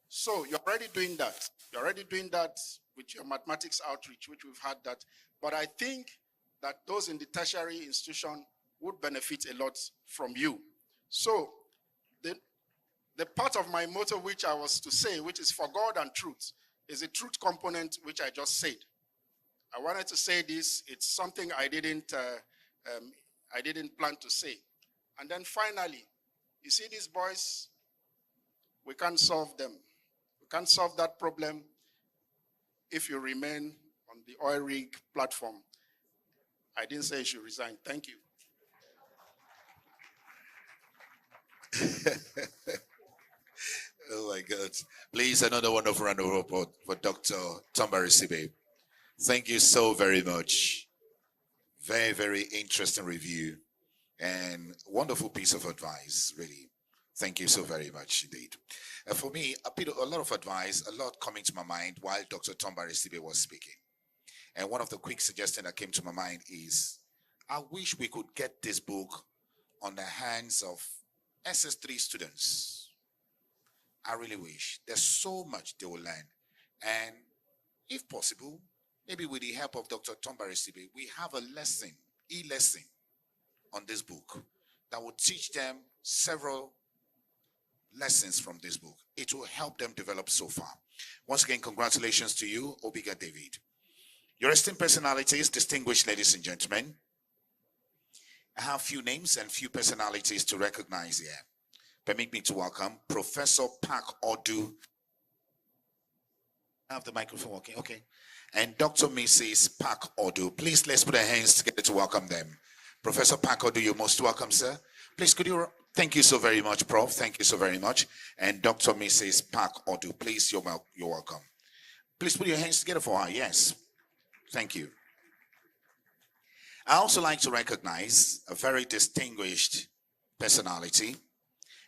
So you're already doing that. You're already doing that with your mathematics outreach, which we've had that. But I think that those in the tertiary institution would benefit a lot from you. So the part of my motto, which I was to say, which is for God and truth, is a truth component, which I just said. I wanted to say this. It's something I didn't plan to say. And then finally, you see these boys, we can't solve them. We can't solve that problem if you remain on the oil rig platform. I didn't say you should resign. Thank you. Oh my God. Please, another wonderful round of applause for Dr. Tombari Sibe. Thank you so very much. Very, very interesting review and wonderful piece of advice, really. Thank you so very much indeed. For me, a lot of advice, a lot coming to my mind while Dr. Tombari Sibe was speaking. And one of the quick suggestions that came to my mind is, I wish we could get this book on the hands of SS3 students. I really wish. There's so much they will learn. And if possible, maybe with the help of Dr. Tombari Sibe, we have a lesson, e-lesson on this book that will teach them several lessons from this book. It will help them develop so far. Once again, congratulations to you, Obiga David. Your esteemed personalities, distinguished ladies and gentlemen. I have few names and few personalities to recognize here. Permit me to welcome Professor Park Odu. I have the microphone working, okay. And Dr. Mrs. Park Odu. Please, let's put our hands together to welcome them. Professor Park Odu, you're most welcome, sir. Please, could you, thank you so very much, Prof. Thank you so very much. And Dr. Mrs. Park Odu, please, you're welcome. Please put your hands together for her, yes. Thank you. I also like to recognize a very distinguished personality.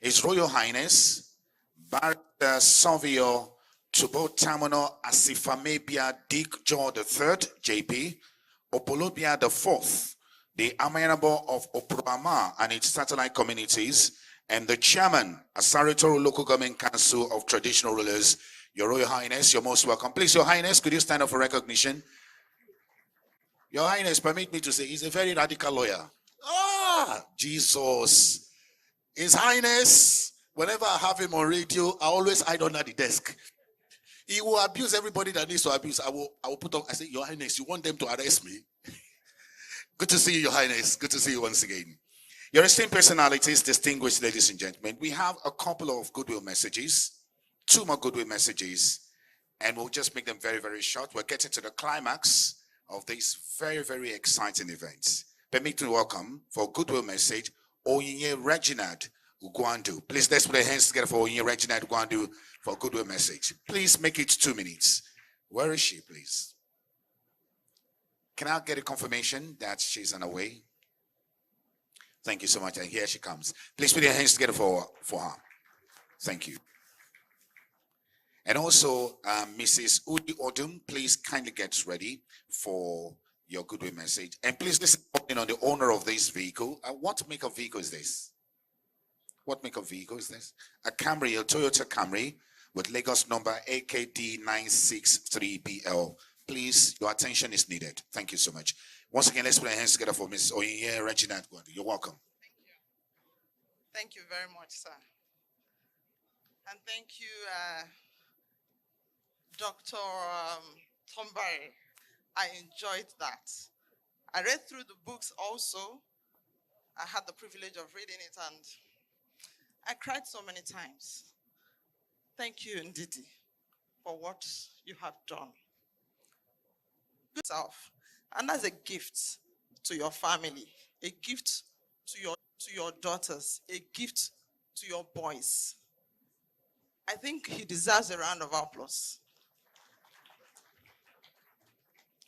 His Royal Highness, Barrister Savio Tubo Tamano Asifamebia Dick Jaw III, JP, Opolobia IV, the Amenable of Oprama and its satellite communities, and the chairman, Asaritoro Local Government Council of Traditional Rulers. Your Royal Highness, you're most welcome. Please, Your Highness, could you stand up for recognition? Your Highness, permit me to say, he's a very radical lawyer. Ah, Jesus. His Highness, whenever I have him on radio, I always hide under the desk. He will abuse everybody that needs to abuse. I will put up, I say, Your Highness, you want them to arrest me? Good to see you, Your Highness. Good to see you once again. Your esteemed personalities, distinguished ladies and gentlemen, we have a couple of goodwill messages, 2 more goodwill messages, and we'll just make them very, very short. We're getting to the climax of these very, very exciting events. Permit me to welcome, for a goodwill message, Oyinye Reginald Ugwandu. Please, let's put our hands together for Oyinye Reginald Ugwandu for a goodwill message. Please make it 2 minutes. Where is she, please? Can I get a confirmation that she's on her way? Thank you so much. And here she comes. Please put your hands together for her. Thank you. And also, Mrs. Udi Odum, please kindly get ready for your goodwill message. And please listen on the owner of this vehicle. What make of vehicle is this? What make of vehicle is this? A Camry, a Toyota Camry with Lagos number AKD 963BL. Please, your attention is needed. Thank you so much. Once again, let's put our hands together for Ms. Oyinye Reginald. You're welcome. Thank you. Thank you very much, sir. And thank you, Dr. Tombari. I enjoyed that. I read through the books also. I had the privilege of reading it and I cried so many times. Thank you, Ndidi, for what you have done. Good self. And as a gift to your family, a gift to your daughters, a gift to your boys. I think he deserves a round of applause.